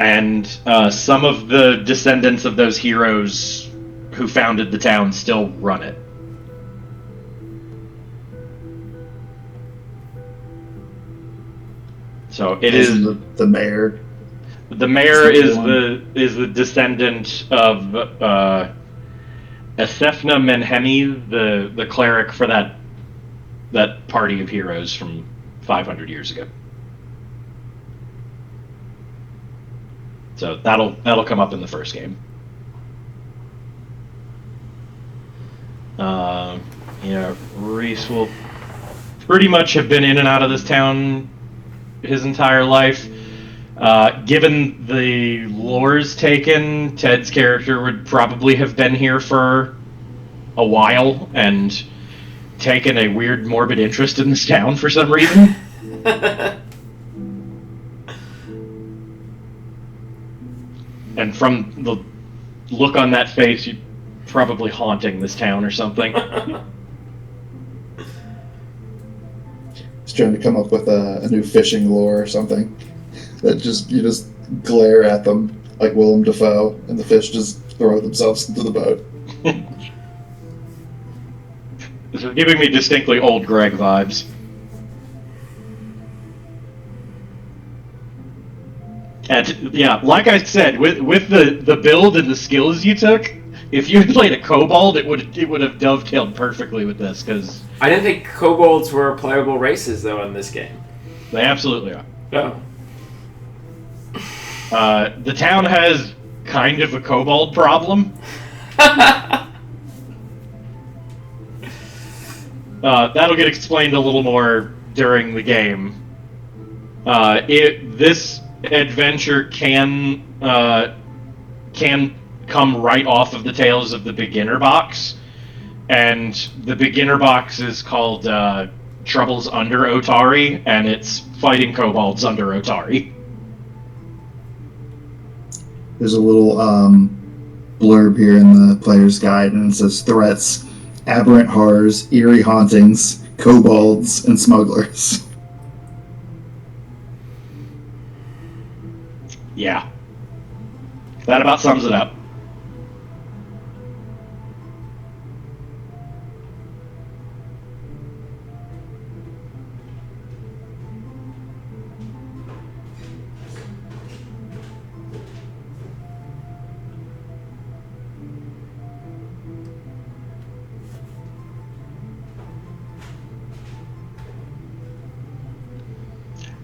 And some of the descendants of those heroes who founded the town still run it. So it is the mayor. the mayor Is that is the descendant of Esefna Menhemi, the cleric for that party of heroes from 500 years ago. So that'll come up in the first game. Rhys will pretty much have been in and out of this town his entire life. Given the lore's taken, Ted's character would probably have been here for a while and taken a weird morbid interest in this town for some reason. And from the look on that face, you're probably haunting this town or something. He's trying to come up with a new fishing lure or something. That you just glare at them like Willem Dafoe, and the fish just throw themselves into the boat. This is giving me distinctly old Greg vibes. And yeah, like I said, with the build and the skills you took, if you had played a kobold, it would have dovetailed perfectly with this, because I didn't think kobolds were playable races though in this game. they absolutely are. Oh. The town has kind of a kobold problem. That'll get explained a little more during the game. This adventure can come right off of the Tales of the Beginner box, and the Beginner box is called Troubles Under Otari, and it's fighting kobolds under Otari. There's a little blurb here in the player's guide, and it says threats, aberrant horrors, eerie hauntings, kobolds, and smugglers. Yeah. That about sums it up.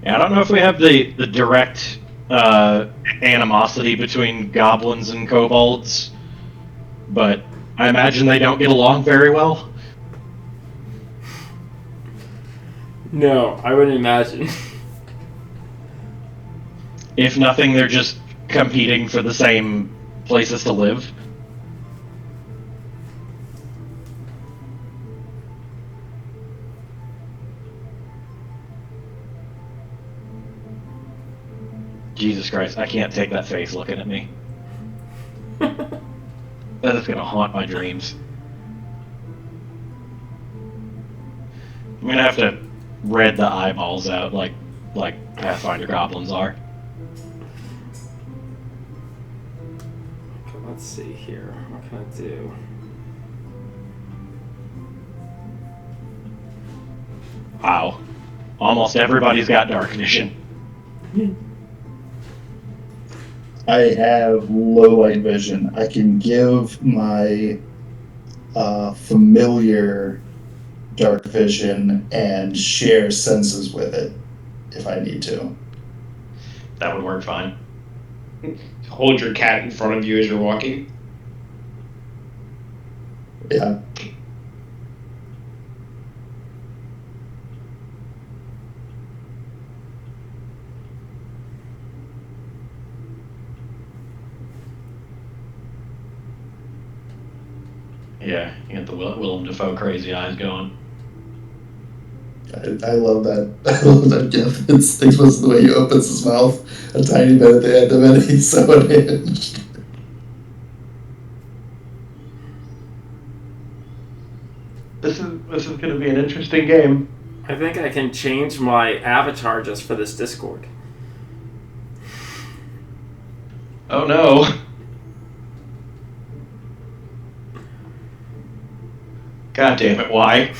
Yeah, I don't know if we have the direct animosity between goblins and kobolds, but I imagine they don't get along very well. No, I wouldn't imagine. If nothing, they're just competing for the same places to live. Jesus Christ, I can't take that face looking at me. That is gonna haunt my dreams. I'm gonna have to red the eyeballs out like Pathfinder goblins are. Okay, let's see here. What can I do? Wow. Almost everybody's got dark vision. I have low light vision. I can give my familiar dark vision and share senses with it if I need to. That would work fine. Hold your cat in front of you as you're walking. Yeah. Yeah, you got the Willem Dafoe crazy eyes going. I love that. I love that gif. It's the way he opens his mouth a tiny bit at the end of it. He's so unhinged. This is going to be an interesting game. I think I can change my avatar just for this Discord. Oh no. God damn it, why?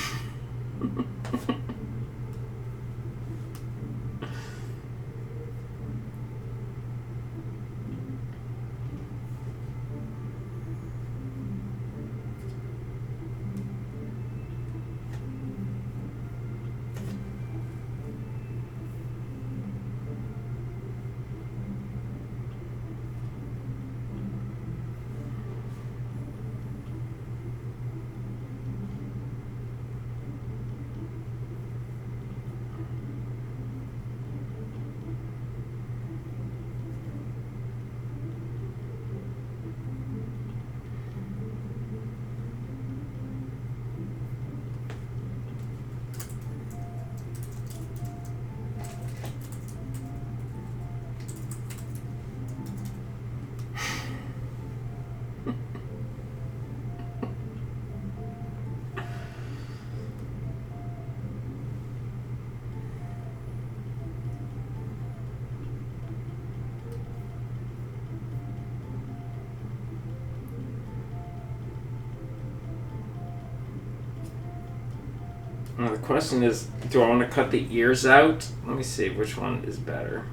Now the question is, do I want to cut the ears out? Let me see which one is better.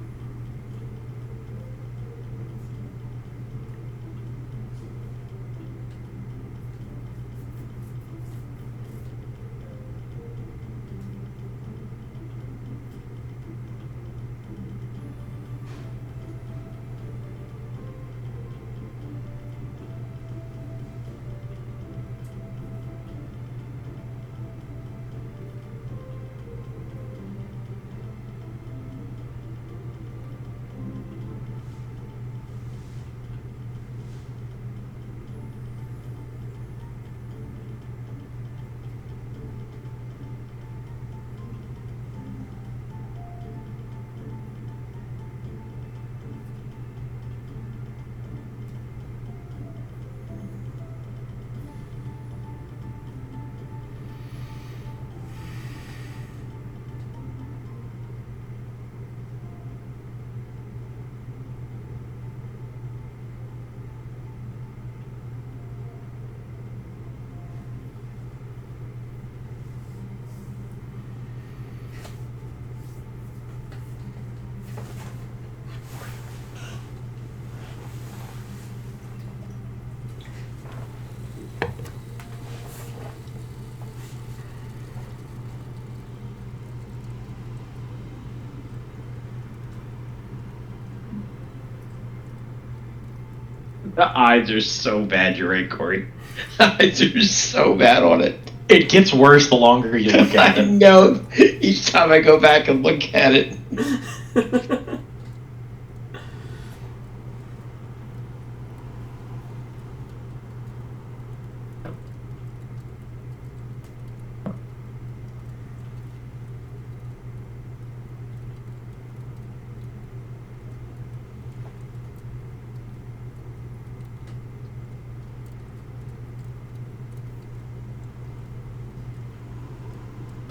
The eyes are so bad, you're right, Corey. The eyes are so bad on it. It gets worse the longer you look at I it. know. Each time I go back and look at it.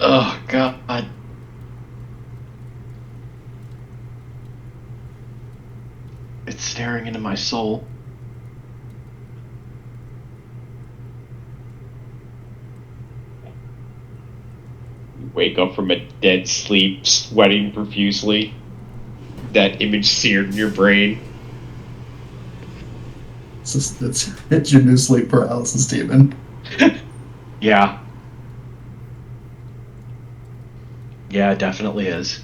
Oh, God. It's staring into my soul. Wake up from a dead sleep, sweating profusely. That image seared in your brain. It's your new sleep paralysis demon. Yeah. Yeah, it definitely is.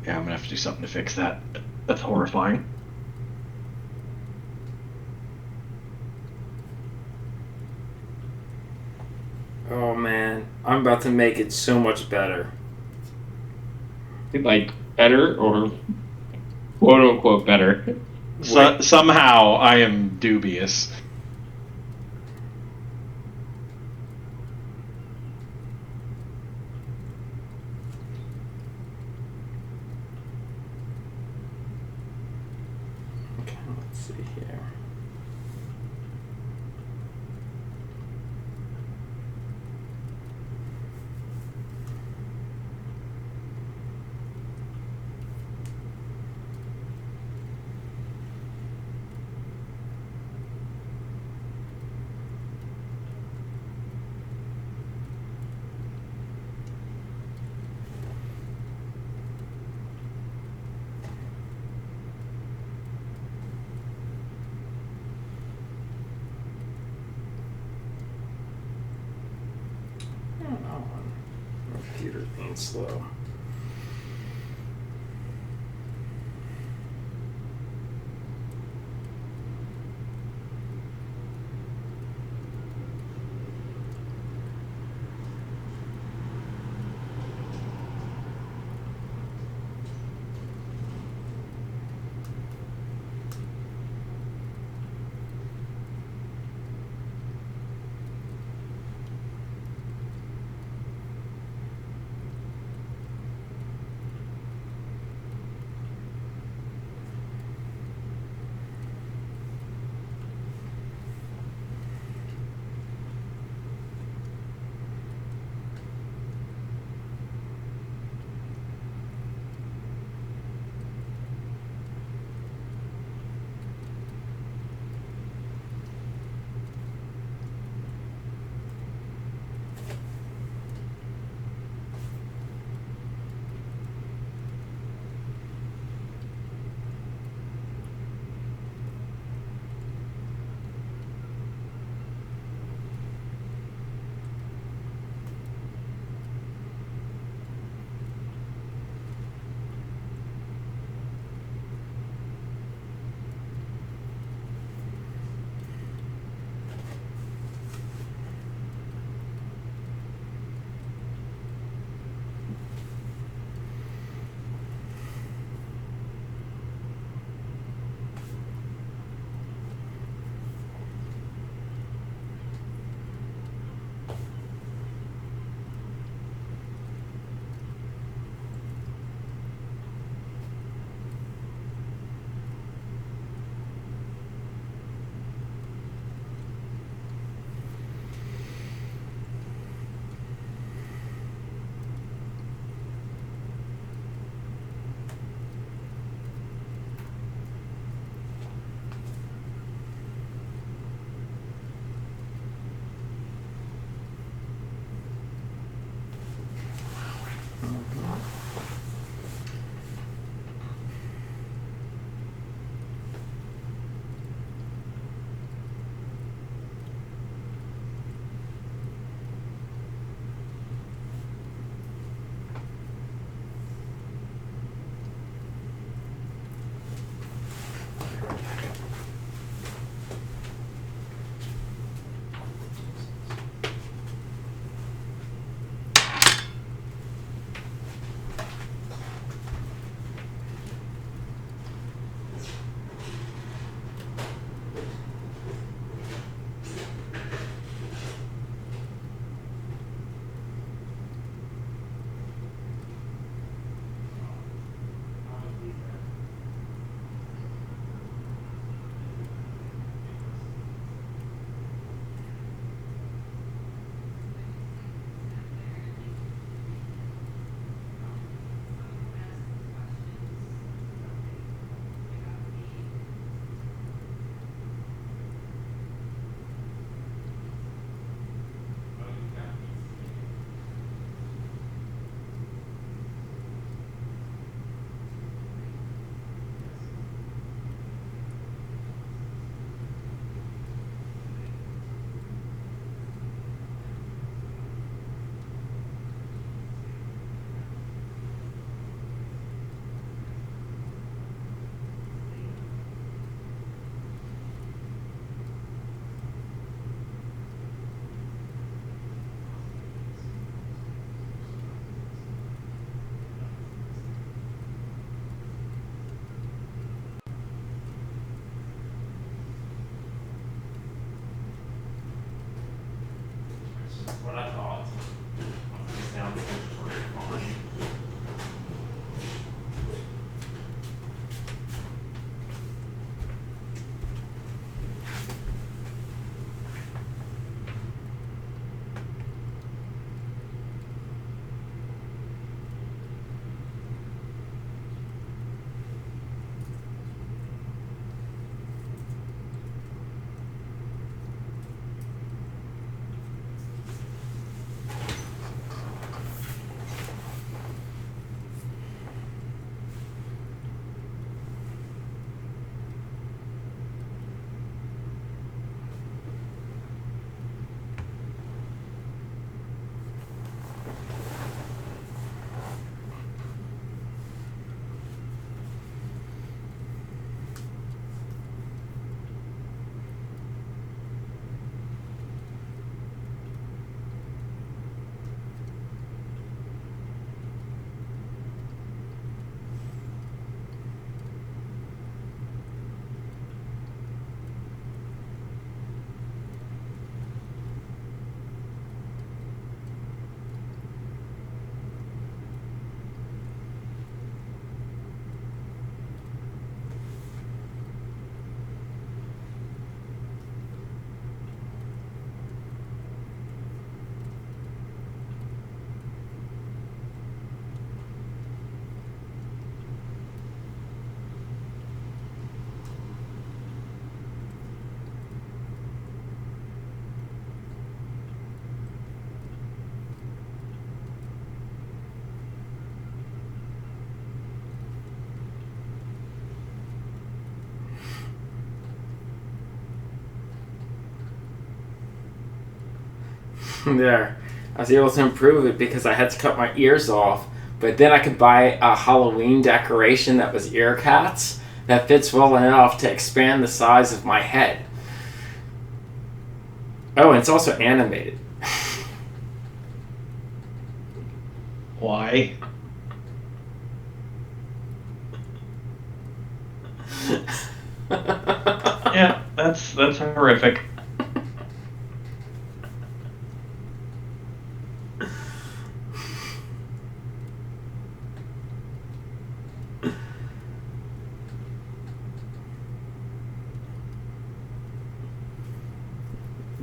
Yeah, I'm gonna have to do something to fix that. That's horrifying. Oh man, I'm about to make it so much better. Like better or quote unquote better. Somehow I am dubious. Okay, let's see here. Computer's being slow. there. I was able to improve it because I had to cut my ears off, but then I could buy a Halloween decoration that was ear cats that fits well enough to expand the size of my head. Oh, and it's also animated. Why? Yeah, that's horrific.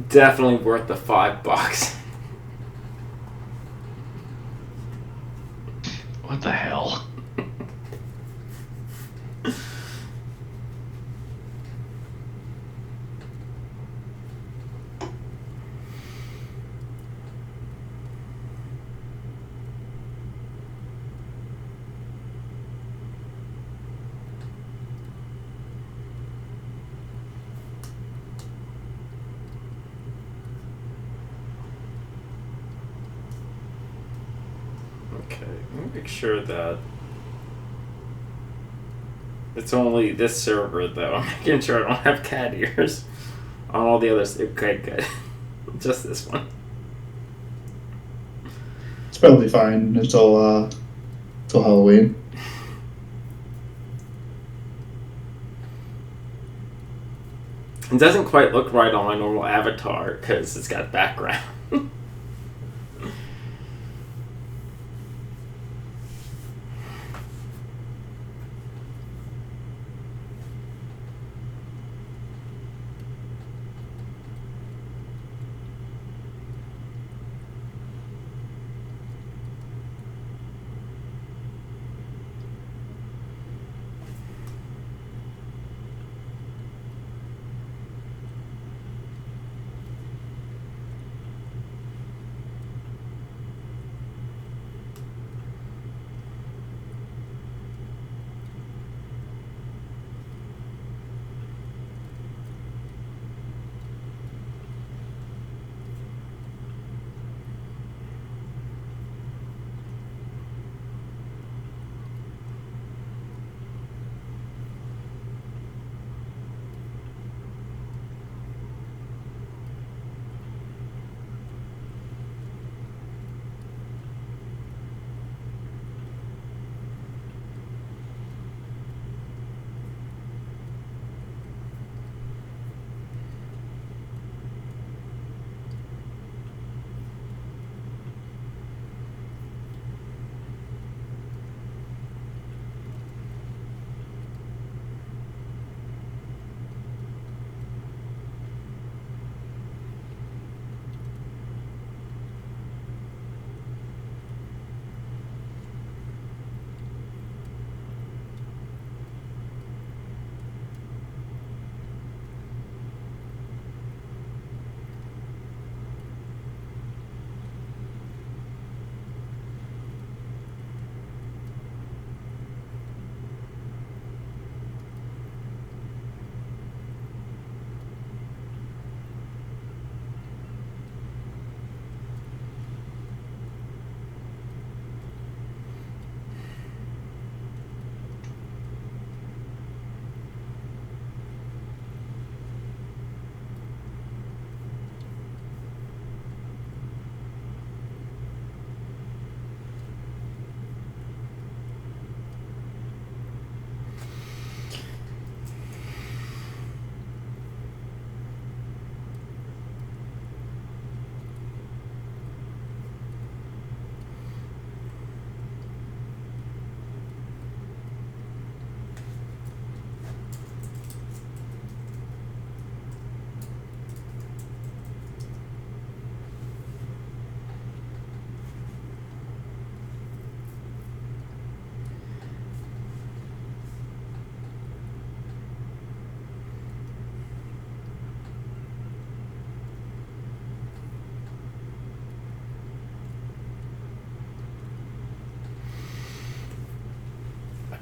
Definitely worth the $5. What the hell? Okay, let me make sure that it's only this server though. I'm making sure I don't have cat ears on all the others. Okay, good. Just this one. It's probably fine until Halloween. It doesn't quite look right on my normal avatar because it's got background.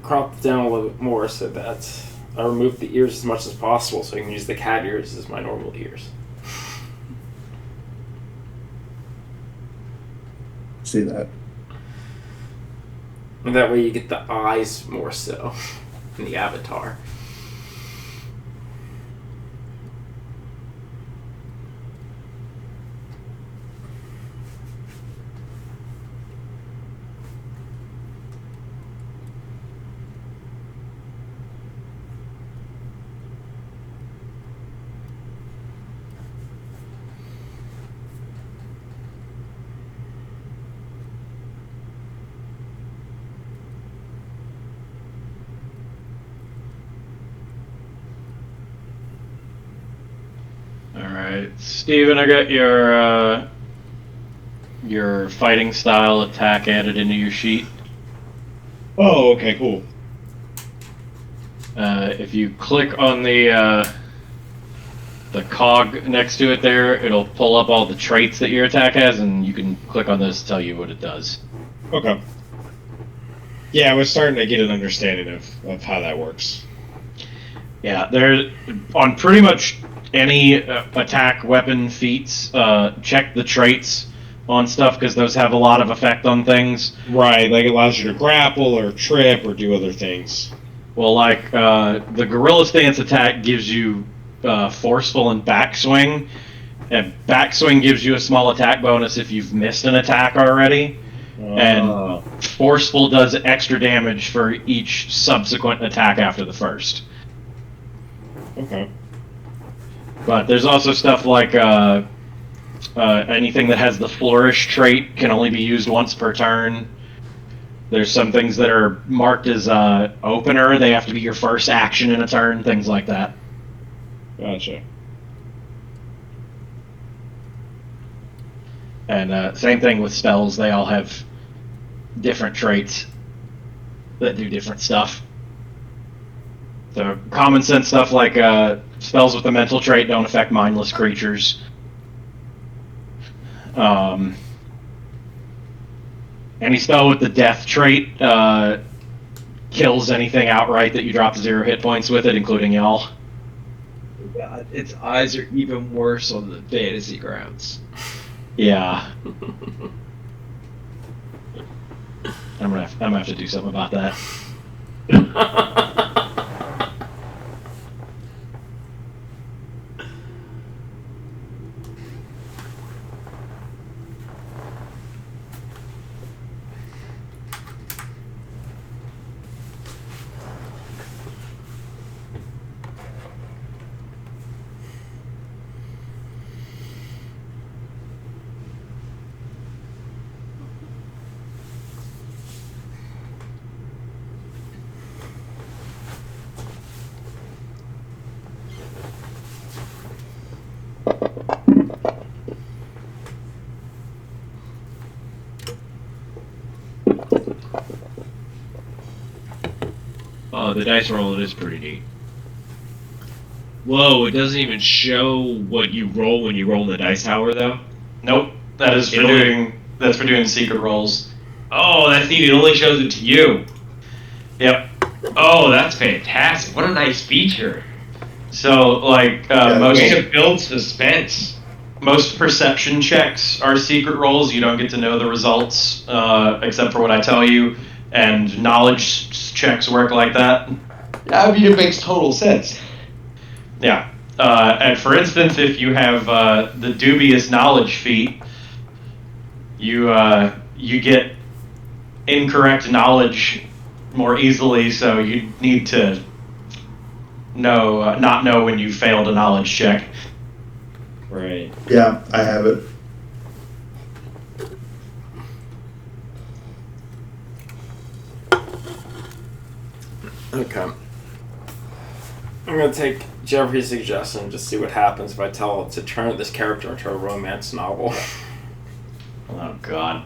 Cropped it down a little bit more so that I removed the ears as much as possible so I can use the cat ears as my normal ears. see that. And that way you get the eyes more so in the avatar. Alright, Steven, I got your fighting style attack added into your sheet. Oh, okay, cool. If you click on the cog next to it there, it'll pull up all the traits that your attack has, and you can click on those to tell you what it does. Okay. Yeah, I was starting to get an understanding of how that works. Yeah, there on pretty much any attack, weapon, feats, check the traits on stuff because those have a lot of effect on things. Right, like it allows you to grapple or trip or do other things. Well, like the Gorilla Stance attack gives you forceful and backswing, and backswing gives you a small attack bonus if you've missed an attack already, and forceful does extra damage for each subsequent attack after the first. Okay. But there's also stuff like anything that has the Flourish trait can only be used once per turn. There's some things that are marked as opener. They have to be your first action in a turn, things like that. Gotcha. And same thing with spells. They all have different traits that do different stuff. So common sense stuff like spells with a mental trait don't affect mindless creatures. Any spell with the death trait kills anything outright that you drop 0 hit points with it, including y'all. God, its eyes are even worse on the fantasy grounds. Yeah. I'm gonna have to do something about that. The dice roll is pretty neat. Whoa, it doesn't even show what you roll when you roll in the dice tower, though? Nope. That's for doing secret rolls. Oh, that's neat. It only shows it to you. Yep. Oh, that's fantastic. What a nice feature. So, like, Way to build suspense. most perception checks are secret rolls. You don't get to know the results, except for what I tell you. And knowledge checks work like that. I mean, it makes total sense. Yeah. And for instance, if you have the dubious knowledge feat, you get incorrect knowledge more easily. So you need to not know when you failed a knowledge check. Right. Yeah, I have it. Okay. I'm gonna take Jeffrey's suggestion, just see what happens if I tell it to turn this character into a romance novel. Oh God.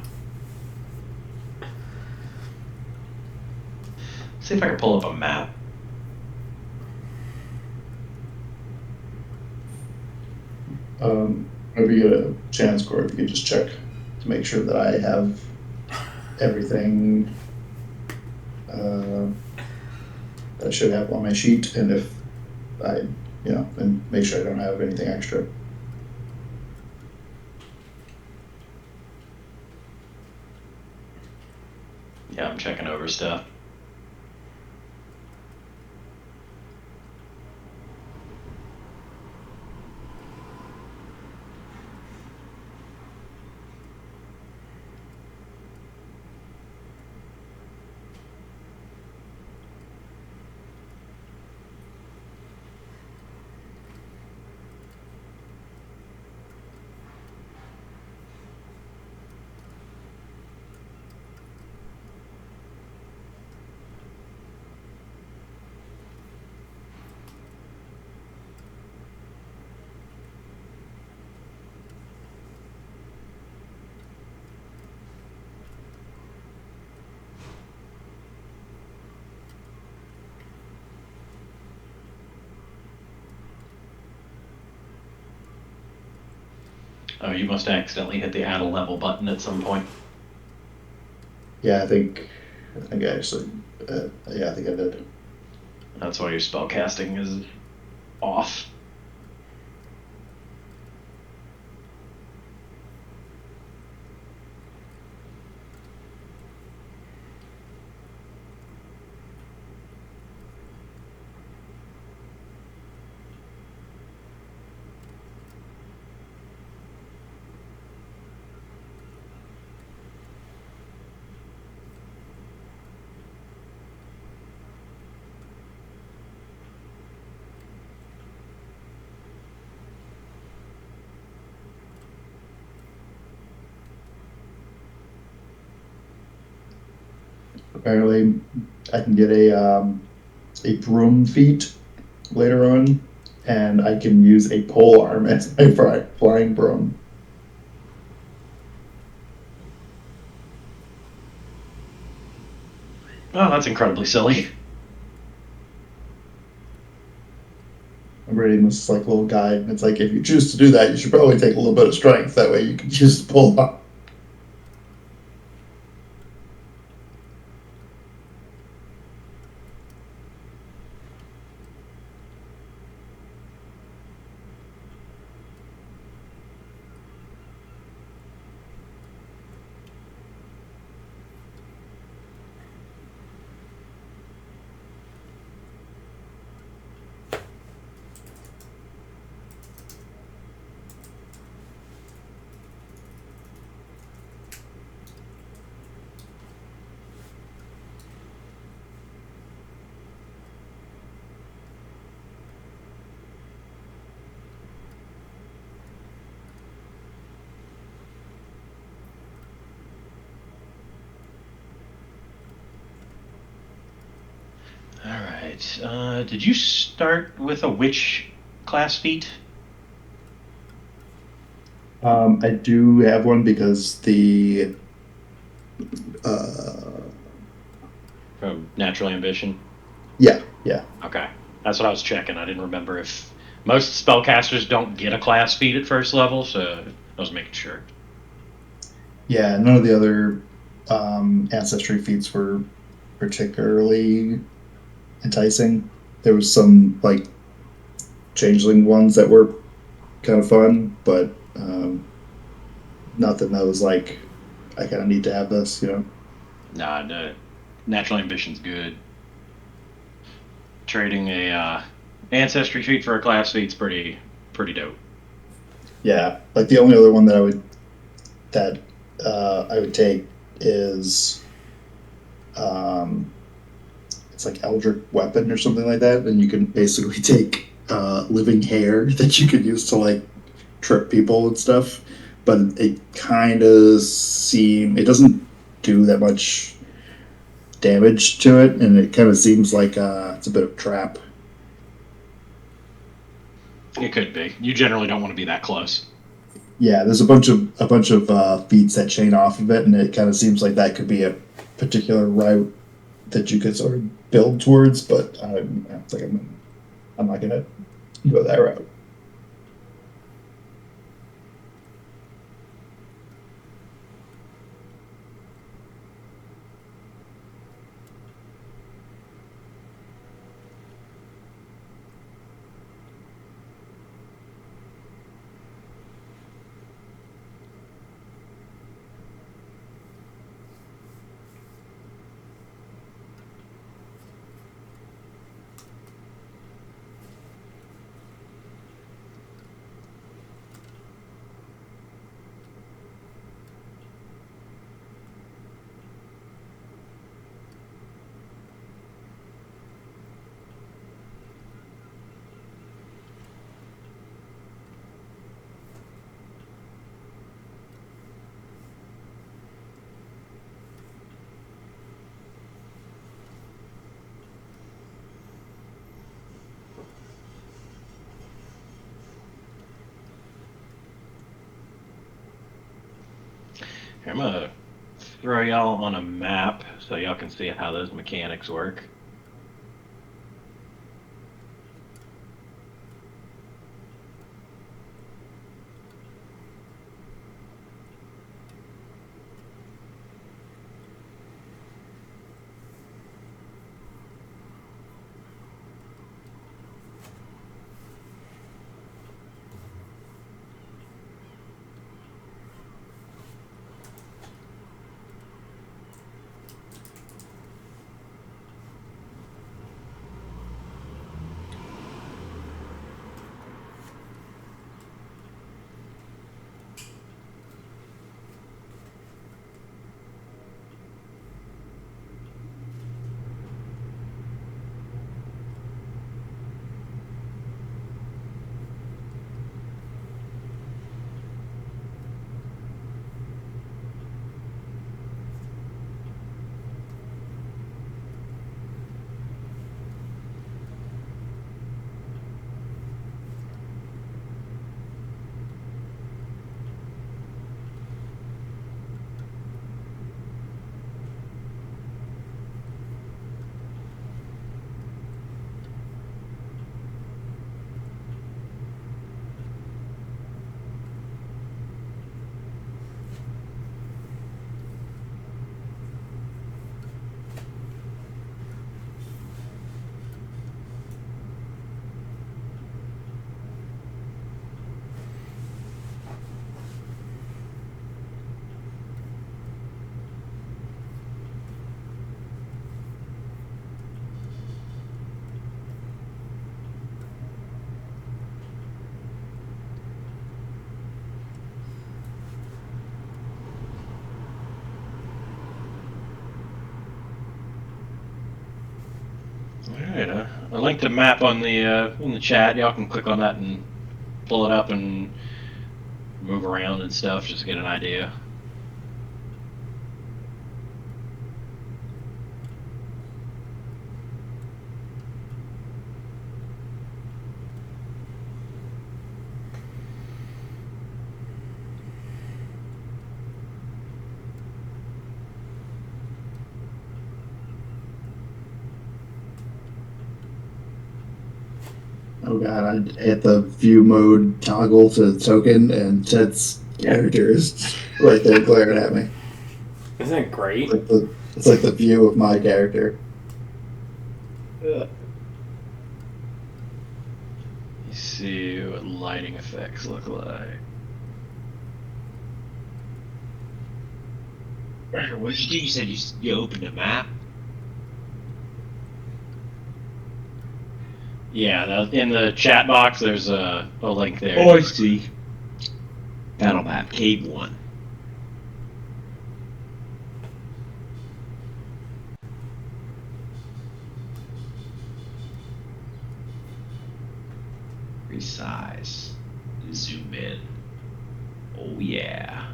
See if I can pull up a map. Whenever you get a chance, Corey, if you could just check to make sure that I have everything that I should have on my sheet, and if I, and make sure I don't have anything extra. Yeah, I'm checking over stuff. Oh, you must accidentally hit the add a level button at some point. Yeah, I think I actually, yeah, I think I did. That's why your spell casting is off. Apparently, I can get a broom feat later on, and I can use a pole arm as my flying broom. Oh, that's incredibly silly. I'm reading this like little guide, and it's like if you choose to do that, you should probably take a little bit of strength. That way, you can use the pole arm. Alright, did you start with a witch class feat? I do have one because the uh, From Natural Ambition? yeah. Okay, that's what I was checking. I didn't remember if most spellcasters don't get a class feat at first level, so I was making sure. Yeah, none of the other ancestry feats were particularly enticing. There was some like changeling ones that were kind of fun, but nothing that was like I kind of need to have this, you know. Nah, no, Natural Ambition's good. Trading a ancestry feat for a class feat's pretty dope. Yeah, like the only other one that I would take is it's like Eldritch Weapon or something like that, and you can basically take living hair that you could use to like trip people and stuff. But it kind of it doesn't do that much damage to it, and it kind of seems like it's a bit of a trap. It could be. You generally don't want to be that close. Yeah, there's a bunch of feats that chain off of it, and it kind of seems like that could be a particular route that you could sort of build towards. But I'm not gonna go that route. I'm gonna throw y'all on a map so y'all can see how those mechanics work. Alright, I linked a map on the in the chat. Y'all can click on that and pull it up and move around and stuff, just to get an idea. Oh god, I hit the view mode toggle to the token, and Ted's character is right there glaring at me. Isn't it great? It's like the view of my character. Let's see what lighting effects look like. What did you do? You said you opened a map? Yeah, in the chat box, there's a link there. Oh, I see. Battle map, Cave 1. Resize. Zoom in. Oh, yeah.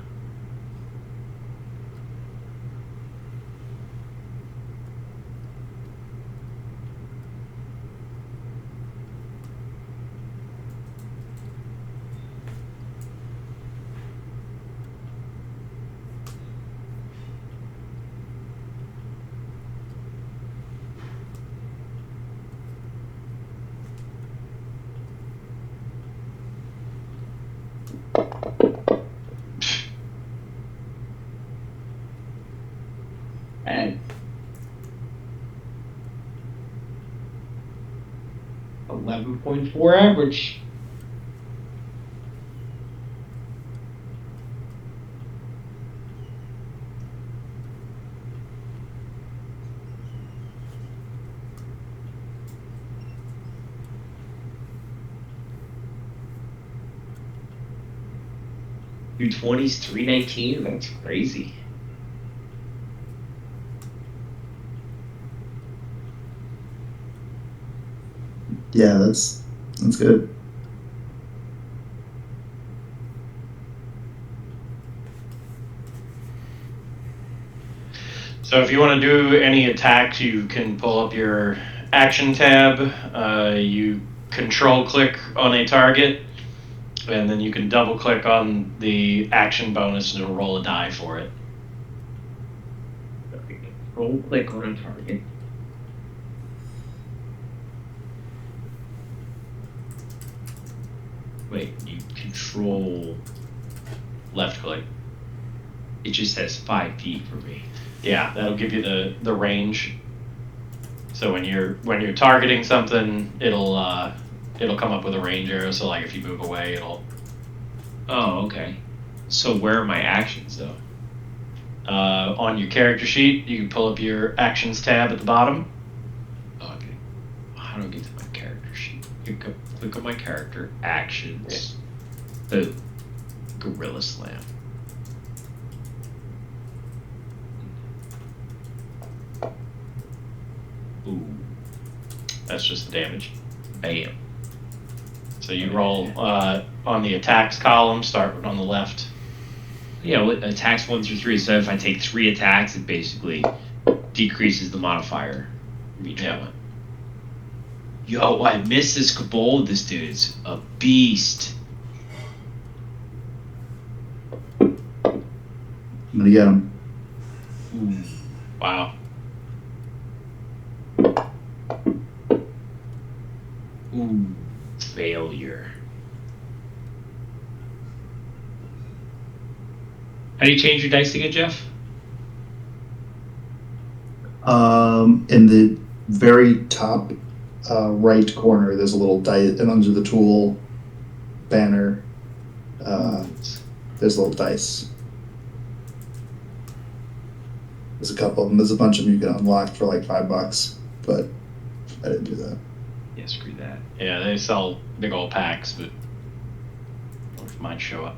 And 11.4 average. Two 20s, 319. That's crazy. Yeah, that's good. So if you want to do any attacks, you can pull up your action tab. You control click on a target, and then you can double click on the action bonus and it'll roll a die for it. Roll click on a target. Wait, you control Left click. it just says 5 feet for me. Yeah, that'll give you the range. So when you're targeting something, it'll come up with a range arrow. So like if you move away, it'll. Oh, okay. So where are my actions though? On your character sheet, you can pull up your actions tab at the bottom. Okay. How do I get to my character sheet? Click on my character, actions. Boom. Gorilla Slam. Ooh. That's just the damage. Bam. So you roll on the attacks column. Start on the left. Yeah, well, attacks 1 through 3. So if I take 3 attacks, it basically decreases the modifier from each one. Yo, I missed this Cabal. This dude's a beast. I'm gonna get him. Ooh. Wow. Ooh. Failure. How do you change your dice again, Jeff? In the very top right corner, there's a little dice, and under the tool banner, there's a little dice. There's a couple of them. There's a bunch of them you can unlock for like $5, but I didn't do that. Yeah, screw that. Yeah, they sell big old packs, but what if mine show up?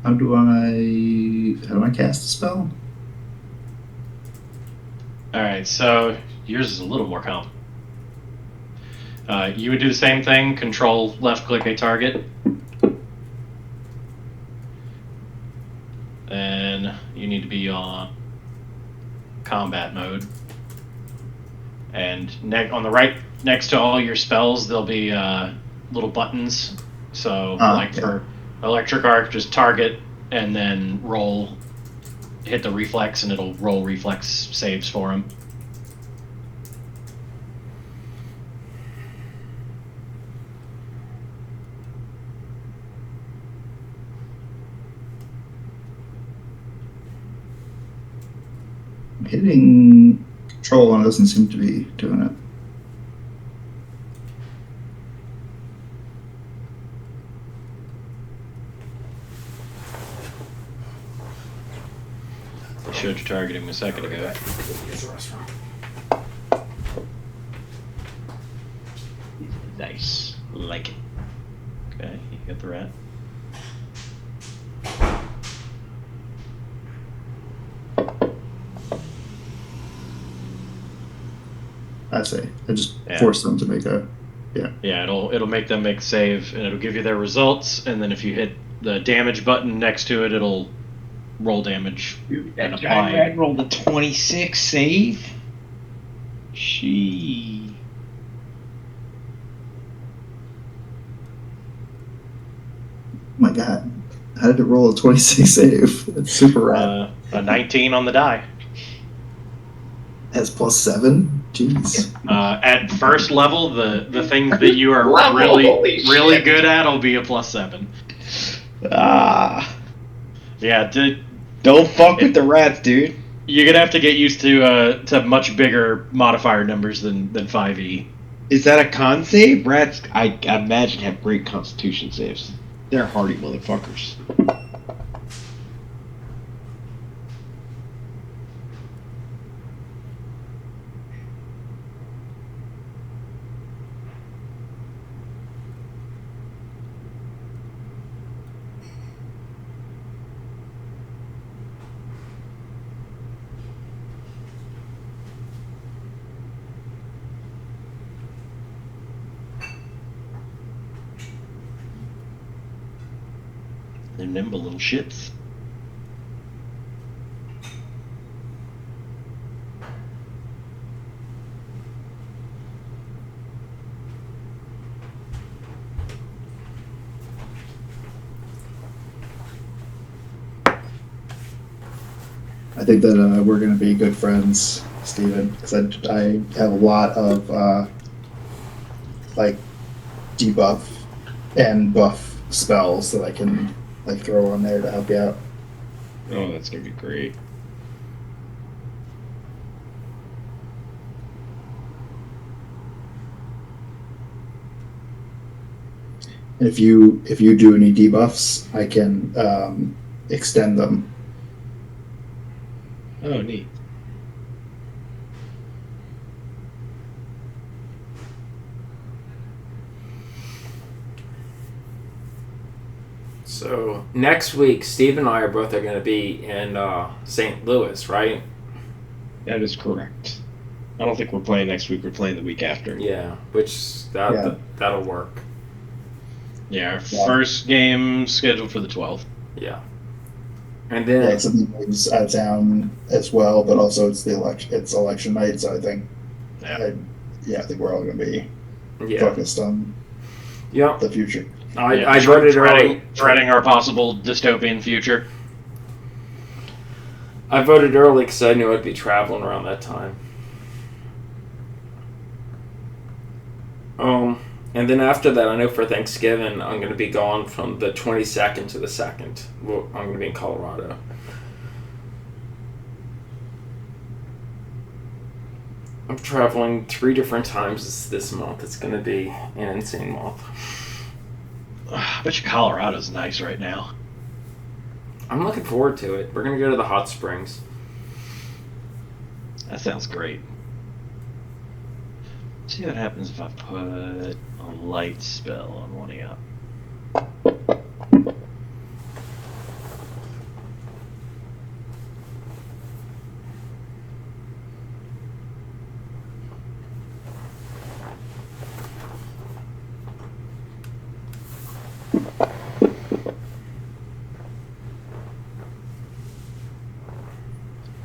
How do I cast a spell? All right, so yours is a little more complicated. You would do the same thing. Control left click a target, and you need to be on combat mode. And on the right, next to all your spells, there'll be little buttons. So, for electric arc, just target and then roll. Hit the reflex, and it'll roll reflex saves for him. Hitting control on it doesn't seem to be doing it. I showed you targeting a second ago. Nice. Like it. Okay, you got the rat. I say. I just force them to make a. Yeah, it'll make them make a save, and it'll give you their results, and then if you hit the damage button next to it, it'll roll damage and apply. Red rolled a 26 save. She. Oh my god. How did it roll a 26 save? That's super rad. A 19 on the die. Has +7? Jeez. At first level, the things that you are really good at will be a +7. Yeah, don't fuck with the rats, dude. You're gonna have to get used to much bigger modifier numbers than 5e. Is that a con save? Rats, I imagine, have great constitution saves. They're hardy motherfuckers. They're nimble little shits. I think that we're going to be good friends, Steven, because I have a lot of like debuff and buff spells that I can like throw on there to help you out. Oh, that's gonna be great. And if you do any debuffs, I can extend them. Oh, neat. So next week, Steve and I are both going to be in St. Louis, right? That is correct. I don't think we're playing next week. We're playing the week after. Yeah, which that'll work. Yeah, our first game scheduled for the 12th. Yeah, and then Something moves out of town as well, but also it's the election. It's election night, so I think I think we're all going to be focused on the future. I voted early. Threading our possible dystopian future. I voted early because I knew I'd be traveling around that time. And then after that, I know for Thanksgiving, I'm going to be gone from the 22nd to the 2nd. Well, I'm going to be in Colorado. I'm traveling 3 different times this month. It's going to be an insane month. I bet you Colorado's nice right now. I'm looking forward to it. We're going to go to the hot springs. That sounds great. See what happens if I put a light spell on one of you.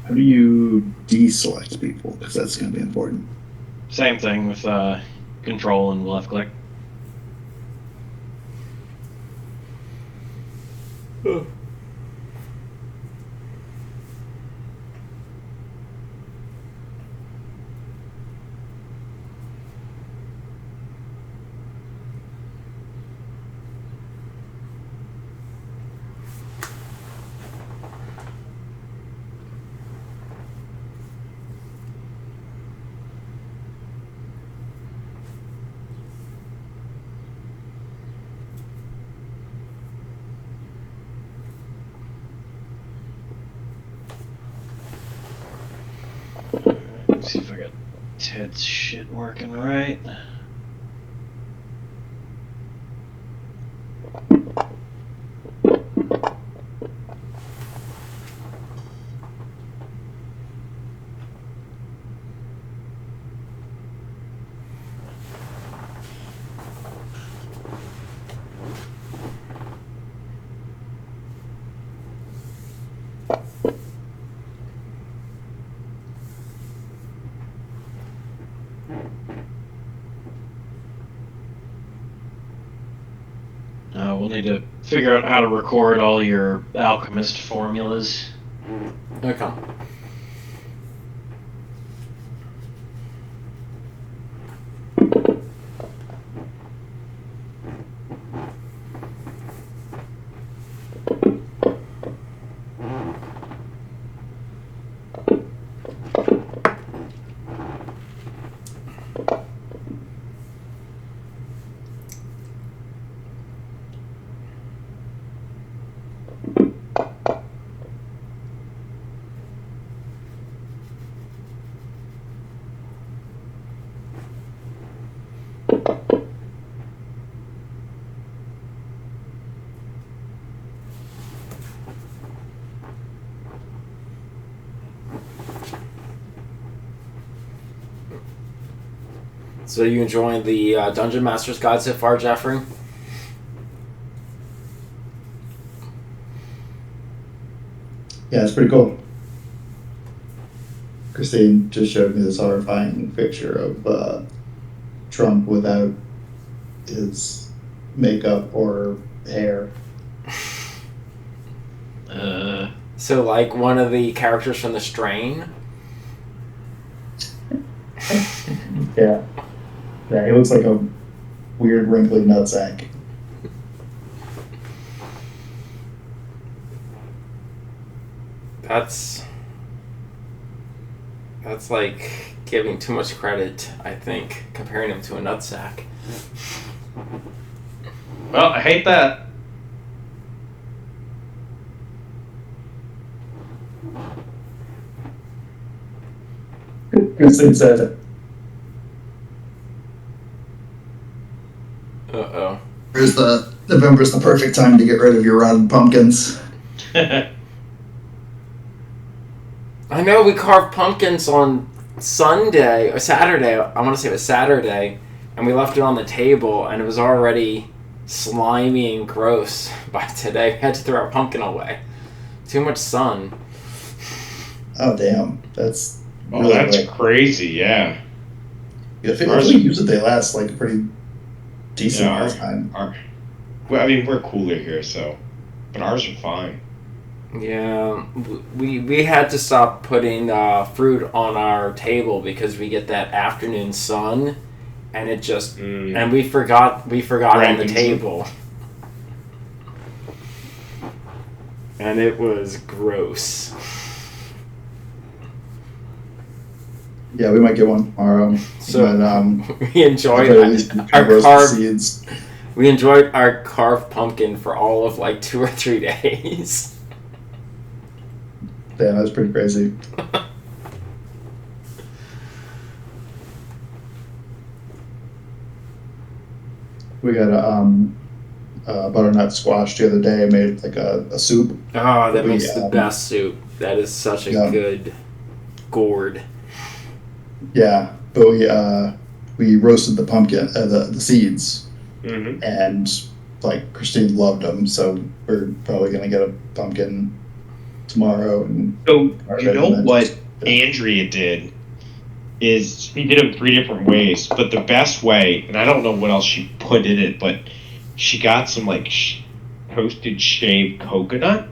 How do you deselect people? Because that's going to be important. Same thing with control and left click. Let's see if I got Ted's shit working right. We'll need to figure out how to record all your alchemist formulas. Okay. So you enjoying the Dungeon Master's Guide so far, Jeffrey? Yeah, it's pretty cool. Christine just showed me this horrifying picture of Trump without his makeup or hair. So, like one of the characters from The Strain. Yeah. Yeah, he looks like a weird wrinkly nutsack. That's like giving too much credit, I think, comparing him to a nutsack. Well, I hate that. Christine said, Uh-oh. November's the perfect time to get rid of your rotten pumpkins. I know we carved pumpkins on Sunday or Saturday. I want to say it was Saturday, and we left it on the table, and it was already slimy and gross by today. We had to throw our pumpkin away. Too much sun. Oh, damn. That's Oh, really that's quick. crazy. Yeah. If usually they last like a pretty decent Yeah, time. Well, I mean, we're cooler here, so, but ours are fine. Yeah, we had to stop putting fruit on our table because we get that afternoon sun, and it just and we forgot on the Brandon's table, and it was gross. Yeah, we might get one tomorrow. So but, we enjoyed our carved. We enjoyed our carved pumpkin for all of like 2 or 3 days. Yeah, that's pretty crazy. We got a butternut squash the other day. I made like a soup. Oh, that makes the best soup. That is such a good gourd. Yeah, but we roasted the pumpkin, the seeds, and like Christine loved them. So we're probably gonna get a pumpkin tomorrow. And so you know what Andrea did is she did them 3 different ways, but the best way, and I don't know what else she put in it, but she got some like toasted shaved coconut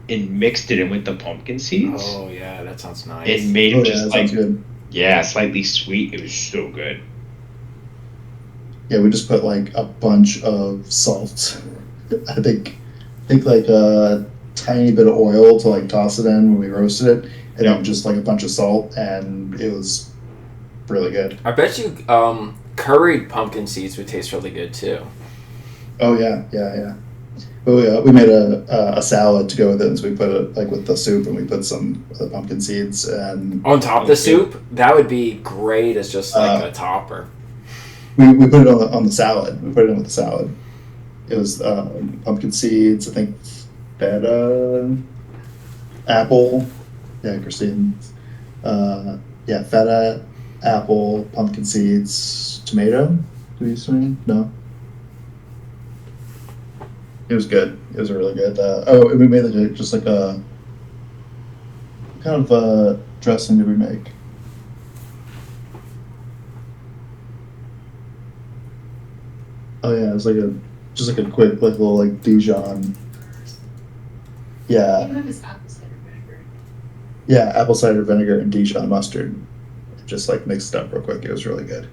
and mixed it in with the pumpkin seeds. Oh yeah, that sounds nice. It made them just like good. Yeah, slightly sweet. It was so good. Yeah, we just put like a bunch of salt. I think like a tiny bit of oil to like toss it in when we roasted it, and then just like a bunch of salt, and it was really good. I bet you curried pumpkin seeds would taste really good too. Oh yeah. But we made a salad to go with it, so we put it like with the soup, and we put some of the pumpkin seeds and on top of the soup. That would be great as just like a topper. We put it on the salad. We put it in with the salad. It was pumpkin seeds, I think, feta, apple. Yeah, Christine. Feta, apple, pumpkin seeds, tomato. Do we use tomato? No. It was good. It was really good. We made like just like a what kind of dressing did we make? Oh yeah, it was like just like a quick like little like Dijon. Yeah. Yeah, apple cider vinegar and Dijon mustard. Just like mixed it up real quick. It was really good.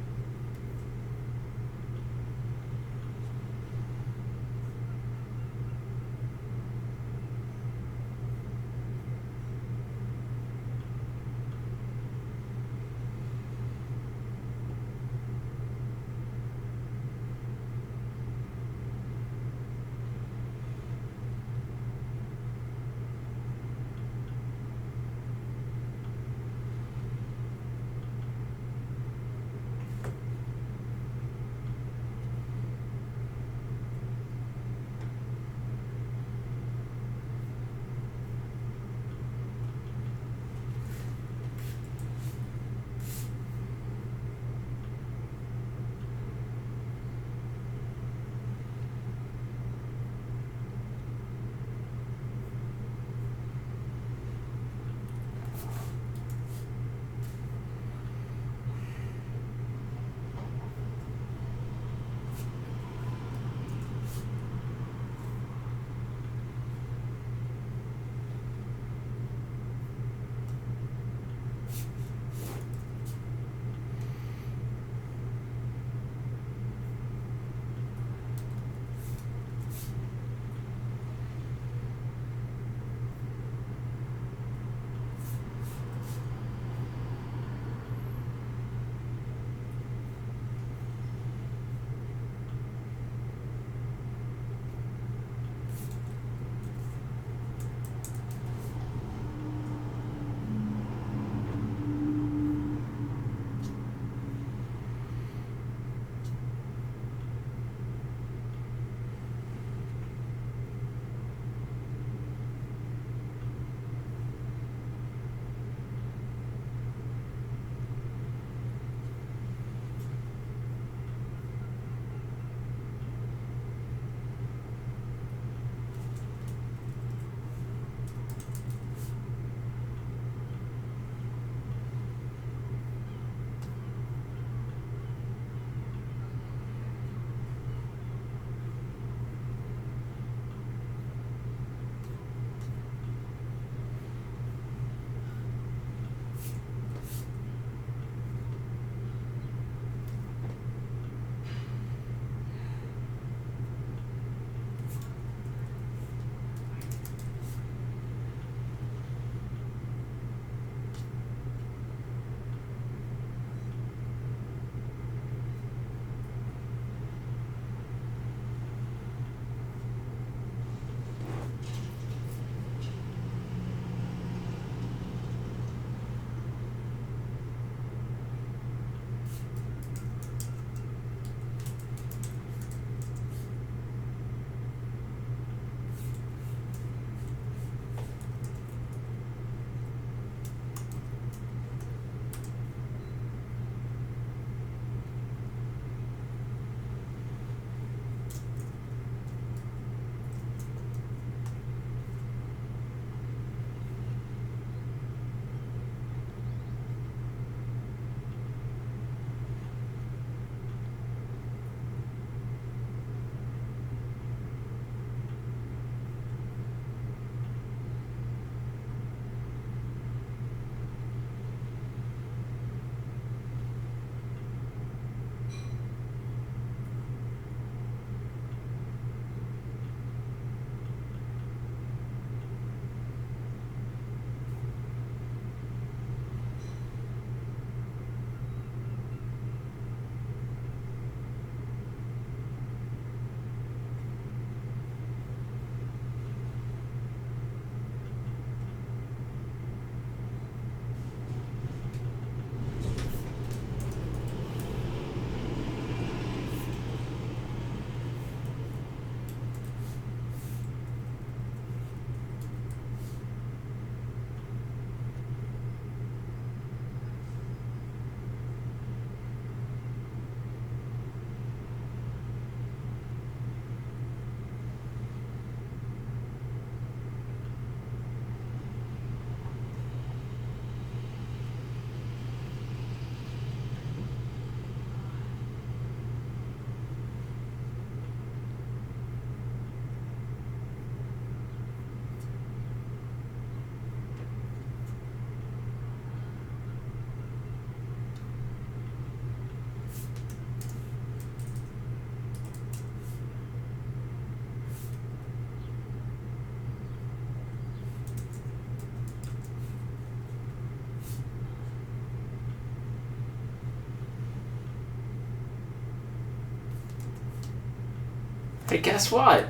Hey, guess what?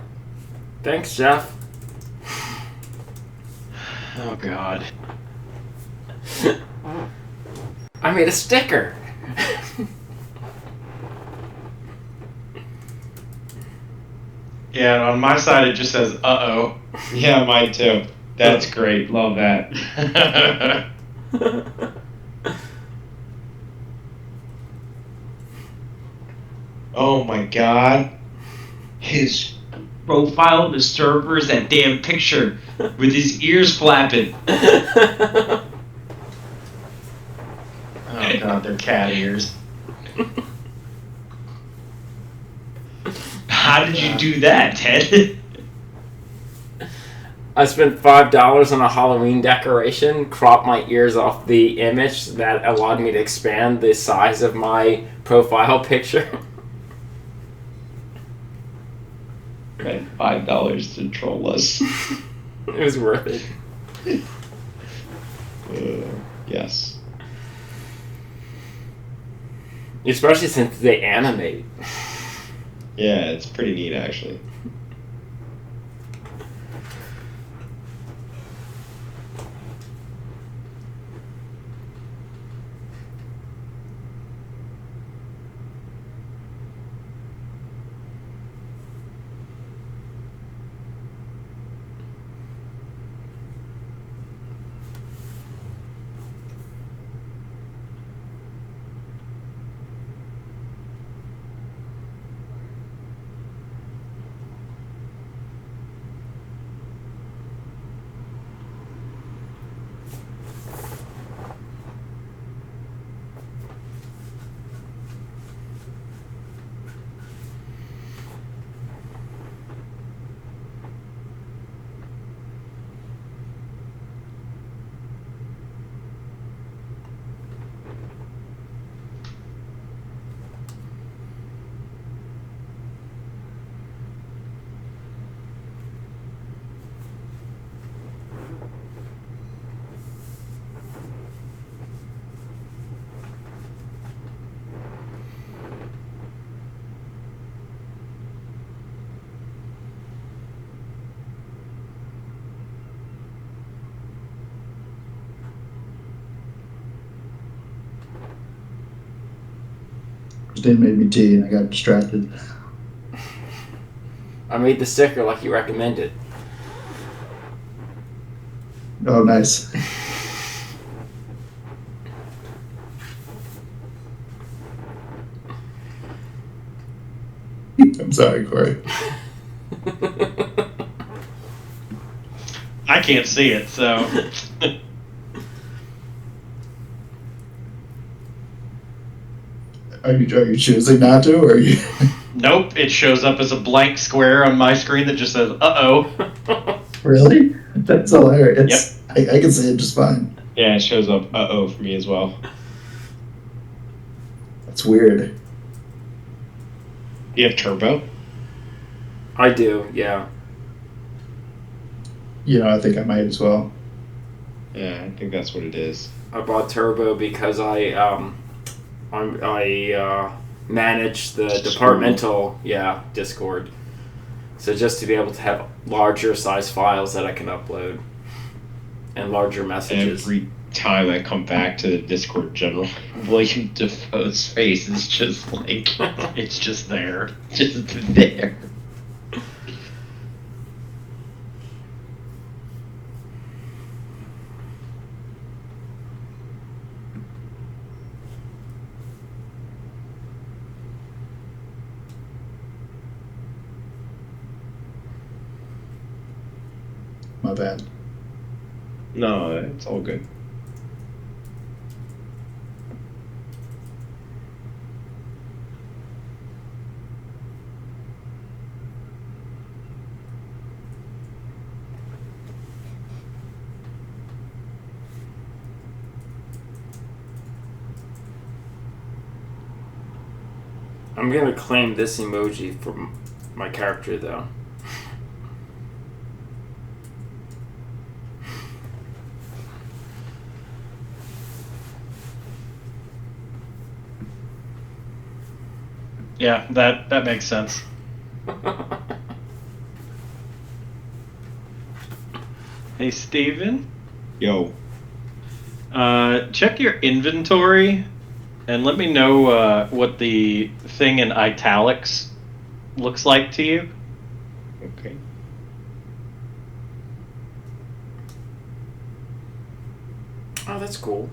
Thanks, Jeff. Oh God. I made a sticker. Yeah, on my side it just says "uh-oh." Yeah, mine too. That's great. Love that. Oh my god. His profile of the server is that damn picture with his ears flapping. Oh God, they're cat ears. How did you do that, Ted? I spent $5 on a Halloween decoration, cropped my ears off the image that allowed me to expand the size of my profile picture. Spent $5 to troll us. It was worth it. Yes. Especially since they animate. Yeah, it's pretty neat actually. Christine made me tea and I got distracted. I made the sticker like you recommended. Oh, nice. I'm sorry, Corey. I can't see it, so. Are you choosing not to, or are you? Nope, it shows up as a blank square on my screen that just says "uh-oh." Really? That's hilarious. Yep. I can see it just fine. Yeah, it shows up uh-oh for me as well. That's weird. You have turbo? I do, yeah. You know, I think I might as well. Yeah, I think that's what it is. I bought Turbo because I manage the departmental Discord. So just to be able to have larger size files that I can upload and larger messages. Every time I come back to the Discord general, William Defoe's face is just like It's just there. just there. My bad. No, it's all good. I'm gonna claim this emoji for my character though. Yeah, that makes sense. Hey, Steven? Yo. Check your inventory and let me know what the thing in italics looks like to you. Okay. Oh, that's cool.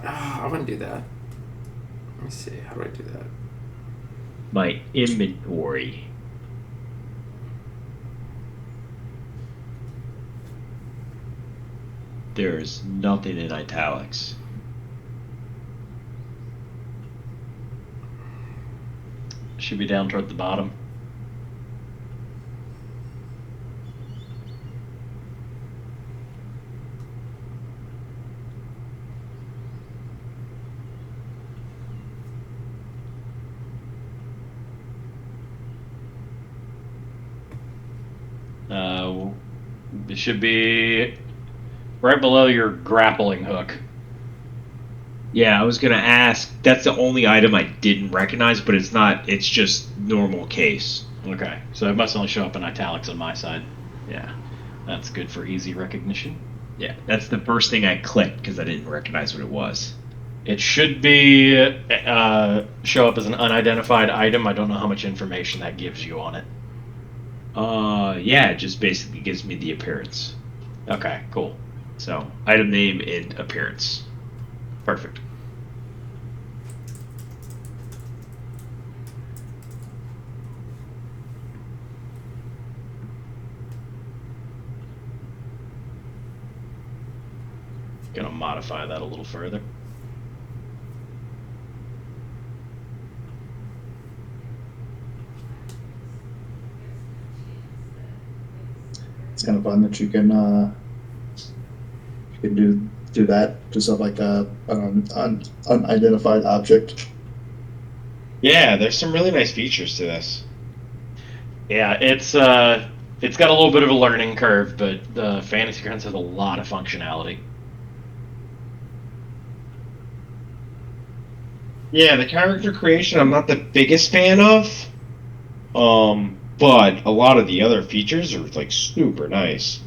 I want to do that. Let me see. How do I do that? My inventory. There's nothing in italics. Should be down toward the bottom. It should be right below your grappling hook. Yeah, I was gonna ask. That's the only item I didn't recognize, but it's not. It's just normal case. Okay, so it must only show up in italics on my side. Yeah, That's good for easy recognition. yeah. That's the first thing I clicked because I didn't recognize what it was. It should be show up as an unidentified item. I don't know how much information that gives you on it. Yeah. It just basically gives me the appearance. Okay, cool. So item name and appearance. Perfect. Gonna modify that a little further. It's kind of fun that you can do that. Just have like an unidentified object. Yeah, there's some really nice features to this. Yeah, it's got a little bit of a learning curve, but Fantasy Grounds has a lot of functionality. Yeah, the character creation I'm not the biggest fan of. But a lot of the other features are like super nice.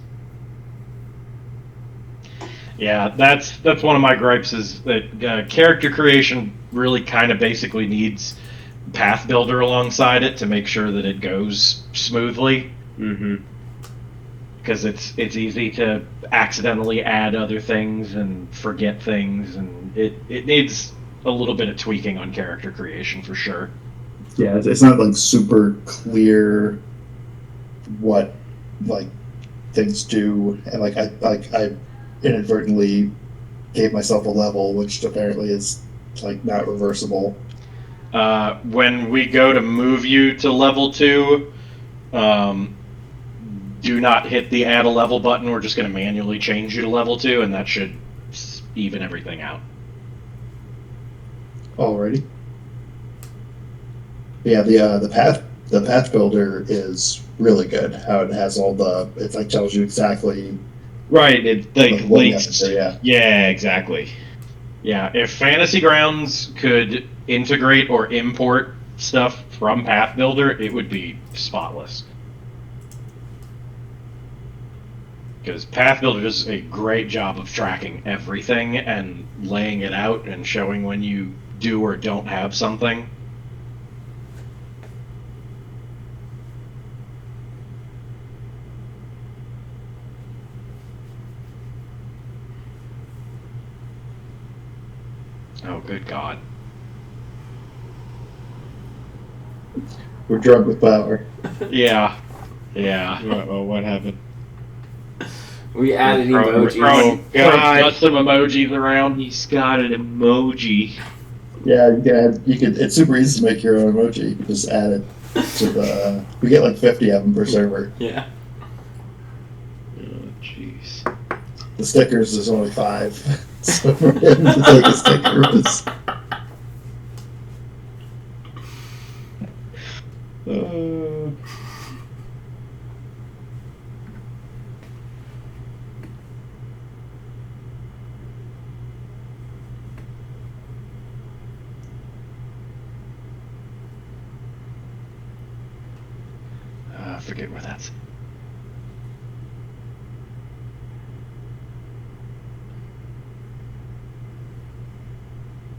Yeah, that's one of my gripes is that character creation really kind of basically needs Path Builder alongside it to make sure that it goes smoothly. Mm-hmm. Because it's easy to accidentally add other things and forget things, and it needs a little bit of tweaking on character creation for sure. Yeah, it's not like super clear what like things do, and like I inadvertently gave myself a level, which apparently is like not reversible. When we go to move you to level 2, do not hit the add a level button. We're just going to manually change you to level 2, and that should even everything out. Alrighty. Yeah, the path builder is really good. How it has all it like tells you exactly Right, it like what you have links. to do, yeah. Yeah, exactly. Yeah, if Fantasy Grounds could integrate or import stuff from Path Builder, it would be spotless. Because Path Builder does a great job of tracking everything and laying it out and showing when you do or don't have something. Oh, good God. We're drunk with power. Yeah. Yeah. What happened? We added We're emojis. throwing God. some emojis around. He's got an emoji. Yeah, you could. It's super easy to make your own emoji. You can just add it to the. We get like 50 of them per server. Yeah. Oh, jeez. The stickers is only 5. So for him to take a sticker was. forget where that's.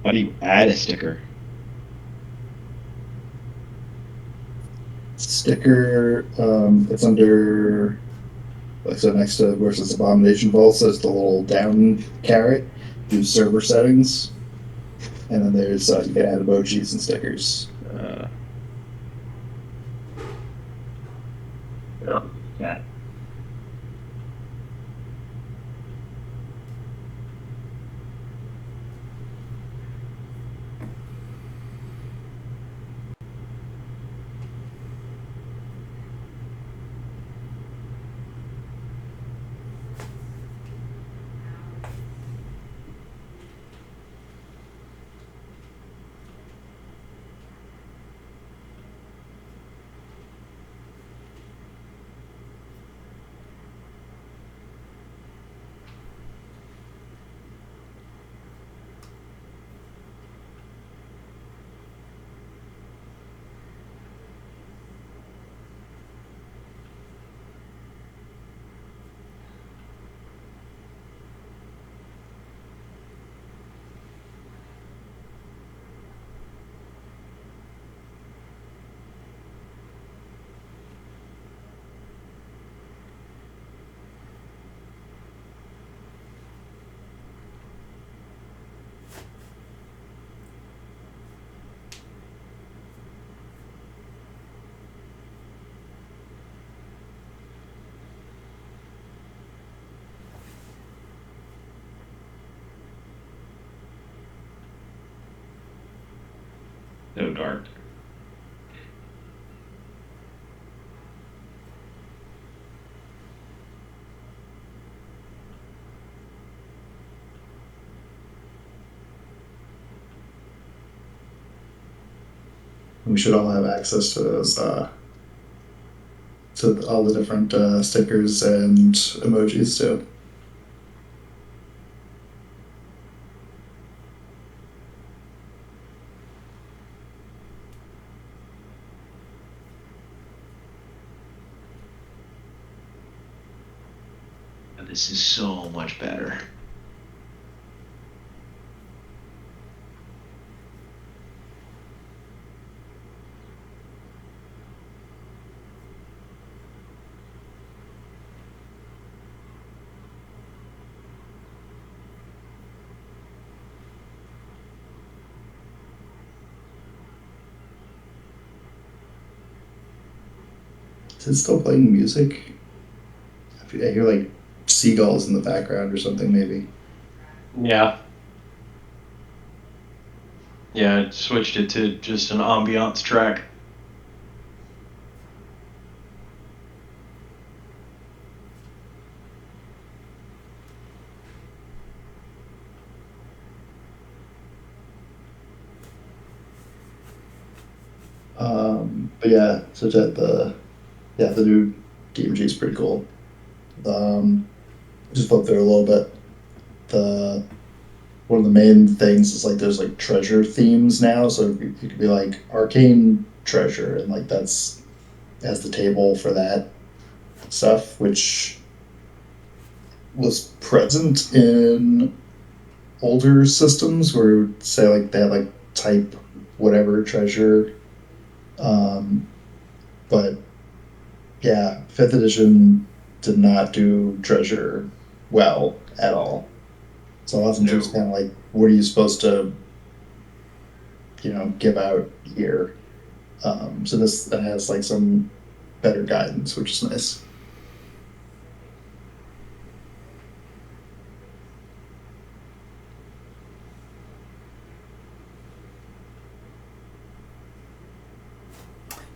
How do you add a sticker? Sticker, it's under, like, so next to where it says Abomination Vault, so it's the little down caret. Do server settings, and then there's you can add emojis and stickers. Yeah. So dark. We should all have access to those, to all the different stickers and emojis too. This is so much better. Is it still playing music? I hear like seagulls in the background or something, maybe. Yeah. Yeah, I switched it to just an ambiance track. But yeah, so the new DMG is pretty cool. Just flip through a little bit. One of the main things is like there's like treasure themes now, so you could be like arcane treasure, and like that's as the table for that stuff, which was present in older systems where it would say like they had like type whatever treasure. But yeah, fifth edition did not do treasure well at all. So often No. just kind of like, what are you supposed to, give out here? So this has like some better guidance, which is nice.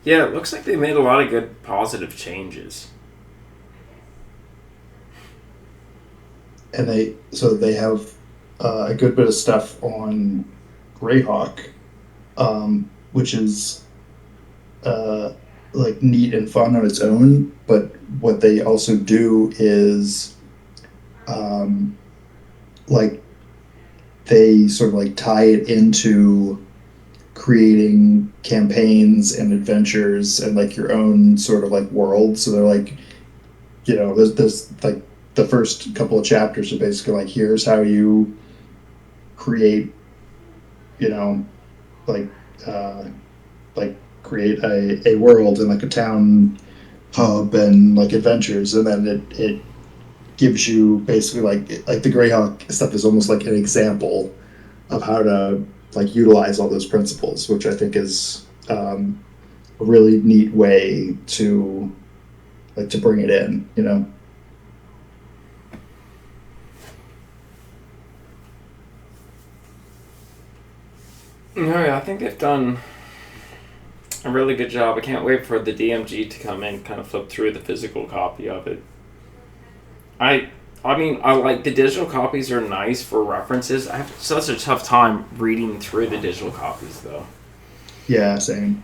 Yeah, it looks like they made a lot of good positive changes. And they have a good bit of stuff on Greyhawk, which is like neat and fun on its own. But what they also do is like they sort of like tie it into creating campaigns and adventures and like your own sort of like world. So they're like, there's like the first couple of chapters are basically like, here's how you create, like like create a world and like a town hub and like adventures, and then it gives you basically like the Greyhawk stuff is almost like an example of how to like utilize all those principles, which I think is a really neat way to bring it in, No, yeah, I think they've done a really good job. I can't wait for the DMG to come in, kind of flip through the physical copy of it. I mean, I like the digital copies are nice for references. I have such a tough time reading through the digital copies, though. Yeah, same.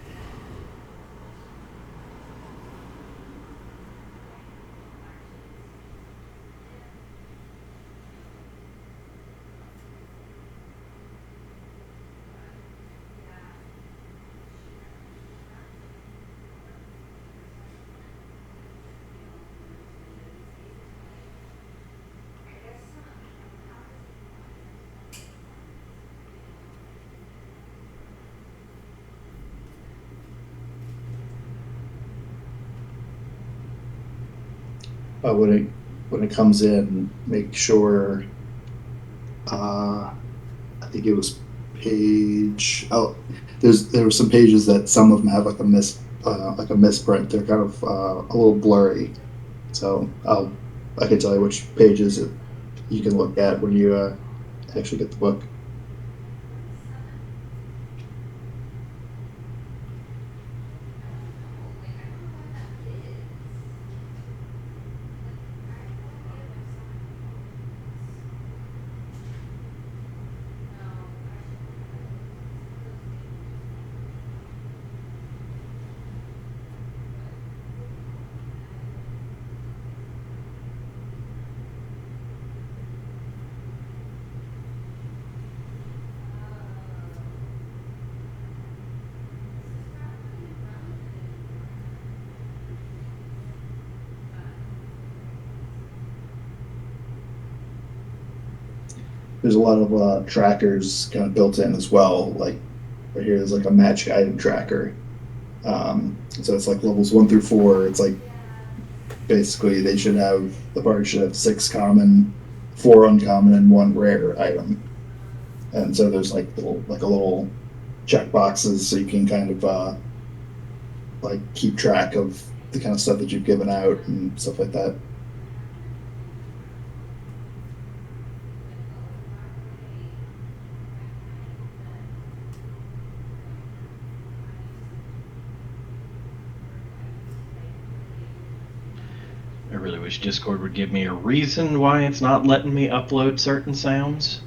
When it comes in, make sure. I think it was page. Oh, there were some pages that some of them have like a misprint. They're kind of a little blurry. So I can tell you which pages you can look at when you actually get the book. There's a lot of trackers kind of built in as well. Like right here, there's like a magic item tracker. So it's like levels 1 through 4. It's like basically the party should have 6 common, 4 uncommon, and 1 rare item. And so there's like a little check boxes so you can kind of like keep track of the kind of stuff that you've given out and stuff like that. I really wish Discord would give me a reason why it's not letting me upload certain sounds.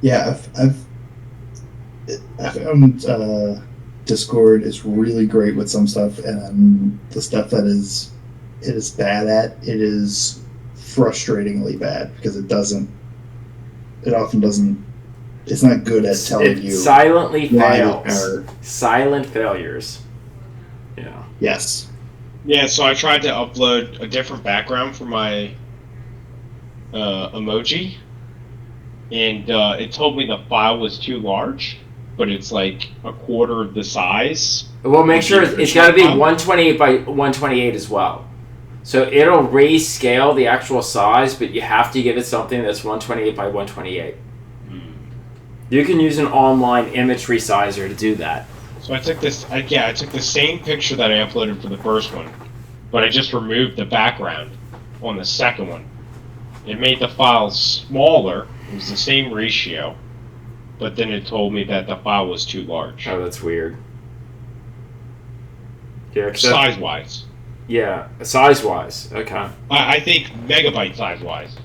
Yeah, I found Discord is really great with some stuff, and the stuff that it is bad at, it is frustratingly bad because it often doesn't. It's not good at telling you. Silently why the fails. error. Silent failures. Yeah. Yes. Yeah, so I tried to upload a different background for my emoji, and it told me the file was too large, but it's like a quarter of the size. Well, make sure it's got to be 128 by 128 as well. So it'll rescale the actual size, but you have to give it something that's 128 by 128. You can use an online image resizer to do that. So I took I took the same picture that I uploaded for the first one, but I just removed the background on the second one. It made the file smaller. It was the same ratio, but then it told me that the file was too large. Oh, that's weird. Yeah, size-wise. Yeah, size-wise. Okay. I think megabyte size-wise.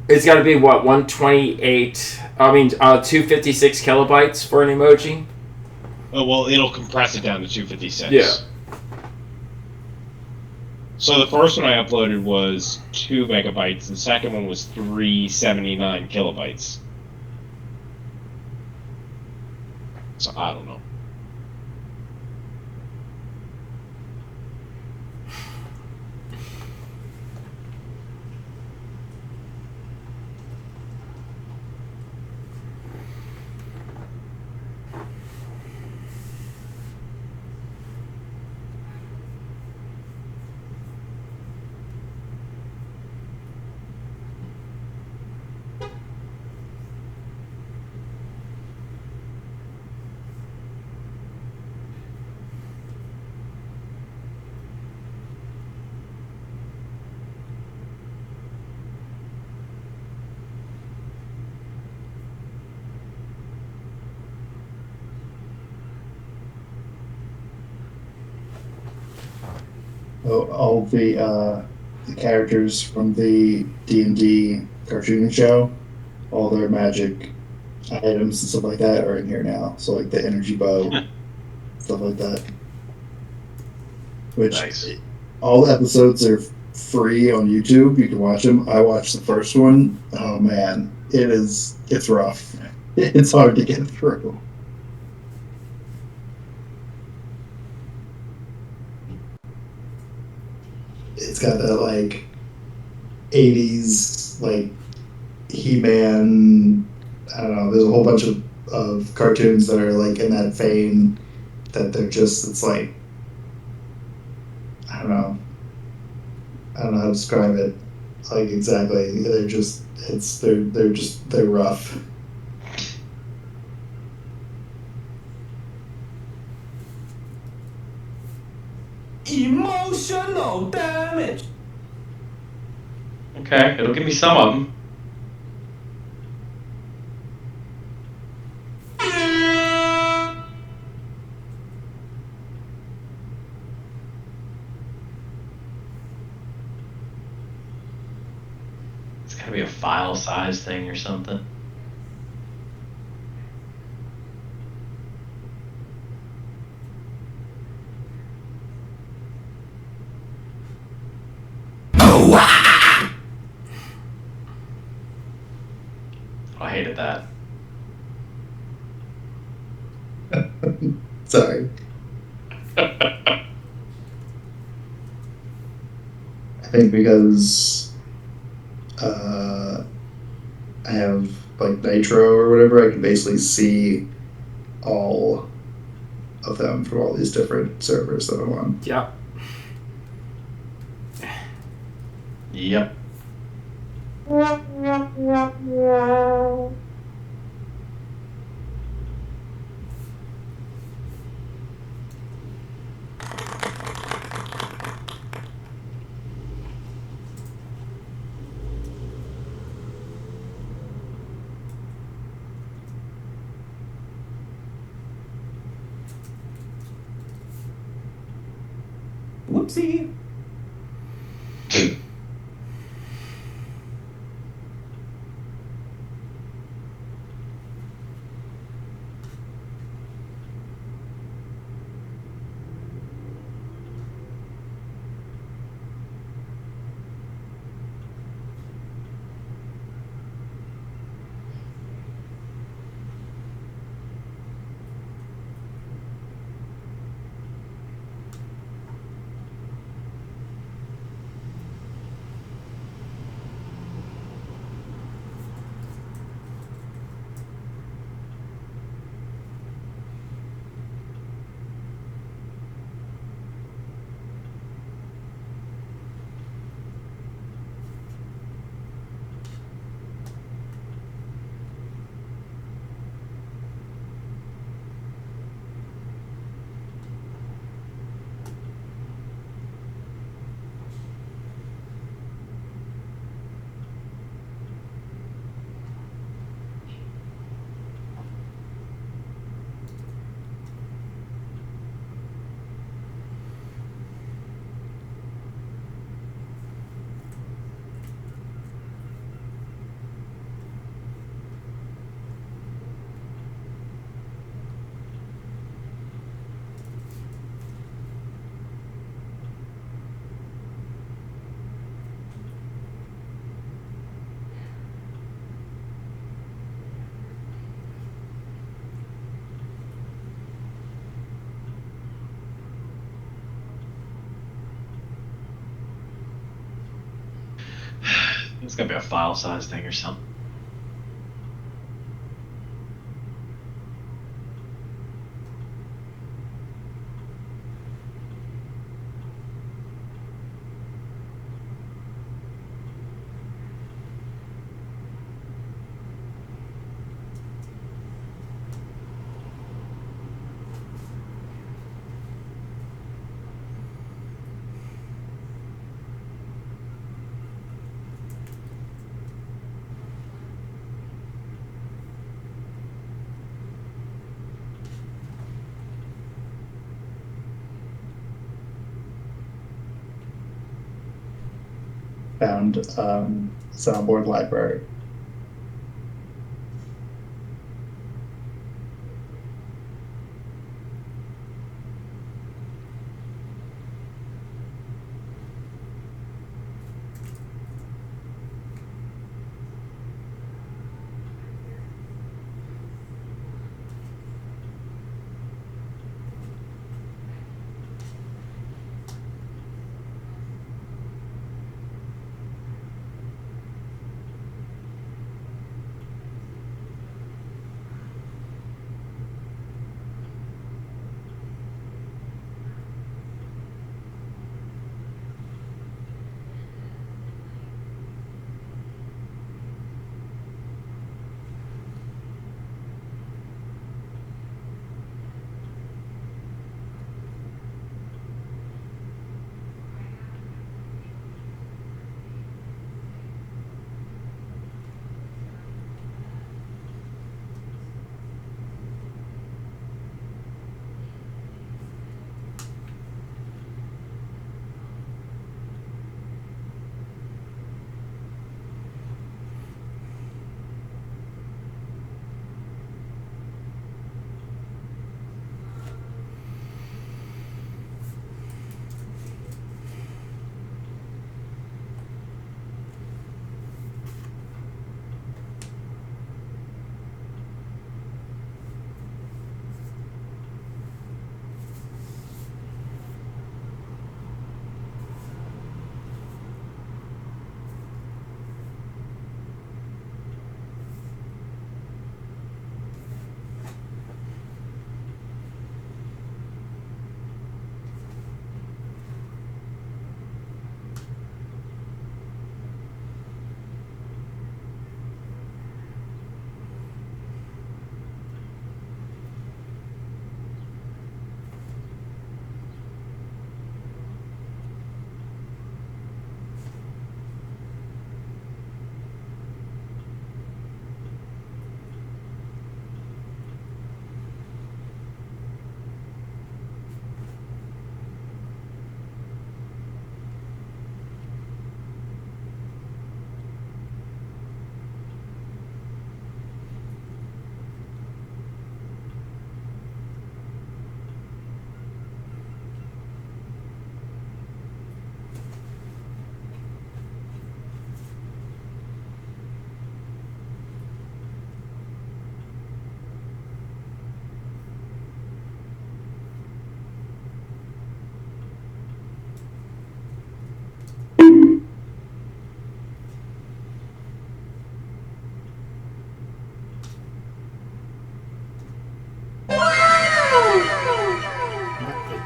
It's got to be what 128. 256 kilobytes for an emoji. Oh well, it'll compress it down to 256. Yeah. So the first one I uploaded was 2 megabytes. The second one was 379 kilobytes. So I don't know. All the characters from the D&D cartoon show, all their magic items and stuff like that are in here now. So like the energy bow, stuff like that. Which Nice. all the episodes are free on YouTube. You can watch them. I watched the first one. Oh man, it's rough. It's hard to get through. It's got that like 80s like He-Man. I don't know. There's a whole bunch of cartoons that are like in that vein that they're just. It's like I don't know. I don't know how to describe it. Like exactly. They're just. They're rough. Emotional damage. Okay, it'll give me some of them. It's gotta be a file size thing or something. I hated that. Sorry. I think because I have like Nitro or whatever, I can basically see all of them from all these different servers that I'm on. Yeah. Yep. Whoopsie. It's gotta be a file size thing or something. Found soundboard library.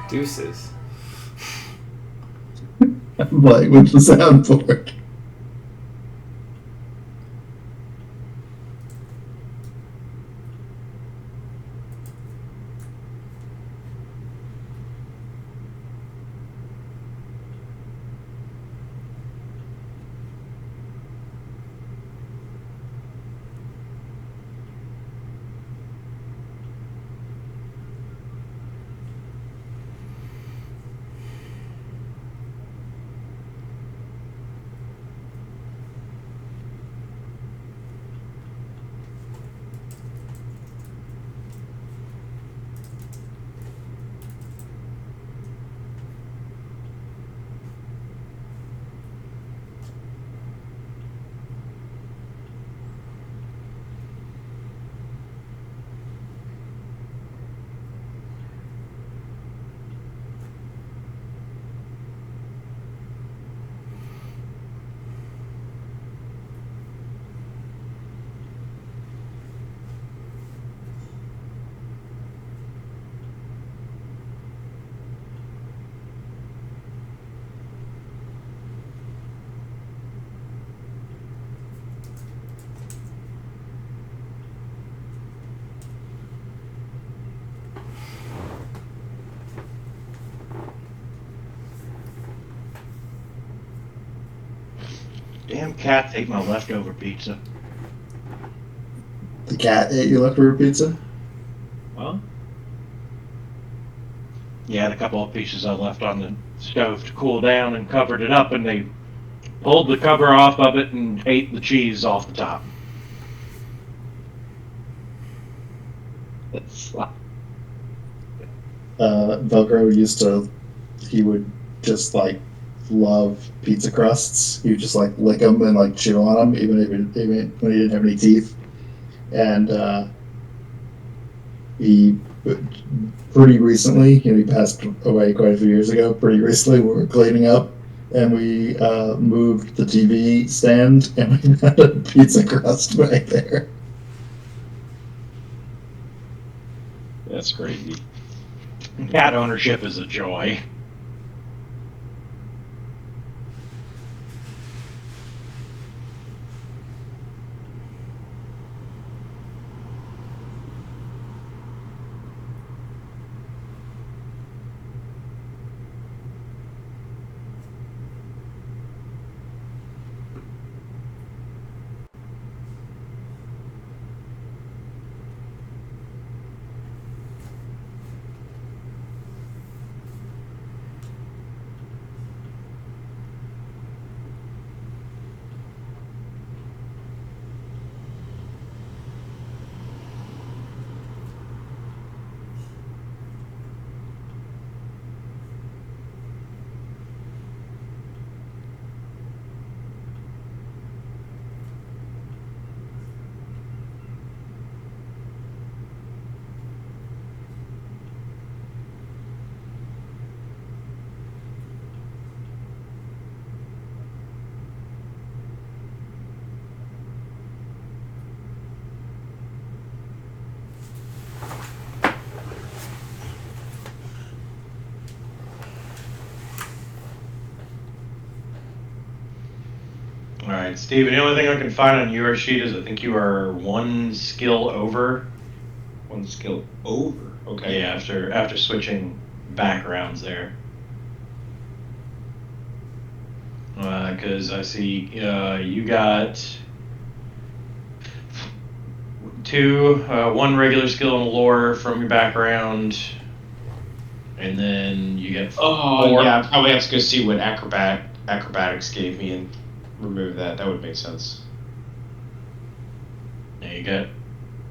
Deuces. I'm like, with the soundboard. Damn cats ate my leftover pizza. The cat ate your leftover pizza? Well, yeah, the couple of pieces I left on the stove to cool down and covered it up, and they pulled the cover off of it and ate the cheese off the top. Velcro he would just like love pizza crusts. He would just like lick them and like chew on them, even when he didn't have any teeth. And he pretty recently, he passed away quite a few years ago. Pretty recently, we were cleaning up and we moved the TV stand and we found a pizza crust right there. That's crazy. Cat ownership is a joy. Alright, Steven, the only thing I can find on your sheet is I think you are one skill over. One skill over. Okay. Yeah, after switching backgrounds there. Because I see you got one regular skill in lore from your background, and then you get four. Yeah, I probably have to go see what acrobatics gave me and remove that. That would make sense. Yeah,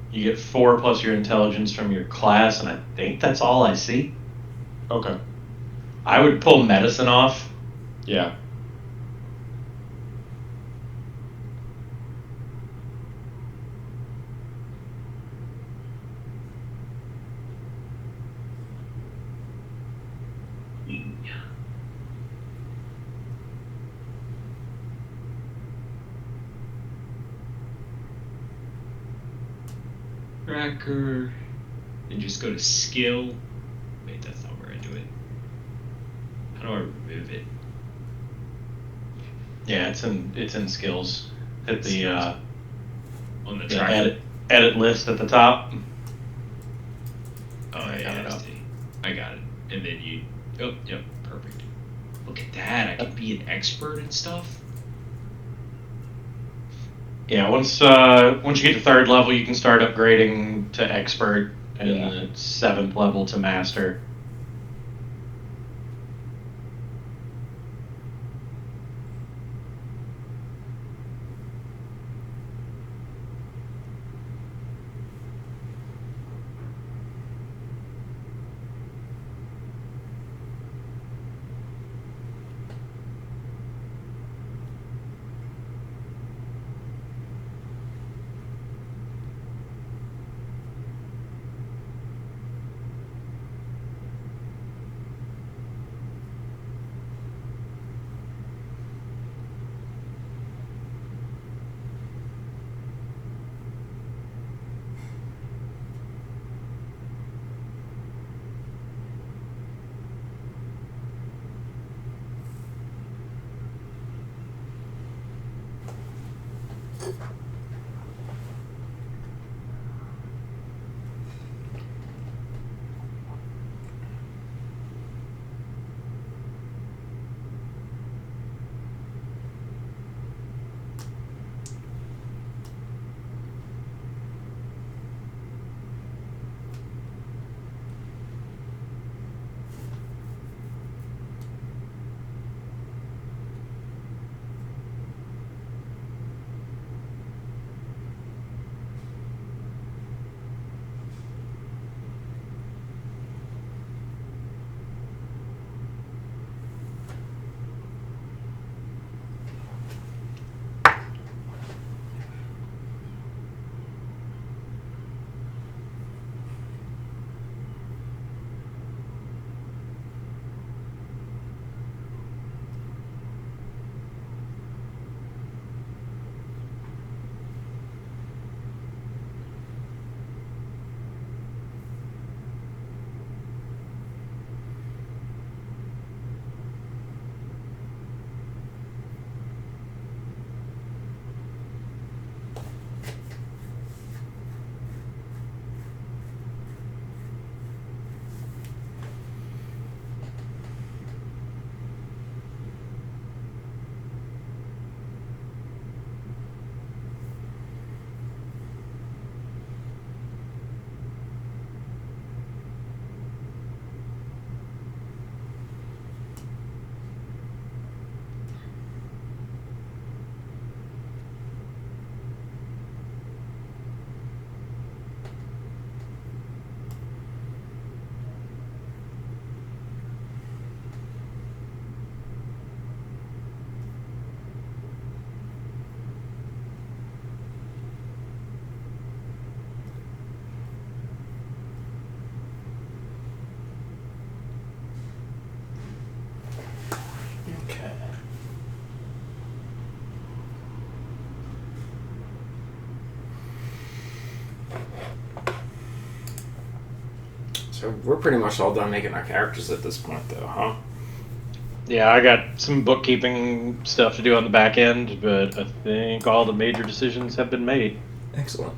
you get 4 plus your intelligence from your class, and I think that's all I see. Okay. I would pull medicine off. Yeah. Tracker. And just go to skill. Wait, that's not where I do it. How do I remove it? Yeah, it's in skills. Hit the On the tracker. edit list at the top. Oh yeah, I got it. And then you. Oh, yep, perfect. Look at that! I can be an expert and stuff. Yeah, once you get to 3rd level, you can start upgrading to expert, and then 7th level to master. So we're pretty much all done making our characters at this point, though, huh? Yeah, I got some bookkeeping stuff to do on the back end, but I think all the major decisions have been made. Excellent.